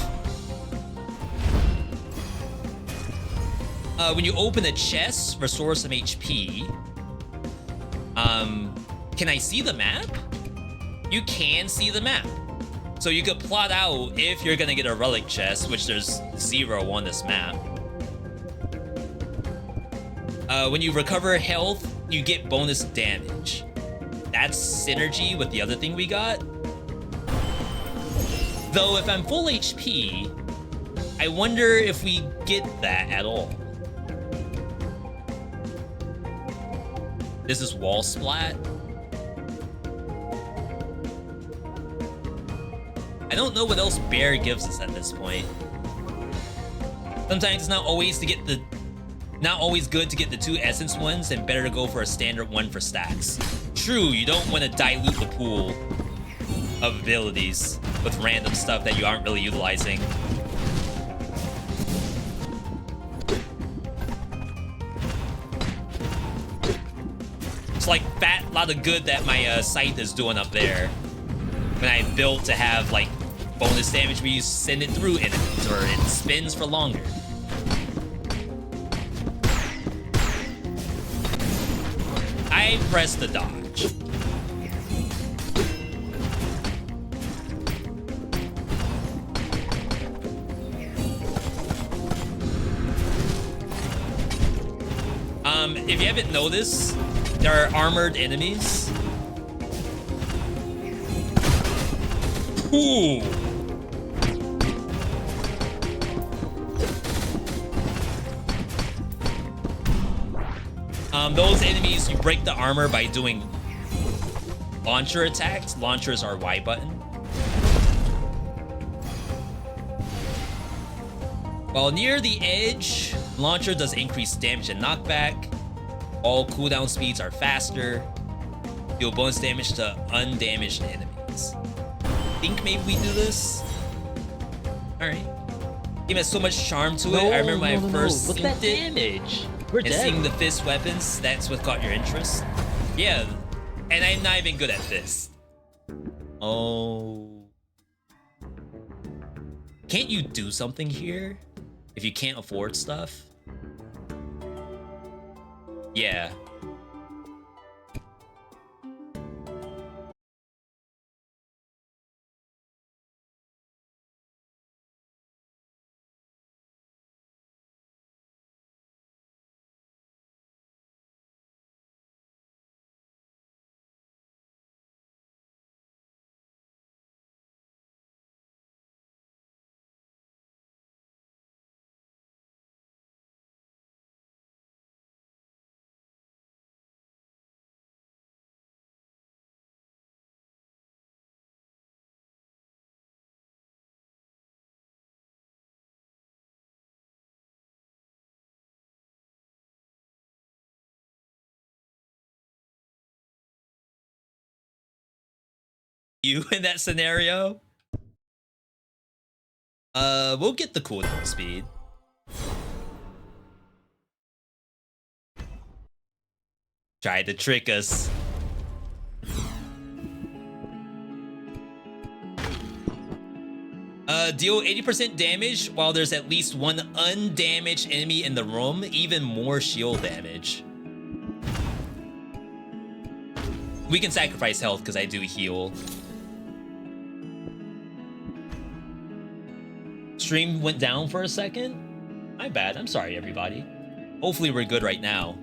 When you open a chest, restore some HP. Can I see the map? You can see the map. So you could plot out if you're gonna get a relic chest, which there's 0 on this map. When you recover health, you get bonus damage. That's synergy with the other thing we got. Though if I'm full HP, I wonder if we get that at all. This is wall splat. I don't know what else Bear gives us at this point. Sometimes it's not always good to get the 2 essence ones, and better to go for a standard one for stacks. True, you don't want to dilute the pool of abilities with random stuff that you aren't really utilizing. It's like fat lot of good that my scythe is doing up there. When I built to have like bonus damage when you send it through enemies, or it spins for longer. I pressed the dodge. If you haven't noticed, there are armored enemies. Ooh. Those enemies, you break the armor by doing launcher attacks. Launchers are Y button. While near the edge, launcher does increased damage and knockback. All cooldown speeds are faster. Deal bonus damage to undamaged enemies. Think maybe we do this? Alright. Game has so much charm to it. I remember when I first Look at that damage. We're and dead. seeing the fist weapons, that's what caught your interest. Yeah, and I'm not even good at fist. Oh. Can't you do something here if you can't afford stuff? Yeah. you in that scenario. We'll get the cooldown speed. Tried to trick us. Deal 80% damage while there's at least one undamaged enemy in the room, even more shield damage. We can sacrifice health because I do heal. Stream went down for a second? My bad, I'm sorry everybody. Hopefully we're good right now.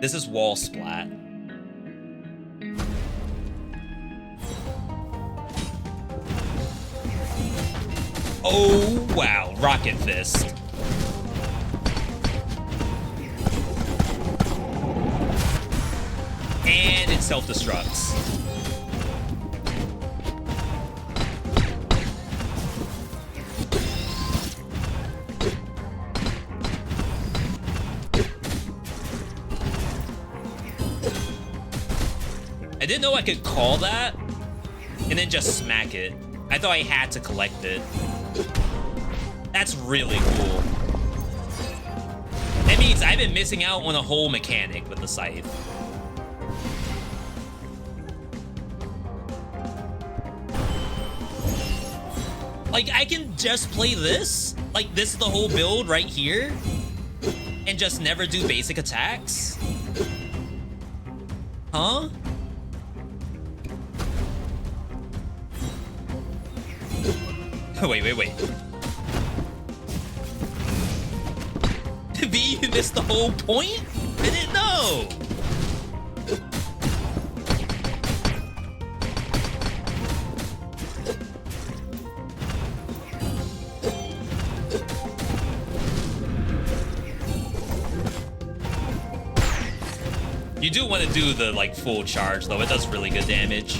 This is wall splat. Oh, wow. Rocket Fist. And it self-destructs. I didn't know I could call that and then just smack it. I thought I had to collect it. That's really cool. That means I've been missing out on a whole mechanic with the scythe. Like, I can just play this? Like, this is the whole build right here? And just never do basic attacks? Huh? Wait. V, you missed the whole point? I didn't know. You do want to do the, like, full charge, though. It does really good damage.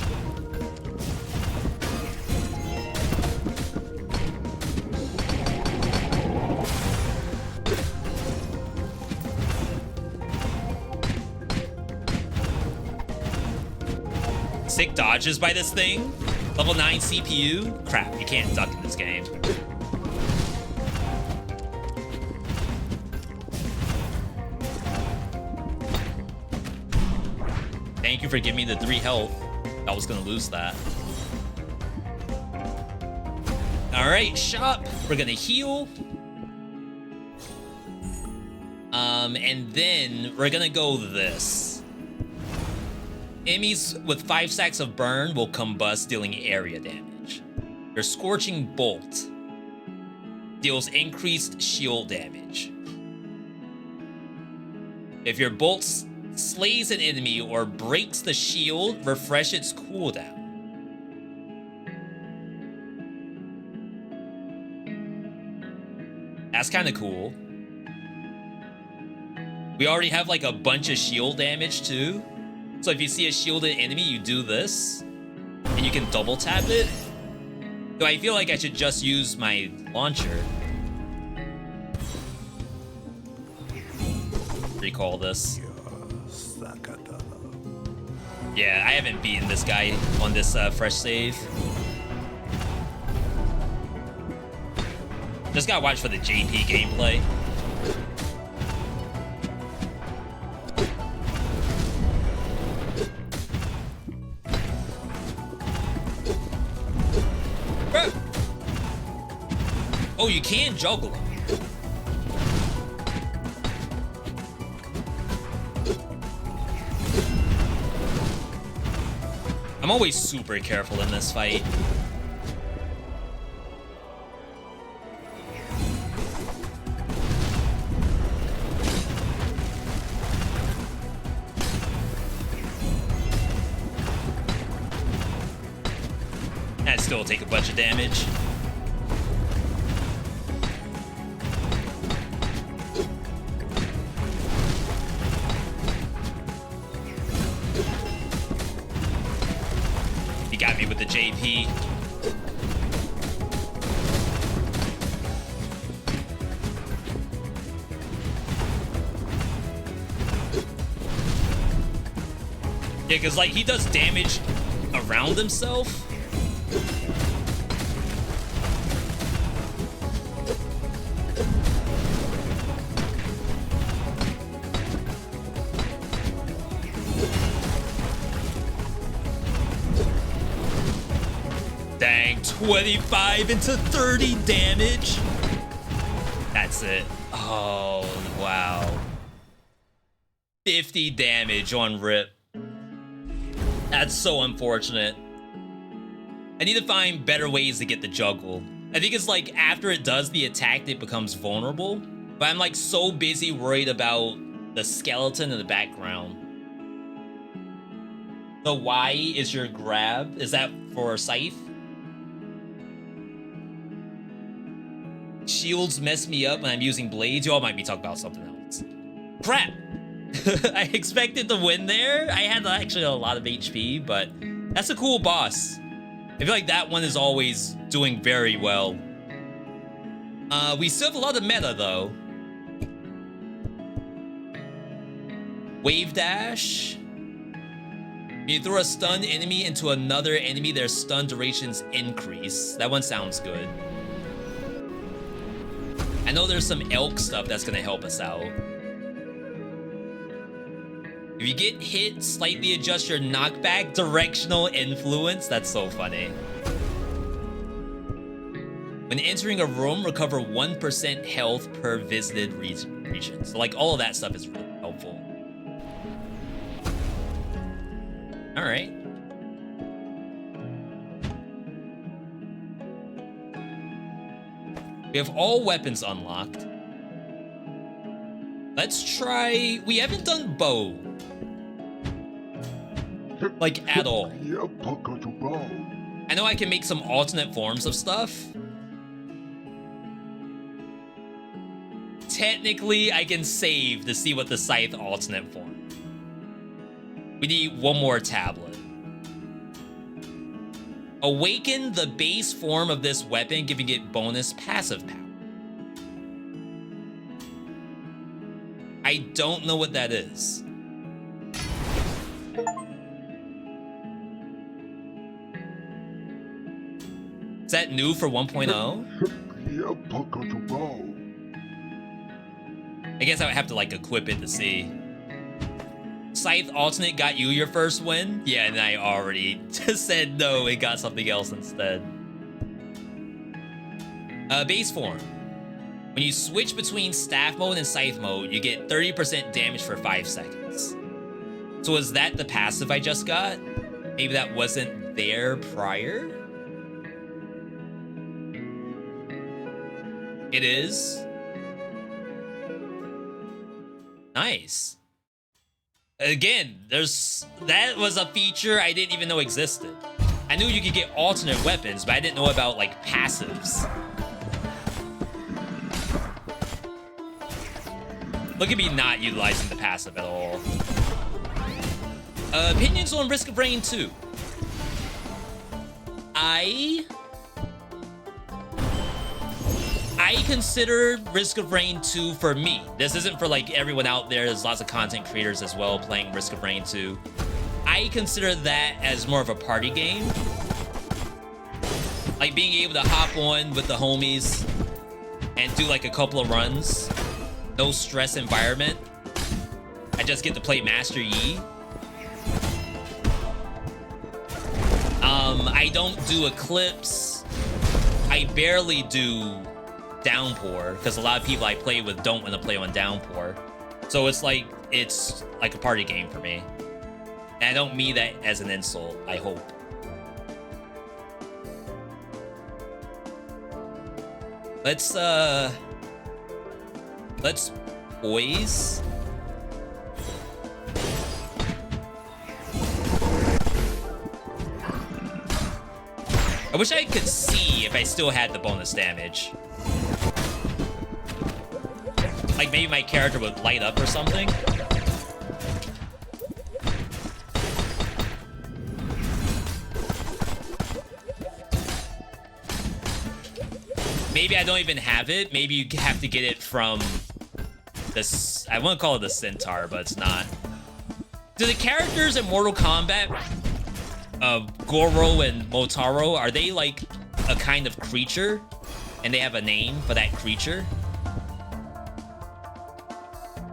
Sick dodges by this thing. Level 9 CPU. Crap, you can't duck in this game. Thank you for giving me the 3 health. I was gonna lose that. All right, shop. We're gonna heal. And then we're gonna go this. Enemies with 5 stacks of burn will combust, dealing area damage. Your Scorching Bolt deals increased shield damage. If your bolt slays an enemy or breaks the shield, refresh its cooldown. That's kind of cool. We already have like a bunch of shield damage too. So if you see a shielded enemy, you do this, and you can double tap it. So I feel like I should just use my launcher. Recall this. Yeah, I haven't beaten this guy on this fresh save. Just gotta watch for the JP gameplay. Oh, you can juggle them. I'm always super careful in this fight. I still take a bunch of damage. He got me with the JP. Yeah, because like he does damage around himself. Dang, 25 into 30 damage. That's it. Oh, wow. 50 damage on rip. That's so unfortunate. I need to find better ways to get the juggle. I think it's like after it does the attack, it becomes vulnerable. But I'm like so busy worried about the skeleton in the background. The Y is your grab. Is that for Scythe? Shields mess me up when I'm using blades. Y'all might be talking about something else. Crap! I expected to win there. I had actually a lot of HP, but that's a cool boss. I feel like that one is always doing very well. We still have a lot of meta, though. Wave dash. When you throw a stunned enemy into another enemy, their stun durations increase. That one sounds good. I know there's some elk stuff that's gonna help us out. If you get hit, slightly adjust your knockback directional influence. That's so funny. When entering a room, recover 1% health per visited region. So like all of that stuff is really helpful. All right. We have all weapons unlocked. Let's try... We haven't done bow. Like, at all. I know I can make some alternate forms of stuff. Technically, I can save to see what the Scythe alternate form. We need one more tablet. Awaken the base form of this weapon, giving it bonus passive power. I don't know what that is. Is that new for 1.0? I guess I would have to like equip it to see. Scythe alternate got you your first win? Yeah, and I already just said no, it got something else instead. Base form. When you switch between staff mode and scythe mode, you get 30% damage for 5 seconds. So was that the passive I just got? Maybe that wasn't there prior? It is. Nice. Again, that was a feature I didn't even know existed. I knew you could get alternate weapons, but I didn't know about like passives. Look at me not utilizing the passive at all. Opinions on Risk of Rain 2. I consider Risk of Rain 2 for me. This isn't for like everyone out there. There's lots of content creators as well playing Risk of Rain 2. I consider that as more of a party game. Like being able to hop on with the homies and do like a couple of runs. No stress environment. I just get to play Master Yi. I don't do Eclipse. I barely do Downpour, because a lot of people I play with don't want to play on Downpour. So it's like a party game for me. And I don't mean that as an insult, I hope. Let's poise. I wish I could see if I still had the bonus damage. Like maybe my character would light up or something. Maybe I don't even have it. Maybe you have to get it from this. I want to call it the Centaur, but it's not. Do the characters in Mortal Kombat, Goro and Motaro, are they like a kind of creature? And they have a name for that creature?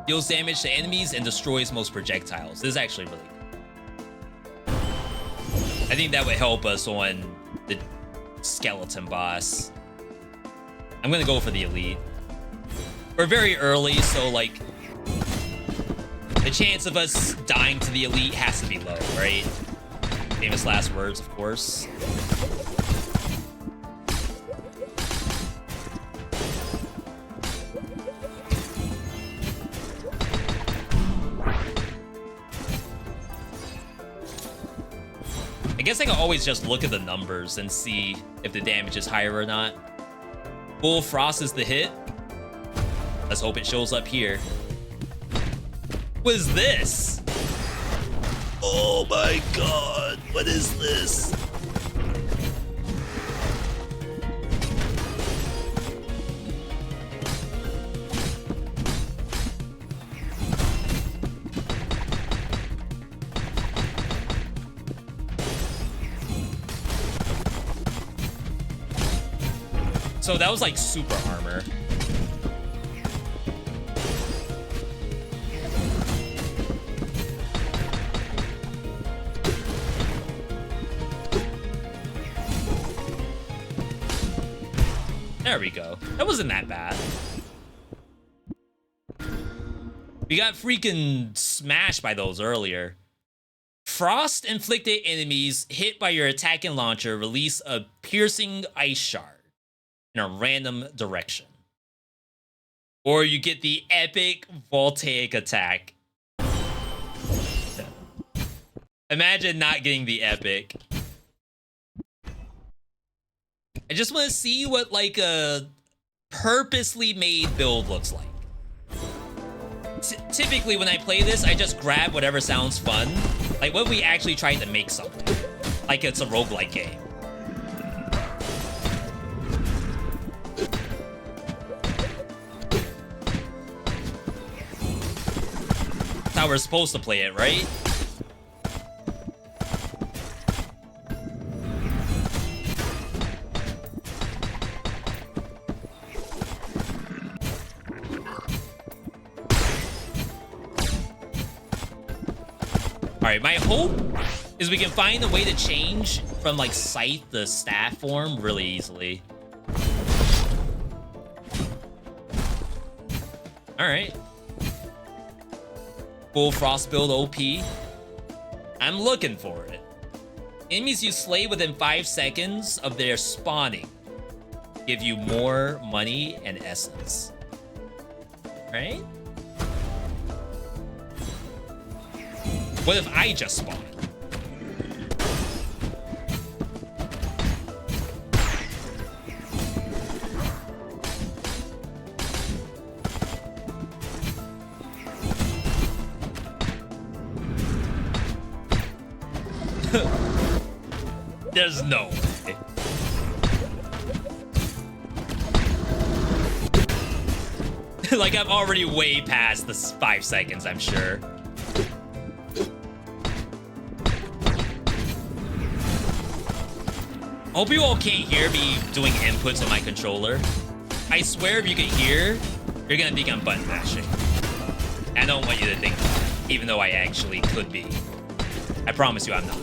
Deals damage to enemies and destroys most projectiles. This is actually really good. I think that would help us on the skeleton boss. I'm gonna go for the elite. We're very early, so like the chance of us dying to the elite has to be low, right? Famous last words, of course. I guess I can always just look at the numbers and see if the damage is higher or not. Full Frost is the hit. Let's hope it shows up here. What is this? Oh my god, what is this? So that was like super armor. There we go. That wasn't that bad. We got freaking smashed by those earlier. Frost-inflicted enemies hit by your attacking launcher release a piercing ice shard in a random direction. Or you get the epic voltaic attack. Imagine not getting the epic. I just want to see what like a purposely made build looks like. Typically when I play this, I just grab whatever sounds fun. Like what if we actually tried to make something? Like it's a roguelike game. That's how we're supposed to play it, right? All right, my hope is we can find a way to change from like Scythe to staff form really easily. All right. Full Frost build OP. I'm looking for it. Enemies you slay within 5 seconds of their spawning give you more money and essence. Right? What if I just spawn? There's no way. Like, I'm already way past the 5 seconds, I'm sure. I hope you all can't hear me doing inputs on my controller. I swear if you can hear, you're gonna think I'm button mashing. I don't want you to think that, even though I actually could be. I promise you I'm not.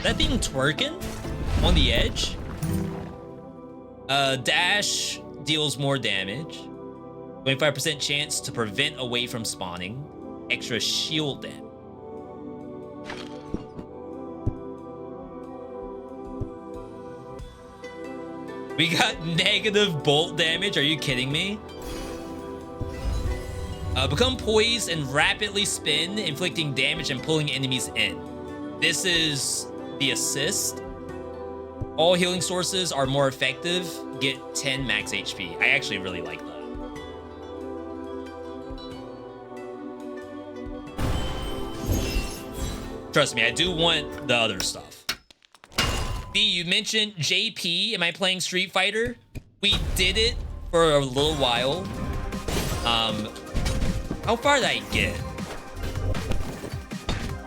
That thing twerking on the edge? Dash deals more damage. 25% chance to prevent away from spawning. Extra shield damage. We got negative bolt damage. Are you kidding me? Become poised and rapidly spin, inflicting damage and pulling enemies in. This is the assist. All healing sources are more effective. Get 10 max HP. I actually really like that. Trust me, I do want the other stuff. B, you mentioned JP. Am I playing Street Fighter? We did it for a little while. How far did I get?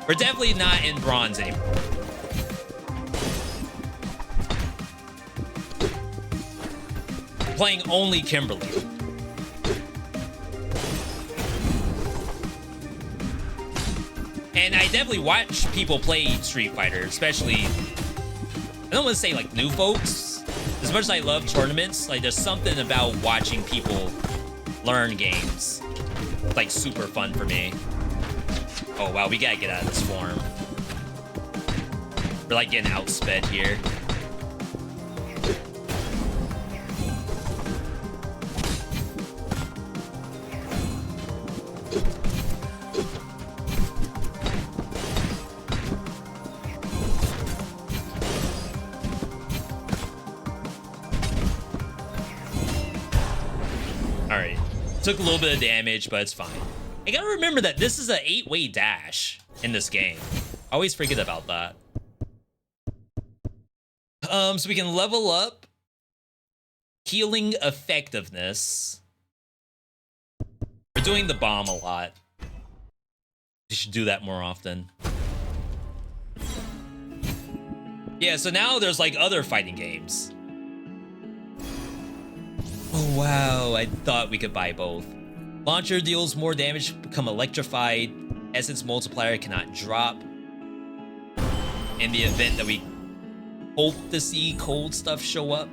We're definitely not in bronze anymore. Playing only Kimberly. And I definitely watch people play Street Fighter, especially, I don't want to say like new folks. As much as I love tournaments, like there's something about watching people learn games. Like super fun for me. Oh wow, we gotta get out of this form. We're like getting outsped here. Alright. Took a little bit of damage, but it's fine. I gotta remember that this is an 8-way dash in this game. I always forget about that. So we can level up healing effectiveness. We're doing the bomb a lot. We should do that more often. Yeah, so now there's like other fighting games. Oh wow, I thought we could buy both. Launcher deals more damage, become electrified. Essence multiplier cannot drop. In the event that we hope to see cold stuff show up.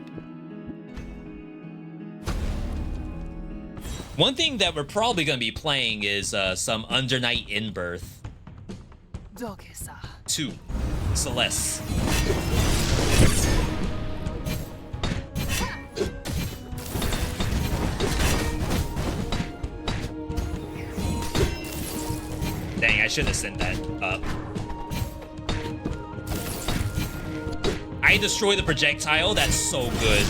One thing that we're probably going to be playing is some Under Night In-Birth 2 Celeste. Dang, I should have sent that up. I destroy the projectile? That's so good.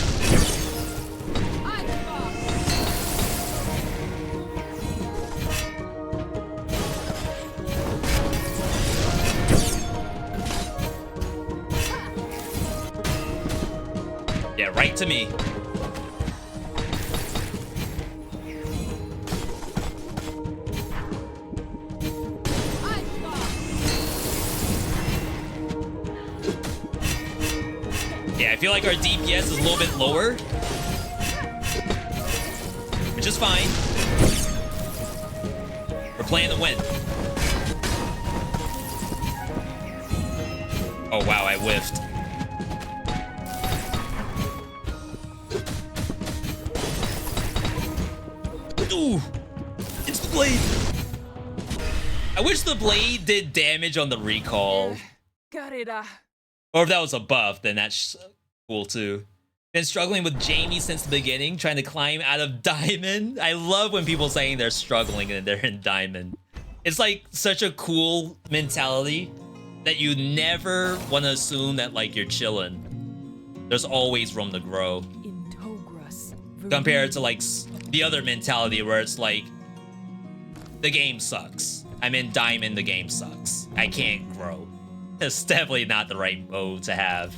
Yeah, right to me. Yeah, I feel like our DPS is a little bit lower, which is fine. We're playing to win. Oh wow, I whiffed. Ooh, it's the blade. I wish the blade did damage on the recall. Or if that was a buff, then that's cool too. Been struggling with Jamie since the beginning, trying to climb out of Diamond. I love when people saying they're struggling and they're in Diamond. It's like such a cool mentality that you never want to assume that like you're chilling. There's always room to grow. Compared to like the other mentality where it's like, the game sucks. I'm in Diamond, the game sucks. I can't grow. It's definitely not the right mode to have.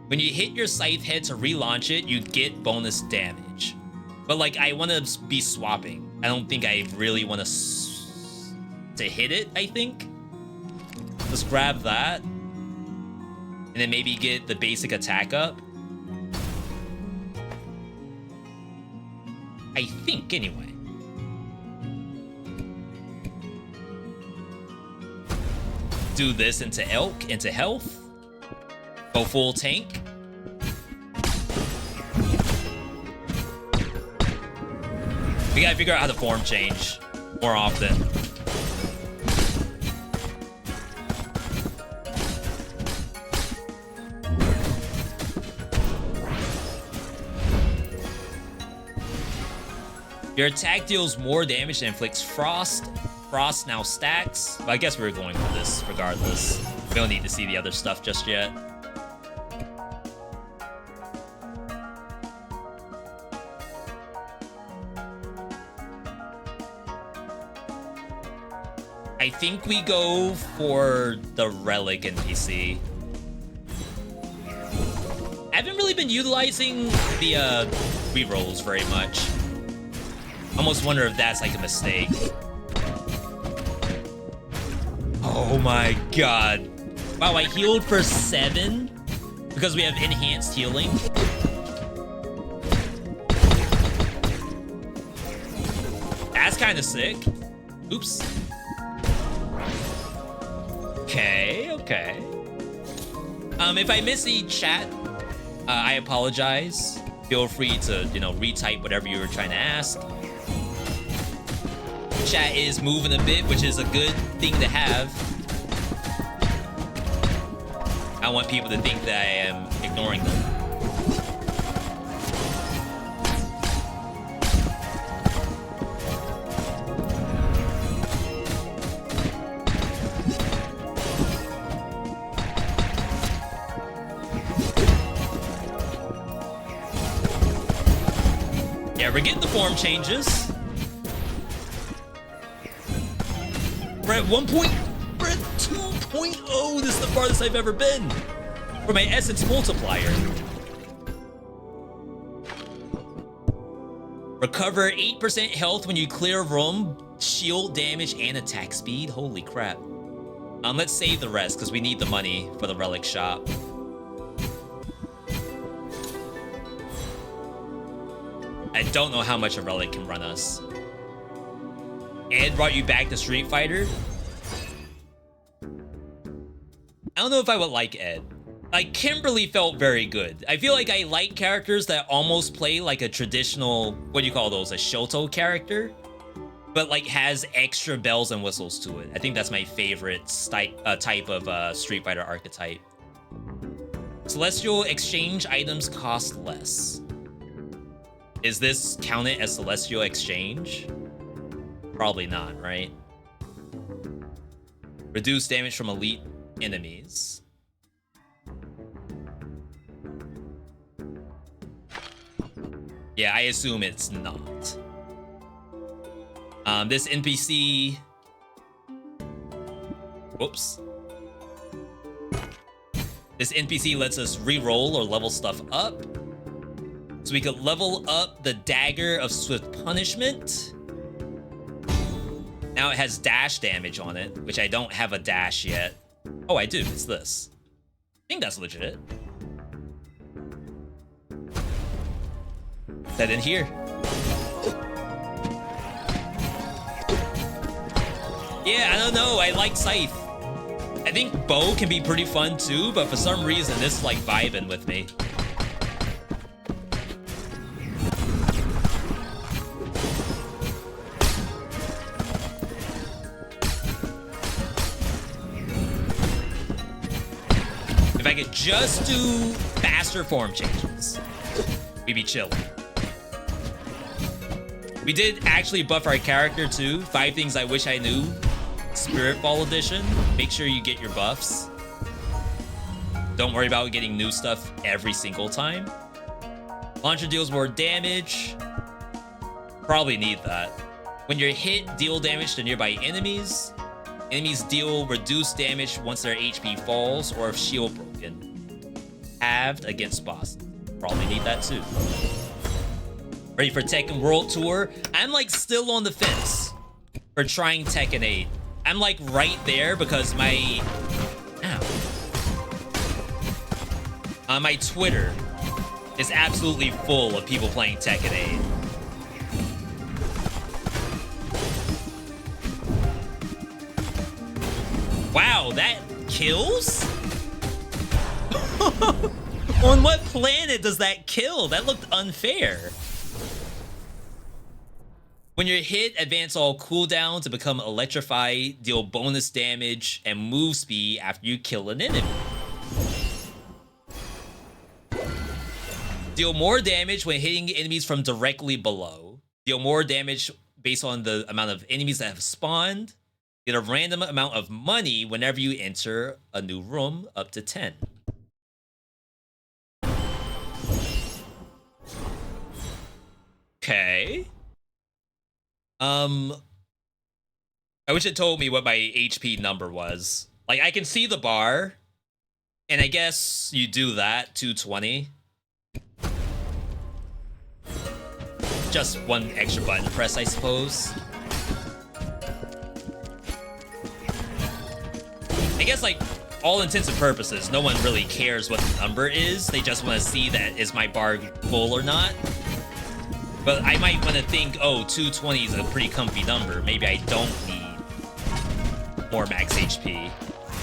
When you hit your scythe head to relaunch it, you get bonus damage. But like, I want to be swapping. I don't think I really want to hit it, I think. Let's grab that. And then maybe get the basic attack up. I think, anyway. Do this into Elk, into health. Go full tank. We gotta figure out how to form change more often. Your attack deals more damage and inflicts frost. Frost now stacks. But I guess we're going with this regardless. We don't need to see the other stuff just yet. I think we go for the Relic NPC. I haven't really been utilizing the rerolls very much. Almost wonder if that's like a mistake. Oh my god. Wow, I healed for 7 because we have enhanced healing. That's kind of sick. Oops. Okay, okay. If I miss the chat, I apologize. Feel free to, you know, retype whatever you were trying to ask. Chat is moving a bit, which is a good thing to have. I don't want people to think that I am ignoring them. Yeah, we're getting the form changes. We're at 1 point. We're at 2.0. This is the farthest I've ever been for my essence multiplier. Recover 8% health when you clear a room, shield damage, and attack speed. Holy crap. Let's save the rest because we need the money for the relic shop. I don't know how much a relic can run us. Ed brought you back to Street Fighter? I don't know if I would like Ed. Like, Kimberly felt very good. I feel like I like characters that almost play like a traditional, what do you call those, a Shoto character? But like has extra bells and whistles to it. I think that's my favorite type of Street Fighter archetype. Celestial exchange items cost less. Is this counted as Celestial exchange? Probably not, right? Reduce damage from elite enemies. Yeah, I assume it's not. This NPC... Whoops. This NPC lets us re-roll or level stuff up. So we could level up the Dagger of Swift Punishment. Now it has dash damage on it, which I don't have a dash yet. Oh, I do. It's this. I think that's legit. That in here. Yeah, I don't know. I like Scythe. I think Bow can be pretty fun too, but for some reason, this is like vibing with me. If I could just do faster form changes, we'd be chilling. We did actually buff our character too. 5 things I wish I knew. Spiritfall edition. Make sure you get your buffs. Don't worry about getting new stuff every single time. Launcher deals more damage. Probably need that. When you're hit, deal damage to nearby enemies. Enemies deal reduced damage once their HP falls or if shield broken. Halved against bosses. Probably need that too. Ready for Tekken World Tour? I'm like still on the fence for trying Tekken 8. I'm like right there because my... Ow. My Twitter is absolutely full of people playing Tekken 8. Wow, that kills? On what planet does that kill? That looked unfair. When you're hit, advance all cooldowns to become electrified, deal bonus damage and move speed after you kill an enemy. Deal more damage when hitting enemies from directly below. Deal more damage based on the amount of enemies that have spawned. Get a random amount of money whenever you enter a new room, up to 10. Okay. I wish it told me what my HP number was. Like, I can see the bar, and I guess you do that, 220. just one extra button press, I suppose. I guess, like, all intents and purposes, no one really cares what the number is. They just want to see that is my bar full or not. But I might want to think, oh, 220 is a pretty comfy number. Maybe I don't need more max HP.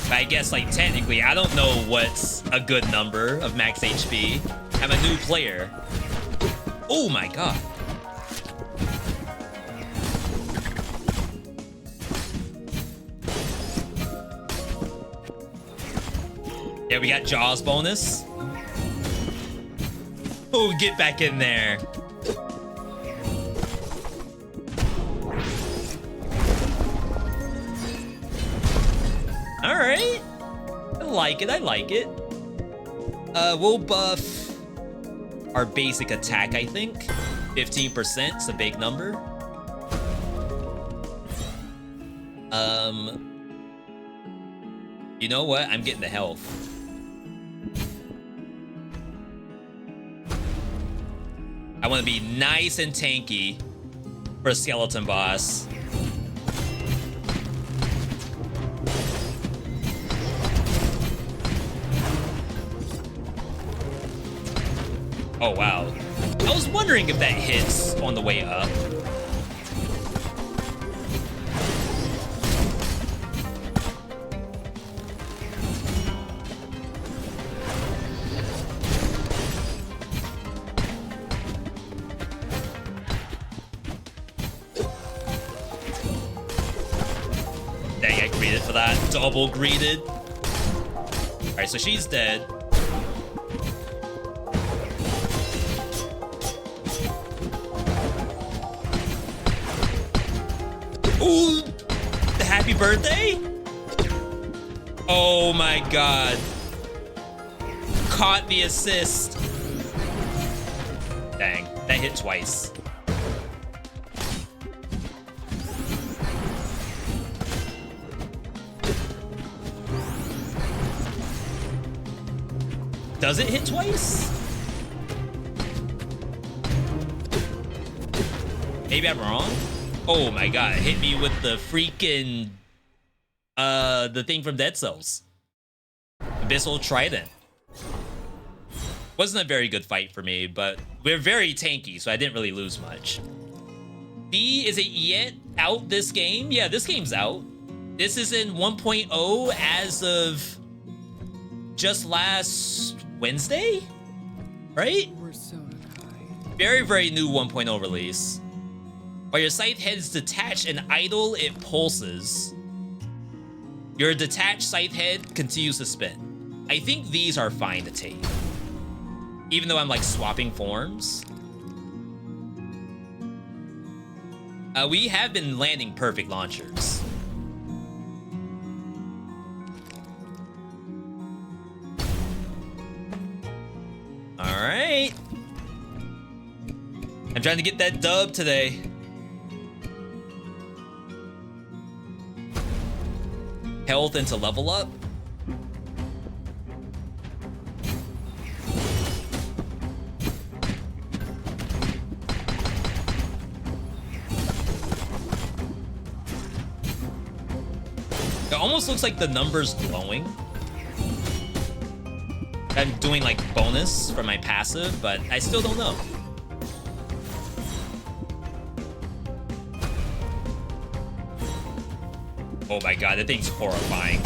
But I guess, like, technically, I don't know what's a good number of max HP. I'm a new player. Oh my god. Yeah, we got Jaws bonus. Oh, get back in there. All right. I like it, I like it. We'll buff our basic attack, I think. 15%, it's a big number. You know what? I'm getting the health. I want to be nice and tanky for a skeleton boss. Oh, wow. I was wondering if that hits on the way up. Dang, I greeted for that. Double greeted. All right, so she's dead. Ooh, the happy birthday? Oh my god. Caught the assist. Dang, that hit twice. Does it hit twice? Maybe I'm wrong. Oh my god, it hit me with the freaking, the thing from Dead Cells. Abyssal Trident. Wasn't a very good fight for me, but we're very tanky, so I didn't really lose much. V, is it yet out this game? Yeah, this game's out. This is in 1.0 as of just last Wednesday? Right? Very, very new 1.0 release. While your scythe head is detached and idle, it pulses. Your detached scythe head continues to spin. I think these are fine to take. Even though I'm like swapping forms. We have been landing perfect launchers. All right. I'm trying to get that dub today. Health into level up. It almost looks like the number's glowing. I'm doing like bonus for my passive, but I still don't know. Oh my god, that thing's horrifying.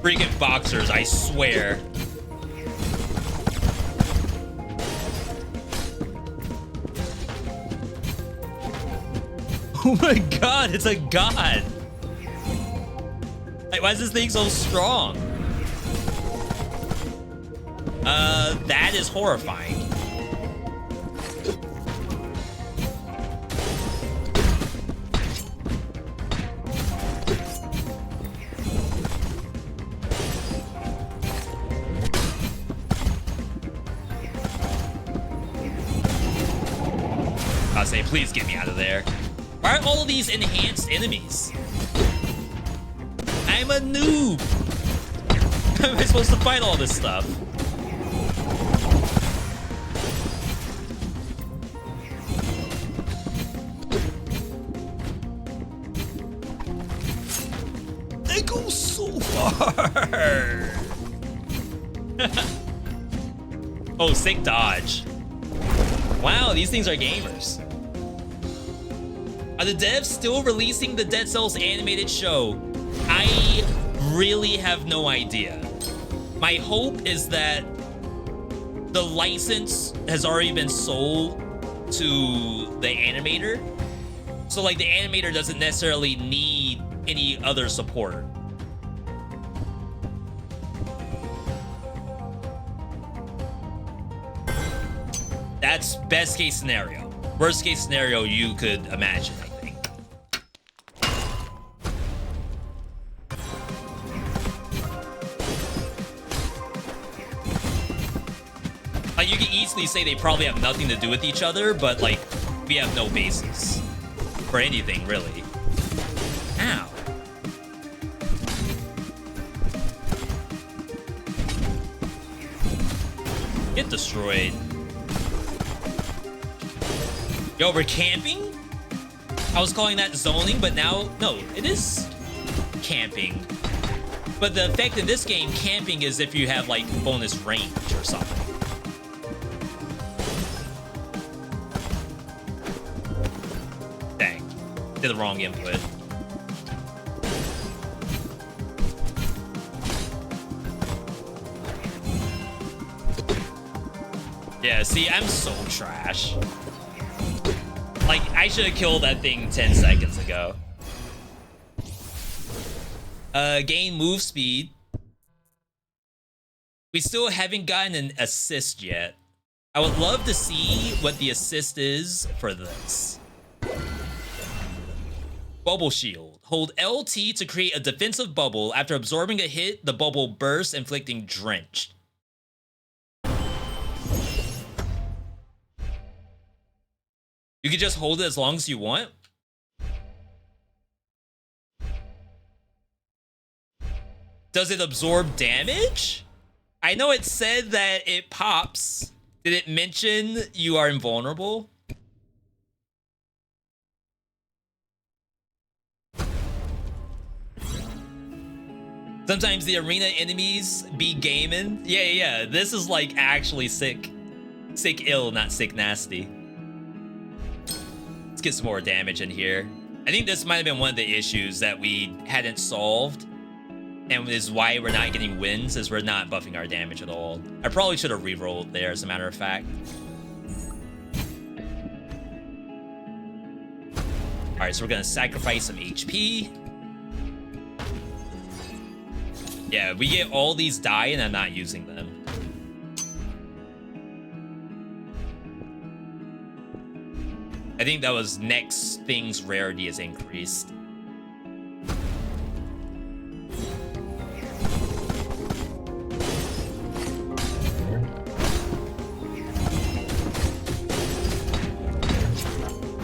Freaking boxers, I swear. Oh my god, it's a god. Like, why is this thing so strong? That is horrifying. I'll say, please get me out of there. Why are all of these enhanced enemies? I'm a noob. How am I supposed to fight all this stuff? They go so far. Oh, sick dodge. Wow, these things are gamers. Are the devs still releasing the Dead Cells animated show? I really have no idea. My hope is that the license has already been sold to the animator. So like the animator doesn't necessarily need any other support. That's best case scenario. Worst case scenario you could imagine, I think. Like, you can easily say they probably have nothing to do with each other, but like, we have no basis for anything, really. Ow. Get destroyed. Yo, we're camping? I was calling that zoning, but now, no, it is camping. But the effect in this game, camping, is if you have like bonus range or something. Dang, did the wrong input. Yeah, see, I'm so trash. Like, I should have killed that thing 10 seconds ago. Gain move speed. We still haven't gotten an assist yet. I would love to see what the assist is for this. Bubble shield. Hold LT to create a defensive bubble. After absorbing a hit, the bubble bursts, inflicting drench. You can just hold it as long as you want. Does it absorb damage? I know it said that it pops. Did it mention you are invulnerable? Sometimes the arena enemies be gaming. Yeah. This is like actually sick. Sick ill, not sick nasty. Let's get some more damage in here. I think this might have been one of the issues that we hadn't solved, and is why we're not getting wins, is we're not buffing our damage at all. I probably should have re-rolled there, as a matter of fact. All right, so we're gonna sacrifice some HP. Yeah, we get all these die and I'm not using them. I think that was next thing's rarity is increased.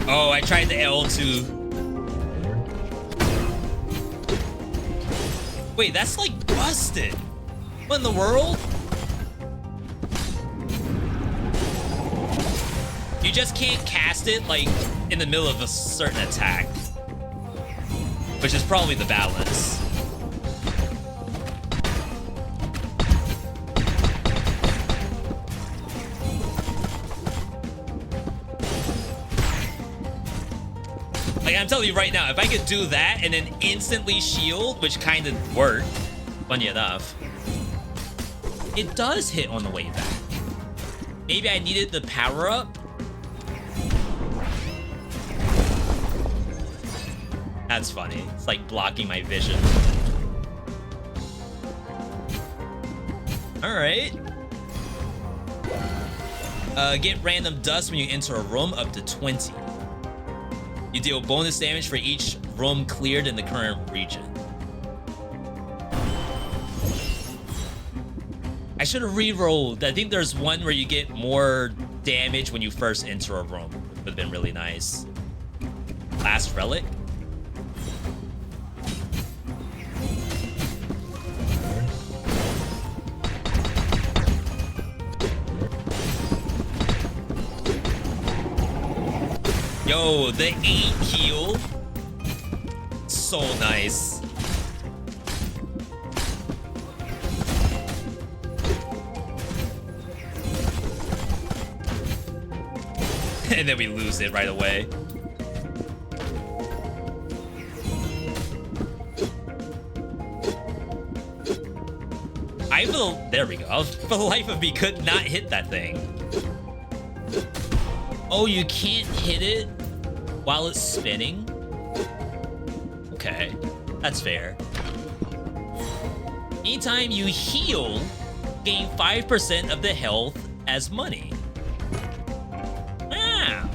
Oh, I tried the L2. Wait, that's like busted. What in the world? You just can't cast it like in the middle of a certain attack, which is probably the balance. Like, I'm telling you right now, if I could do that and then instantly shield, which kind of worked, funny enough, it does hit on the way back. Maybe I needed the power up. That's funny. It's like blocking my vision. All right. Get random dust when you enter a room up to 20. You deal bonus damage for each room cleared in the current region. I should have re-rolled. I think there's one where you get more damage when you first enter a room. Would have been really nice. Last relic. Yo, the 8 heal. So nice. And then we lose it right away. There we go. For the life of me, could not hit that thing. Oh, you can't hit it while it's spinning? Okay, that's fair. Anytime you heal, gain 5% of the health as money. Ah.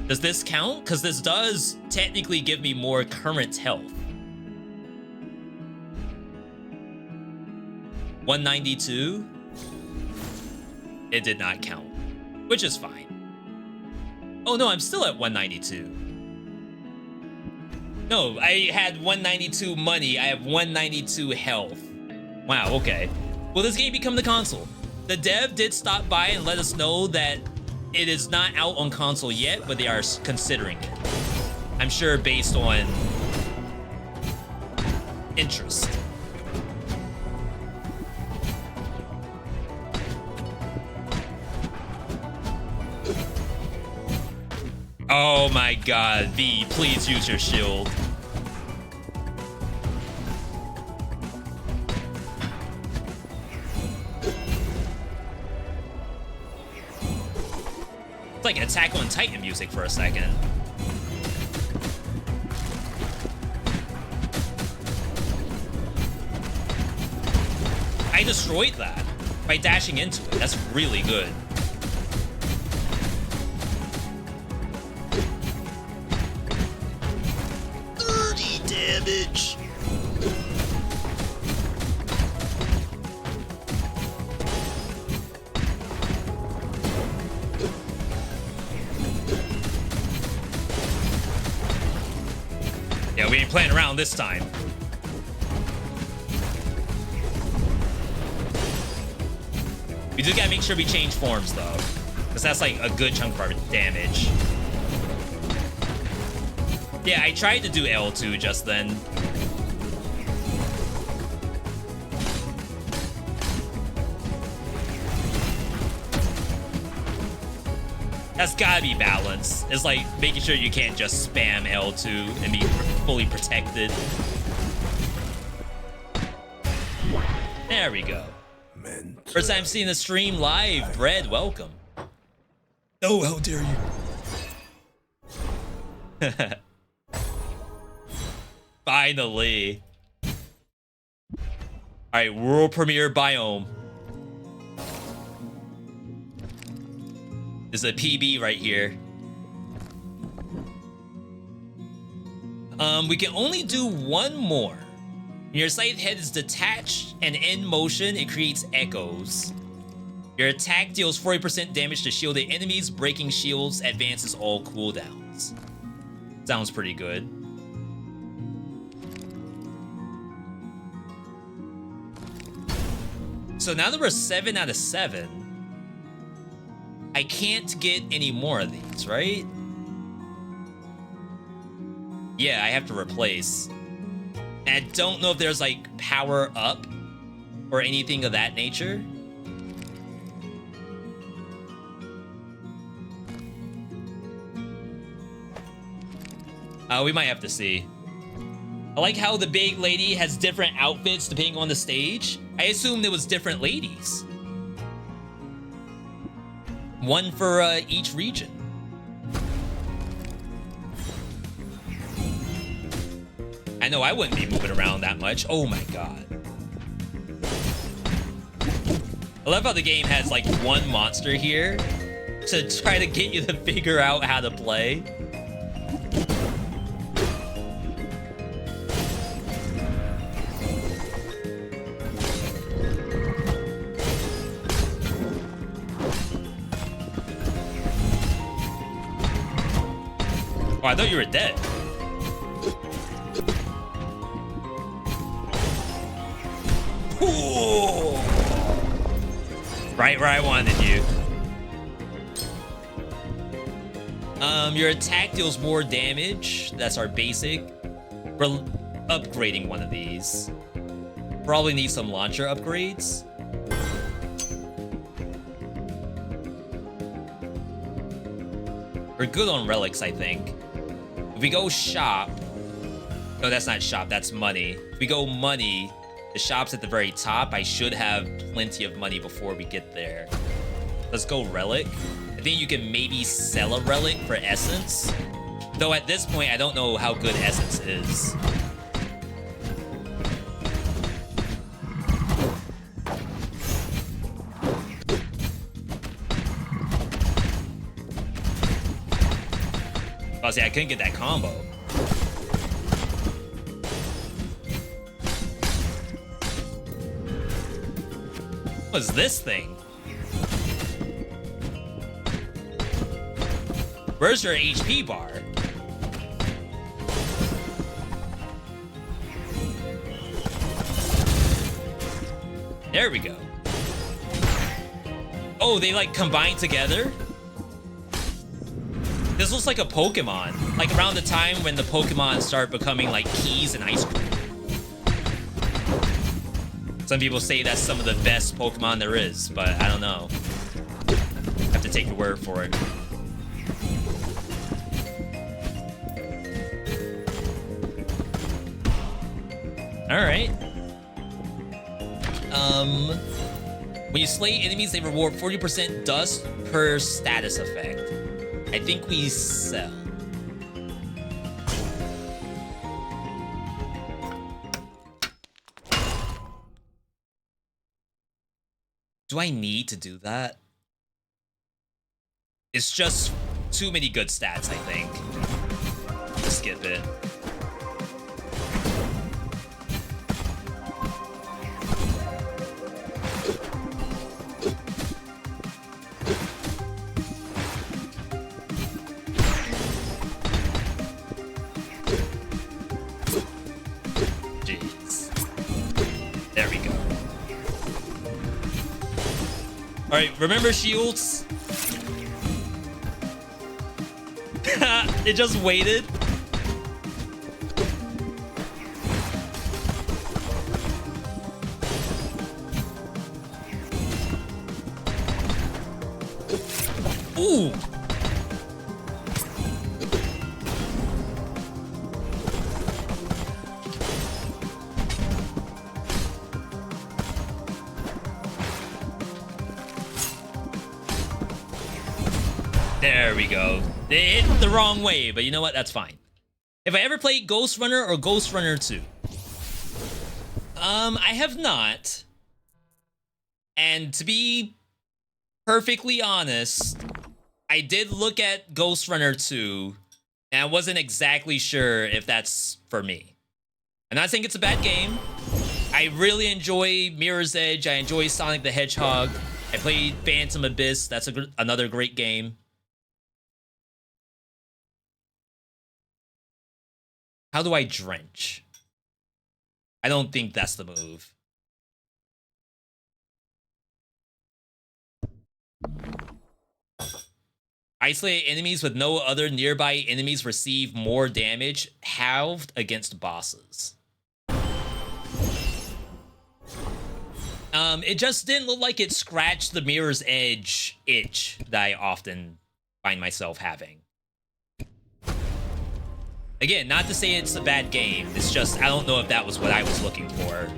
Does this count? Because this does technically give me more current health. 192? It did not count, which is fine. Oh no, I'm still at 192. No, I had 192 money, I have 192 health. Wow, okay. Will this game become the console? The dev did stop by and let us know that it is not out on console yet, but they are considering it. I'm sure based on interest. Oh my god, V, please use your shield. It's like Attack on Titan music for a second. I destroyed that by dashing into it. That's really good. Damage. Yeah, we ain't playing around this time. We do gotta make sure we change forms though, because that's like a good chunk of our damage. Yeah, I tried to do L2 just then. That's gotta be balance. It's like making sure you can't just spam L2 and be fully protected. There we go. First time seeing the stream live. Bread, welcome. Oh, how dare you. Finally. Alright, world premiere biome. There's a PB right here. We can only do one more. When your scythe head is detached and in motion, it creates echoes. Your attack deals 40% damage to shielded enemies, breaking shields, advances all cooldowns. Sounds pretty good. So now that we're 7 out of 7, I can't get any more of these, right? Yeah, I have to replace. And I don't know if there's like power up or anything of that nature. We might have to see. I like how the big lady has different outfits depending on the stage. I assumed it was different ladies. One for each region. I know I wouldn't be moving around that much. Oh my god. I love how the game has like one monster here to try to get you to figure out how to play. Oh, I thought you were dead. Ooh. Right where I wanted you. Your attack deals more damage. That's our basic. We're upgrading one of these. Probably need some launcher upgrades. We're good on relics, I think. If we go shop... No, that's not shop, that's money. If we go money, the shop's at the very top. I should have plenty of money before we get there. Let's go relic. I think you can maybe sell a relic for essence. Though at this point, I don't know how good essence is. Oh, see, I couldn't get that combo. What's this thing? Where's your HP bar? There we go. Oh, they like combine together? This looks like a Pokemon. Like around the time when the Pokemon start becoming like keys and ice cream. Some people say that's some of the best Pokemon there is, but I don't know. I have to take your word for it. Alright. When you slay enemies, they reward 40% dust per status effect. I think we sell. Do I need to do that? It's just too many good stats, I think. Let's skip it. Alright, remember shields? It just waited. Ooh! There we go. It hit the wrong way, but you know what? That's fine. If I ever played Ghost Runner or Ghost Runner 2? I have not. And to be perfectly honest, I did look at Ghost Runner 2, and I wasn't exactly sure if that's for me. I'm not saying it's a bad game. I really enjoy Mirror's Edge. I enjoy Sonic the Hedgehog. I played Phantom Abyss. That's another great game. How do I drench? I don't think that's the move. Isolate enemies with no other nearby enemies receive more damage, halved against bosses. It just didn't look like it scratched the Mirror's Edge itch that I often find myself having. Again, not to say it's a bad game. It's just, I don't know if that was what I was looking for.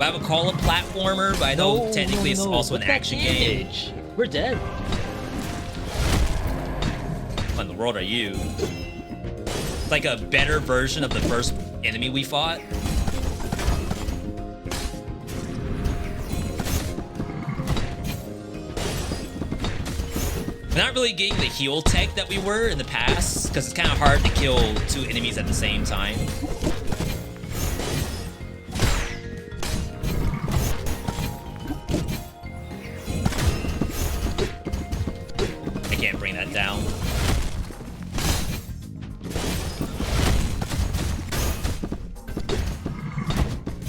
I would call it a platformer, but I know technically it's also an action game. We're dead. What in the world are you? It's like a better version of the first enemy we fought. We're not really getting the heal tech that we were in the past, because it's kind of hard to kill two enemies at the same time. I can't bring that down.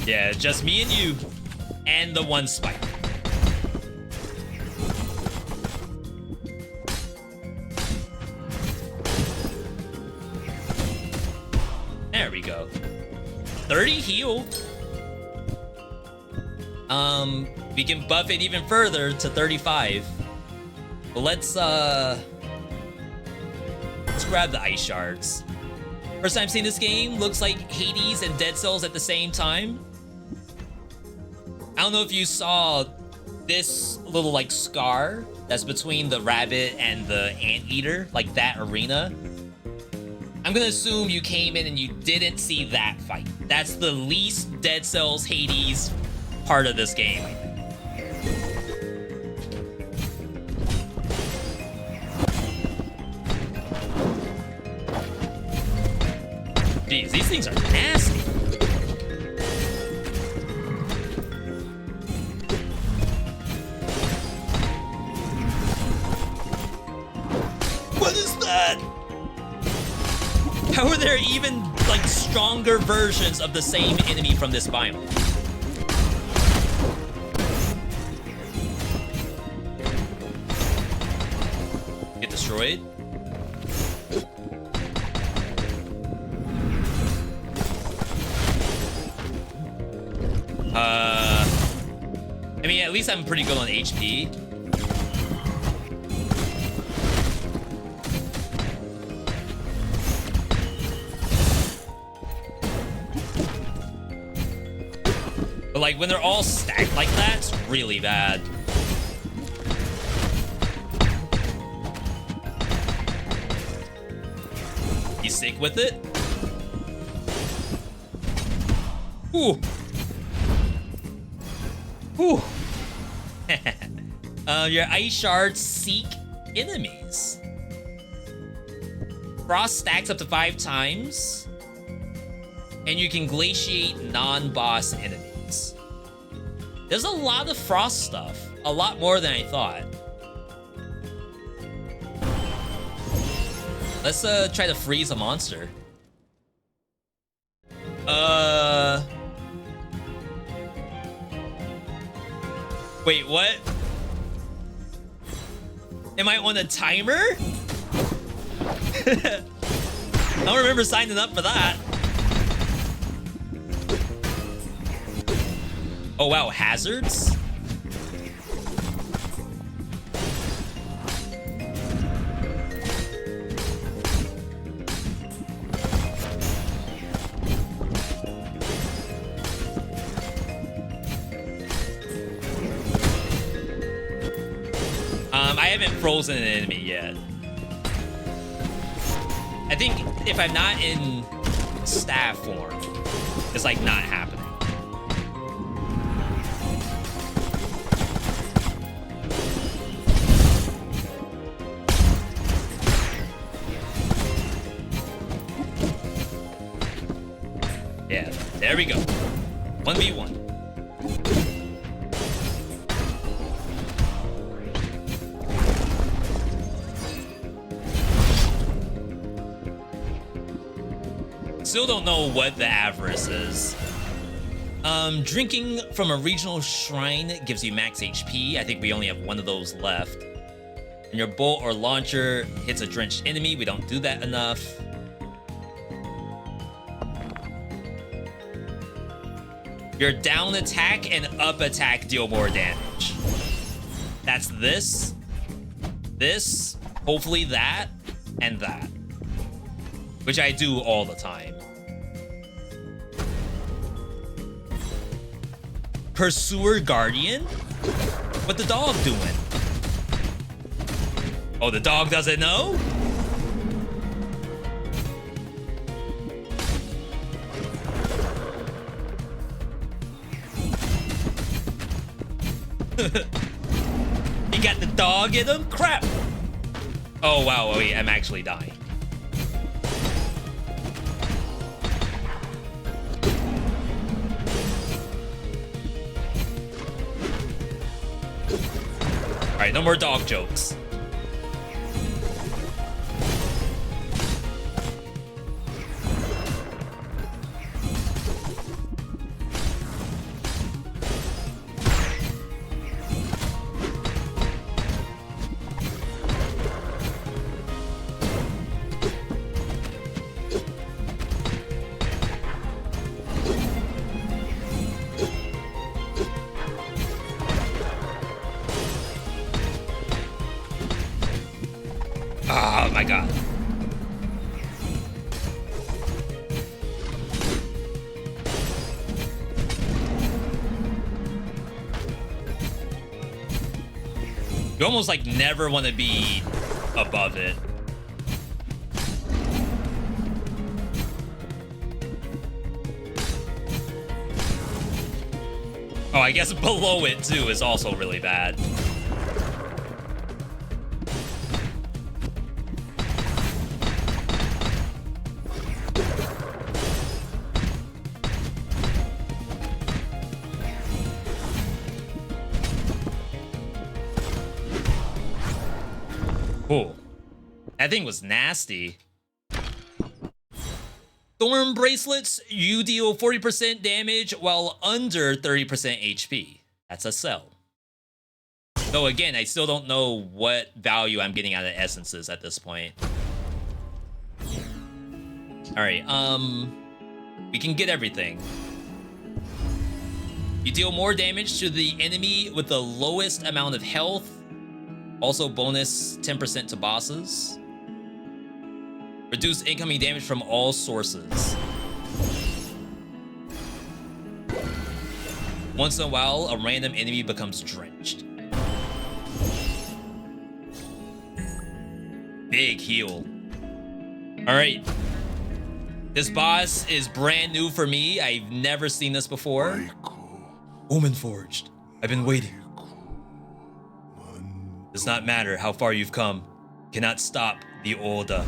Yeah, just me and you, and the one spike. There we go. 30 heal. We can buff it even further to 35. But let's grab the ice shards. First time seeing this game, looks like Hades and Dead Cells at the same time. I don't know if you saw this little like scar that's between the rabbit and the anteater, like that arena. I'm gonna assume you came in and you didn't see that fight. That's the least Dead Cells Hades part of this game, I think. Jeez, these things are nasty. What is that? How are there even, like, stronger versions of the same enemy from this biome? Get destroyed? I mean, at least I'm pretty good on HP. But like when they're all stacked like that, it's really bad. You sick with it? Ooh. Ooh. Your ice shards seek enemies. Frost stacks up to 5 times. And you can glaciate non-boss enemies. There's a lot of frost stuff. A lot more than I thought. Let's try to freeze a monster. Wait, what? Am I on a timer? I don't remember signing up for that. Oh wow, hazards? I haven't frozen an enemy yet. I think if I'm not in staff form, it's like not happening. Yeah, there we go. 1v1. Still don't know what the avarice is. Drinking from a regional shrine gives you max HP. I think we only have one of those left. And your bolt or launcher hits a drenched enemy. We don't do that enough. Your down attack and up attack deal more damage. That's this, hopefully that, and that. Which I do all the time. Pursuer Guardian? What the dog doing? Oh, the dog doesn't know? He got the dog in him? Crap! Oh wow, wait, I'm actually dying. Alright, no more dog jokes. You almost like never want to be above it. Oh, I guess below it too is also really bad. Cool. That thing was nasty. Thorn bracelets, you deal 40% damage while under 30% HP. That's a sell. Though again, I still don't know what value I'm getting out of essences at this point. Alright, we can get everything. You deal more damage to the enemy with the lowest amount of health. Also bonus 10% to bosses. Reduce incoming damage from all sources. Once in a while, a random enemy becomes drenched. Big heal. All right. This boss is brand new for me. I've never seen this before. Omen Forged. I've been waiting. Does not matter how far you've come. Cannot stop the order.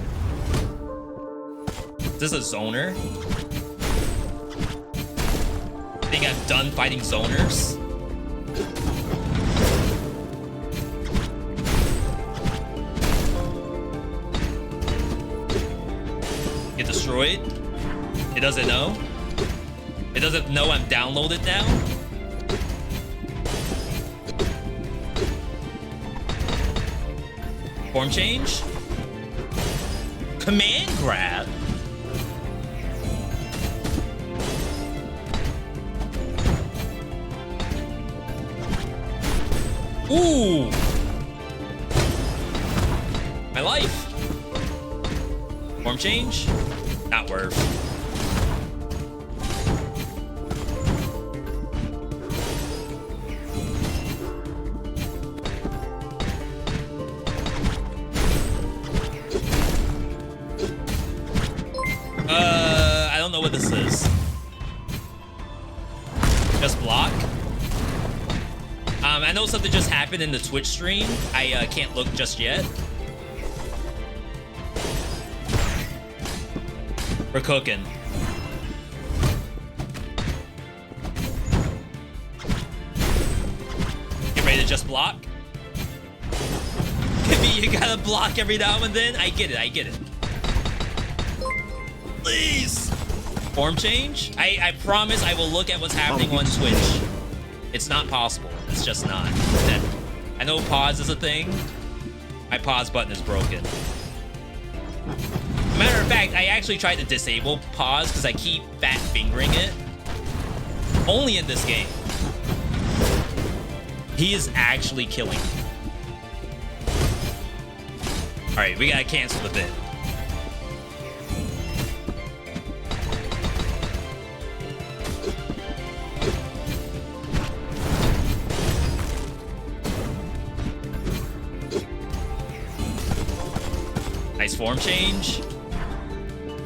Is this a zoner? I think I'm done fighting zoners. Get destroyed. It doesn't know. It doesn't know I'm downloaded now. Form change. Command grab. Ooh. My life. Form change. Not worth. I don't know what this is. Just block. I know something just happened in the Twitch stream. I can't look just yet. We're cooking. Get ready to just block. You gotta block every now and then. I get it. I get it. Please. Form change. I promise I will look at what's happening on Twitch. It's not possible. It's just not. I know pause is a thing. My pause button is broken. Matter of fact, I actually tried to disable pause because I keep fat fingering it. Only in this game. He is actually killing me. All right, we gotta cancel the bit. Nice form change.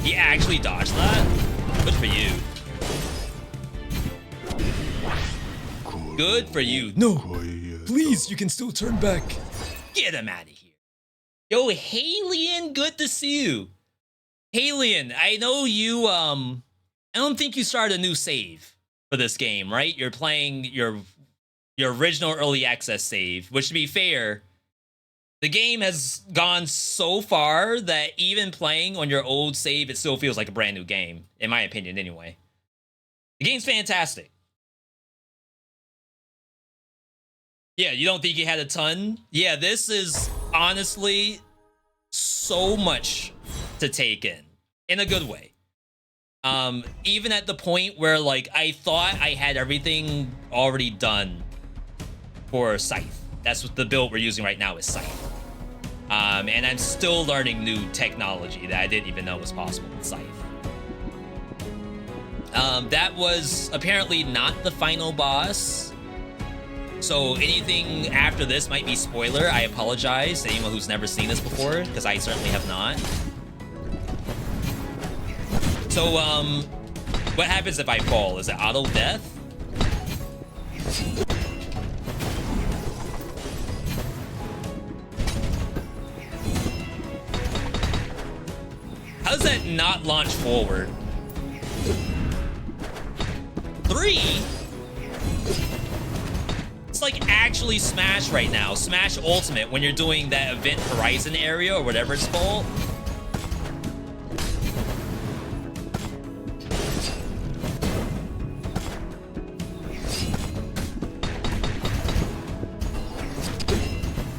He actually dodged that. Good for you. Good for you. No, please, you can still turn back. Get him out of here. Yo, Halian, good to see you. Halian, I know you, I don't think you started a new save for this game, right? You're playing your original early access save, which to be fair, the game has gone so far that even playing on your old save, it still feels like a brand new game, in my opinion anyway. The game's fantastic. Yeah, you don't think you had a ton? Yeah, this is honestly so much to take in a good way. Even at the point where like I thought I had everything already done for Scythe. That's what the build we're using right now is Scythe. And I'm still learning new technology that I didn't even know was possible with Scythe. That was apparently not the final boss. So anything after this might be spoiler. I apologize to anyone who's never seen this before, because I certainly have not. So, what happens if I fall? Is it auto death? How does that not launch forward? 3? It's like actually Smash right now. Smash Ultimate when you're doing that Event Horizon area or whatever it's called.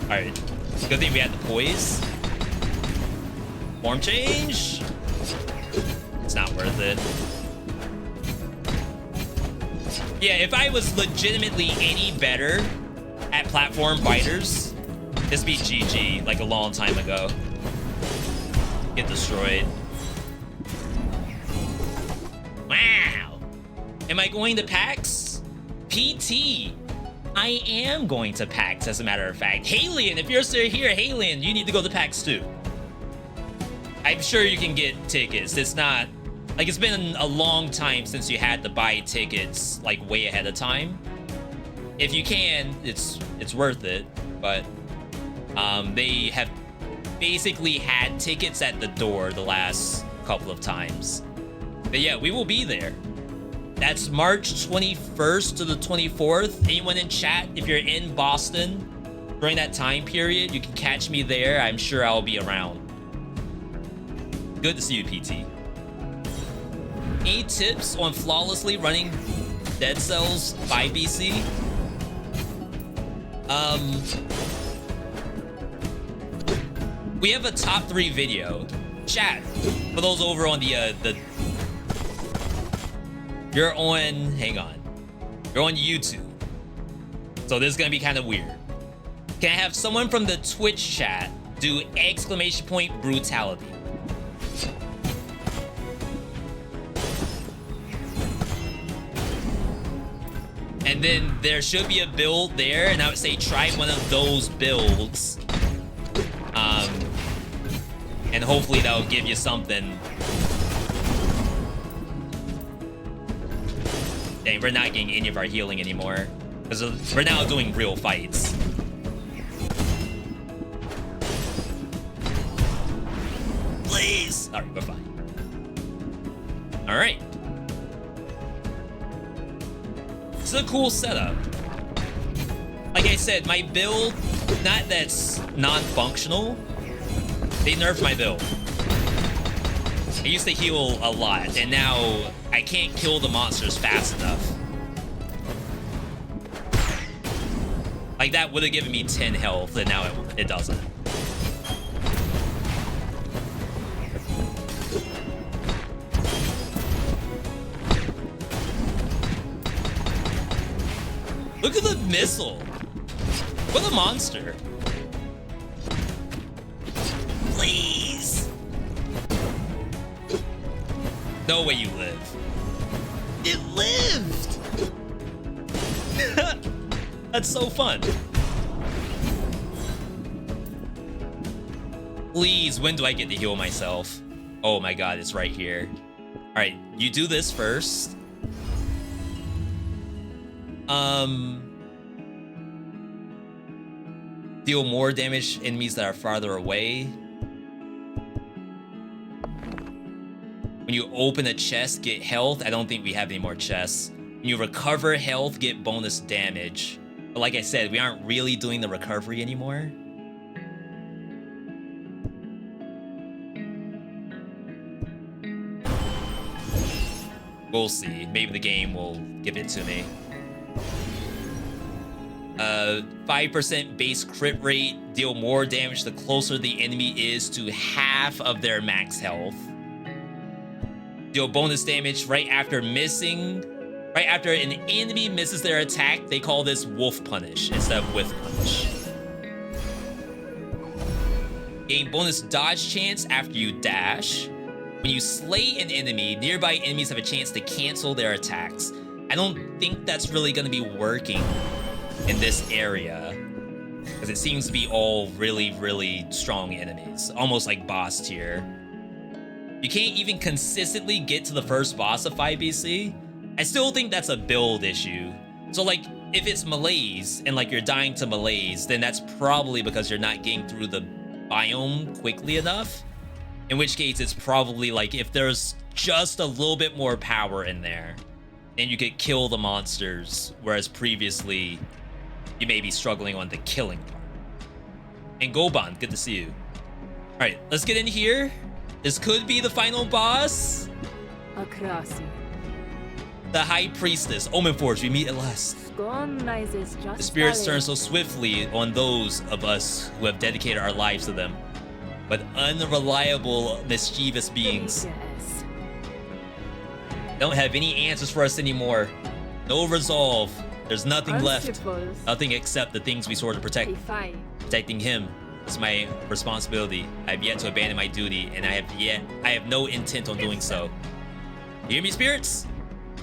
Alright. Good thing we had the poise. Form change. It's not worth it. Yeah, if I was legitimately any better at platform fighters, this be GG like a long time ago. Get destroyed. Wow. Am I going to PAX? PT. I am going to PAX, as a matter of fact. Halion, if you're still here, Halion, you need to go to PAX too. I'm sure you can get tickets. It's not... Like, it's been a long time since you had to buy tickets, like, way ahead of time. If you can, it's worth it. But they have basically had tickets at the door the last couple of times. But yeah, we will be there. That's March 21st to the 24th. Anyone in chat, if you're in Boston during that time period, you can catch me there. I'm sure I'll be around. Good to see you, PT. Any tips on flawlessly running Dead Cells 5BC? We have a top 3 video. Chat, for those over on the you're on, hang on. You're on YouTube. So this is gonna be kind of weird. Can I have someone from the Twitch chat do exclamation point brutality? And then there should be a build there, and I would say try one of those builds. And hopefully that'll give you something. Dang, we're not getting any of our healing anymore. Because we're now doing real fights. Please! Alright, we're fine. Alright. It's a cool setup. Like I said, my build, not that's non-functional. They nerfed my build. I used to heal a lot, and now I can't kill the monsters fast enough. Like, that would have given me 10 health, and now it doesn't. Look at the missile. What a monster. Please. No way you live. It lived. That's so fun. Please, when do I get to heal myself? Oh my god, it's right here. All right, you do this first. Deal more damage to enemies that are farther away. When you open a chest, get health. I don't think we have any more chests. When you recover health, get bonus damage. But like I said, we aren't really doing the recovery anymore. We'll see. Maybe the game will give it to me. 5% base crit rate. Deal more damage the closer the enemy is to half of their max health. Deal bonus damage right after missing. Right after an enemy misses their attack, they call this Wolf Punish instead of Whiff Punish. Gain bonus dodge chance after you dash. When you slay an enemy, nearby enemies have a chance to cancel their attacks. I don't think that's really going to be working in this area, because it seems to be all really, really strong enemies, almost like boss tier. You can't even consistently get to the first boss of 5BC. I still think that's a build issue. So like, if it's malaise and like you're dying to malaise, then that's probably because you're not getting through the biome quickly enough. In which case, it's probably like if there's just a little bit more power in there, then you could kill the monsters, whereas previously you may be struggling on the killing part. And Goban, good to see you. All right, let's get in here. This could be the final boss. Akrasi. The High Priestess, Omenforge, we meet at last. The spirits turn so swiftly on those of us who have dedicated our lives to them. But unreliable, mischievous beings don't have any answers for us anymore. No resolve. There's nothing left. Nothing except the things we swore to protect. Protecting him is my responsibility. I have yet to abandon my duty, and I have no intent on doing so. You hear me, spirits?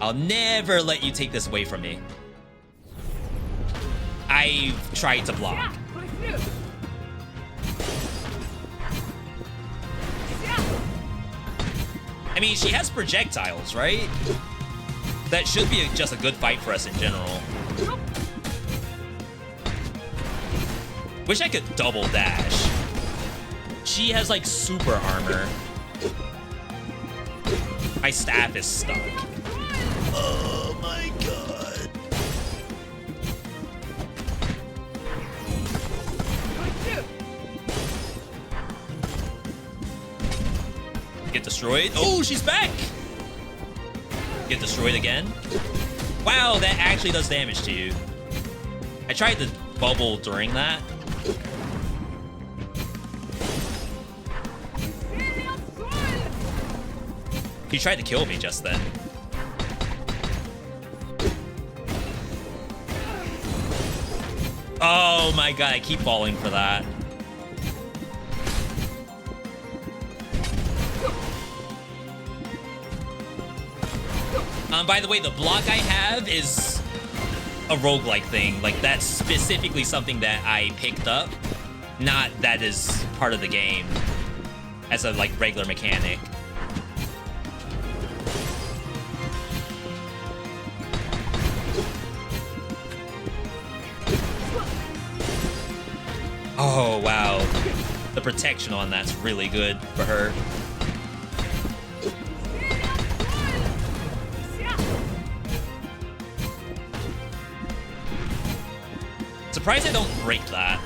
I'll never let you take this away from me. I've tried to block. I mean, she has projectiles, right? That should be just a good fight for us in general. Wish I could double dash. She has like super armor. My staff is stuck. Oh my god. Get destroyed. Oh, she's back. Get destroyed again. Wow, that actually does damage to you. I tried to bubble during that. He tried to kill me just then. Oh my god, I keep falling for that. By the way, the block I have is a roguelike thing. Like, that's specifically something that I picked up. Not that is part of the game as a, like, regular mechanic. Oh, wow. The protection on that's really good for her. Surprised I don't break that.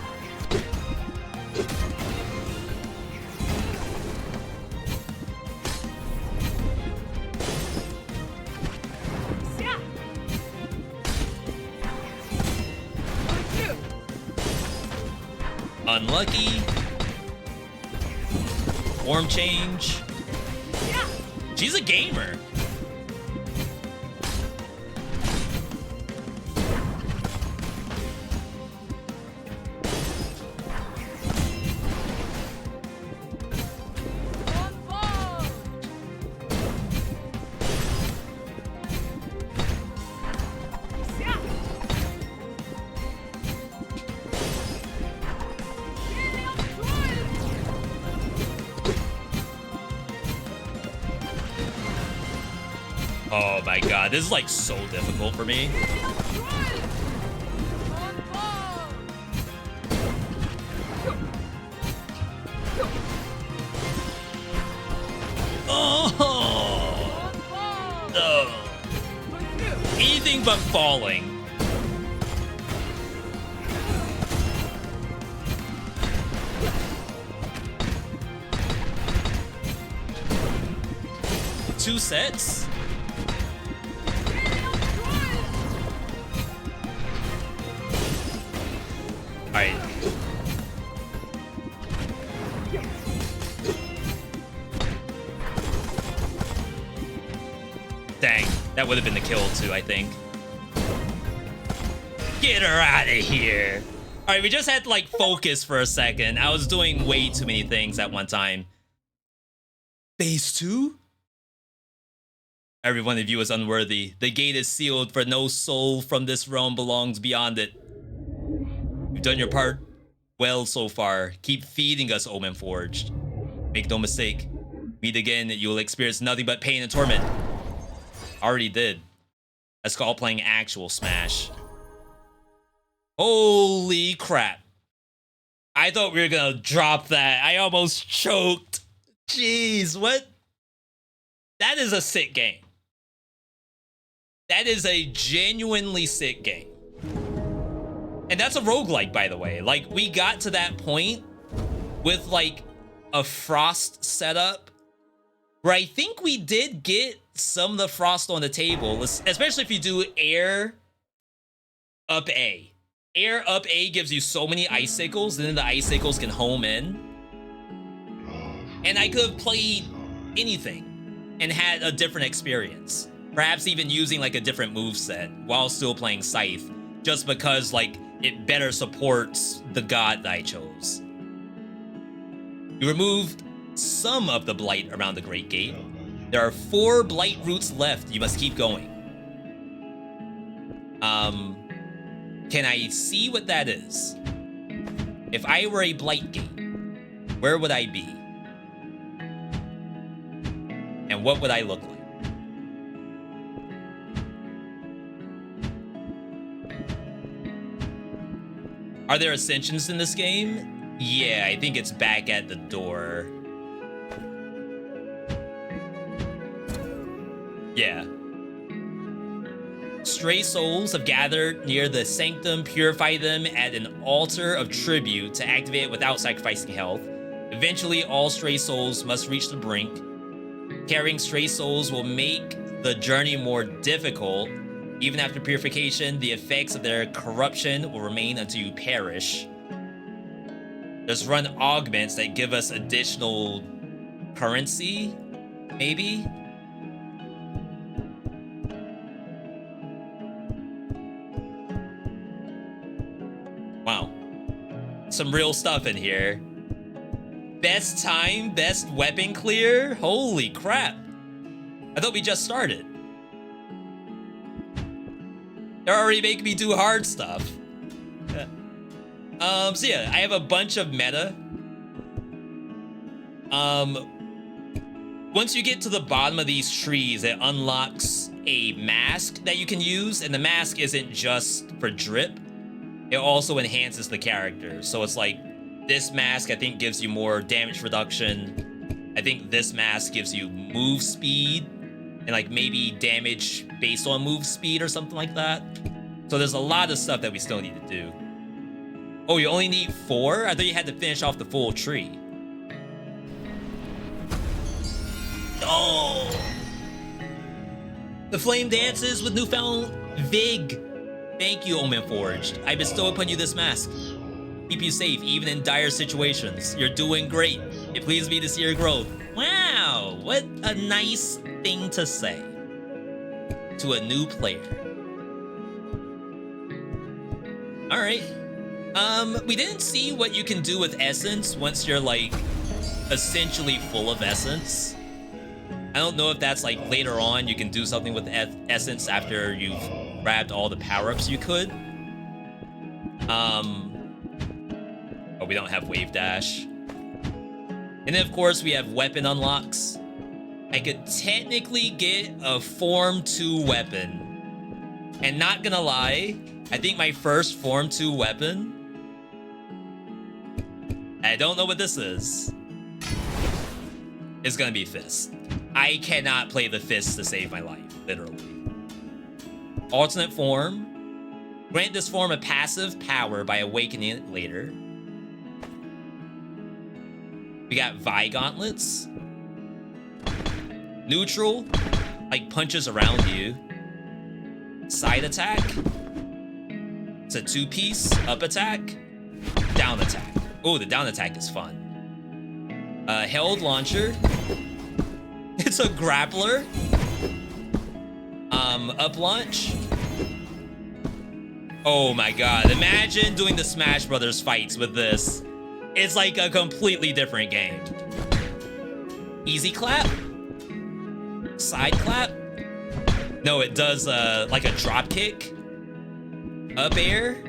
Unlucky. Form change. She's a gamer. Oh my god, this is like so difficult for me. Oh no. Anything but falling. Two sets? Alright. Dang, that would have been the kill too, I think. Get her out of here. Alright, we just had to like focus for a second. I was doing way too many things at one time. Phase 2? Every one of you is unworthy. The gate is sealed, for no soul from this realm belongs beyond it. You've done your part well so far. Keep feeding us, Omen Forged. Make no mistake. Meet again, you will experience nothing but pain and torment. Already did. Let's call playing actual Smash. Holy crap. I thought we were gonna drop that. I almost choked. Jeez, what? That is a sick game. That is a genuinely sick game. And that's a roguelike, by the way. Like, we got to that point with, like, a Frost setup where I think we did get some of the Frost on the table, especially if you do air up A. Air up A gives you so many icicles, and then the icicles can home in. And I could have played anything and had a different experience. Perhaps even using like a different moveset while still playing Scythe, just because like it better supports the god that I chose. You removed some of the blight around the Great Gate. There are 4 blight routes left. You must keep going. Can I see what that is? If I were a blight gate, where would I be? And what would I look like? Are there ascensions in this game? Yeah, I think it's back at the door. Yeah. Stray souls have gathered near the sanctum. Purify them at an altar of tribute to activate it without sacrificing health. Eventually, all stray souls must reach the brink. Carrying stray souls will make the journey more difficult. Even after purification, the effects of their corruption will remain until you perish. There's run augments that give us additional currency, maybe? Wow. Some real stuff in here. Best time, best weapon clear? Holy crap. I thought we just started. They're already making me do hard stuff. So yeah, I have a bunch of meta. Once you get to the bottom of these trees, it unlocks a mask that you can use, and the mask isn't just for drip. It also enhances the character. So it's like, this mask, I think, gives you more damage reduction. I think this mask gives you move speed, and like maybe damage based on move speed or something like that. So there's a lot of stuff that we still need to do. Oh, you only need 4? I thought you had to finish off the full tree. Oh! The flame dances with newfound vig. Thank you, Omen Forged. I bestow upon you this mask. Keep you safe, even in dire situations. You're doing great. It pleases me to see your growth. Wow, what a nice thing to say to a new player. All right. We didn't see what you can do with essence once you're like essentially full of essence. I don't know if that's like later on you can do something with essence after you've grabbed all the power-ups you could. Oh, we don't have wave dash. And then of course we have weapon unlocks. I could technically get a Form 2 weapon. And not gonna lie, I think my first Form 2 weapon, I don't know what this is gonna be Fist. I cannot play the Fist to save my life, literally. Alternate form. Grant this form a passive power by awakening it later. We got Vi gauntlets. Neutral, like punches around you. Side attack. It's a 2-piece. Up attack. Down attack. Oh, the down attack is fun. Held launcher. It's a grappler. Up launch. Oh my god, imagine doing the Smash Brothers fights with this. It's like a completely different game. Easy clap. Side clap. No, it does like a drop kick. Up air.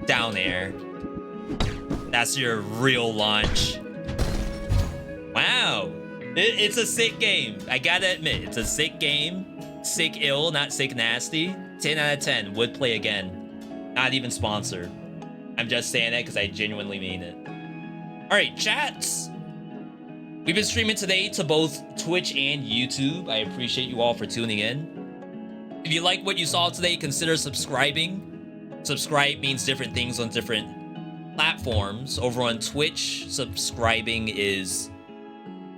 down air. That's your real launch. Wow. It's a sick game. I gotta admit, it's a sick game. Sick ill, not sick nasty. 10 out of 10. Would play again. Not even sponsored. I'm just saying that because I genuinely mean it. Alright, chats. We've been streaming today to both Twitch and YouTube. I appreciate you all for tuning in. If you like what you saw today, consider subscribing. Subscribe means different things on different platforms. Over on Twitch, subscribing is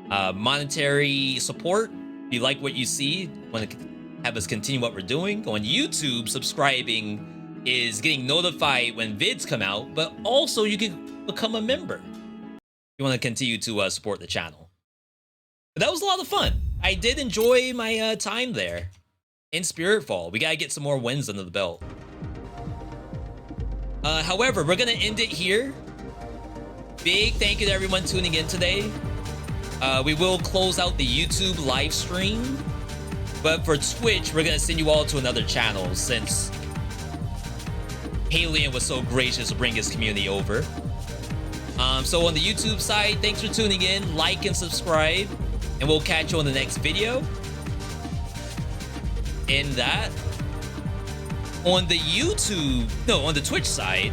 monetary support. If you like what you see, want to have us continue what we're doing. On YouTube, subscribing is getting notified when vids come out, but also you can become a member. You want to continue to support the channel. But that was a lot of fun. I did enjoy my time there in Spiritfall. We gotta get some more wins under the belt. However, we're gonna end it here. Big thank you to everyone tuning in today. We will close out the YouTube live stream, but for Twitch, we're gonna send you all to another channel since Alien was so gracious to bring his community over. So on the YouTube side, thanks for tuning in, like and subscribe, and we'll catch you on the next video. In that, on the on the Twitch side,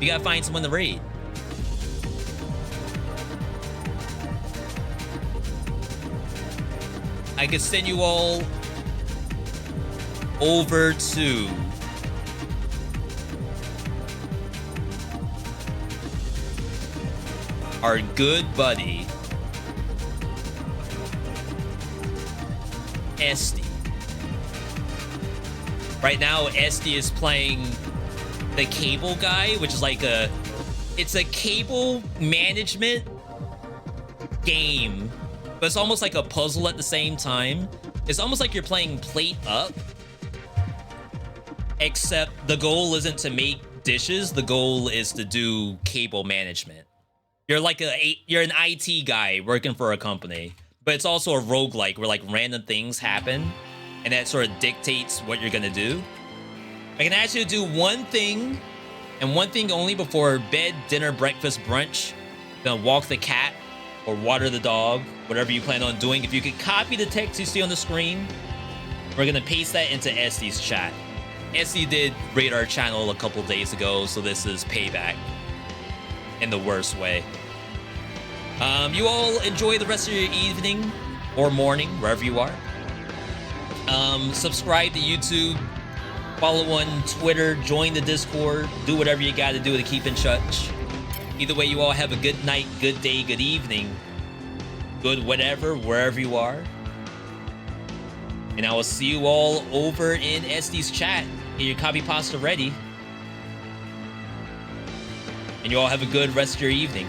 we gotta find someone to raid. I could send you all over to our good buddy Esty. Right now, Esty is playing the cable guy, which is like it's a cable management game, but it's almost like a puzzle at the same time. It's almost like you're playing Plate Up, except the goal isn't to make dishes. The goal is to do cable management. You're like you're an IT guy working for a company, but it's also a roguelike where like random things happen and that sort of dictates what you're gonna do. I can ask you to do one thing and one thing only before bed, dinner, breakfast, brunch. Gonna walk the cat or water the dog, whatever you plan on doing. If you could copy the text you see on the screen, we're gonna paste that into Esty's chat. Esty did raid our channel a couple days ago, so this is payback in the worst way. You all enjoy the rest of your evening or morning, wherever you are. Subscribe to YouTube, follow on Twitter, join the Discord, do whatever you gotta do to keep in touch. Either way, you all have a good night, good day, good evening, good whatever, wherever you are. And I will see you all over in Esty's chat. Get your copy pasta ready. And you all have a good rest of your evening.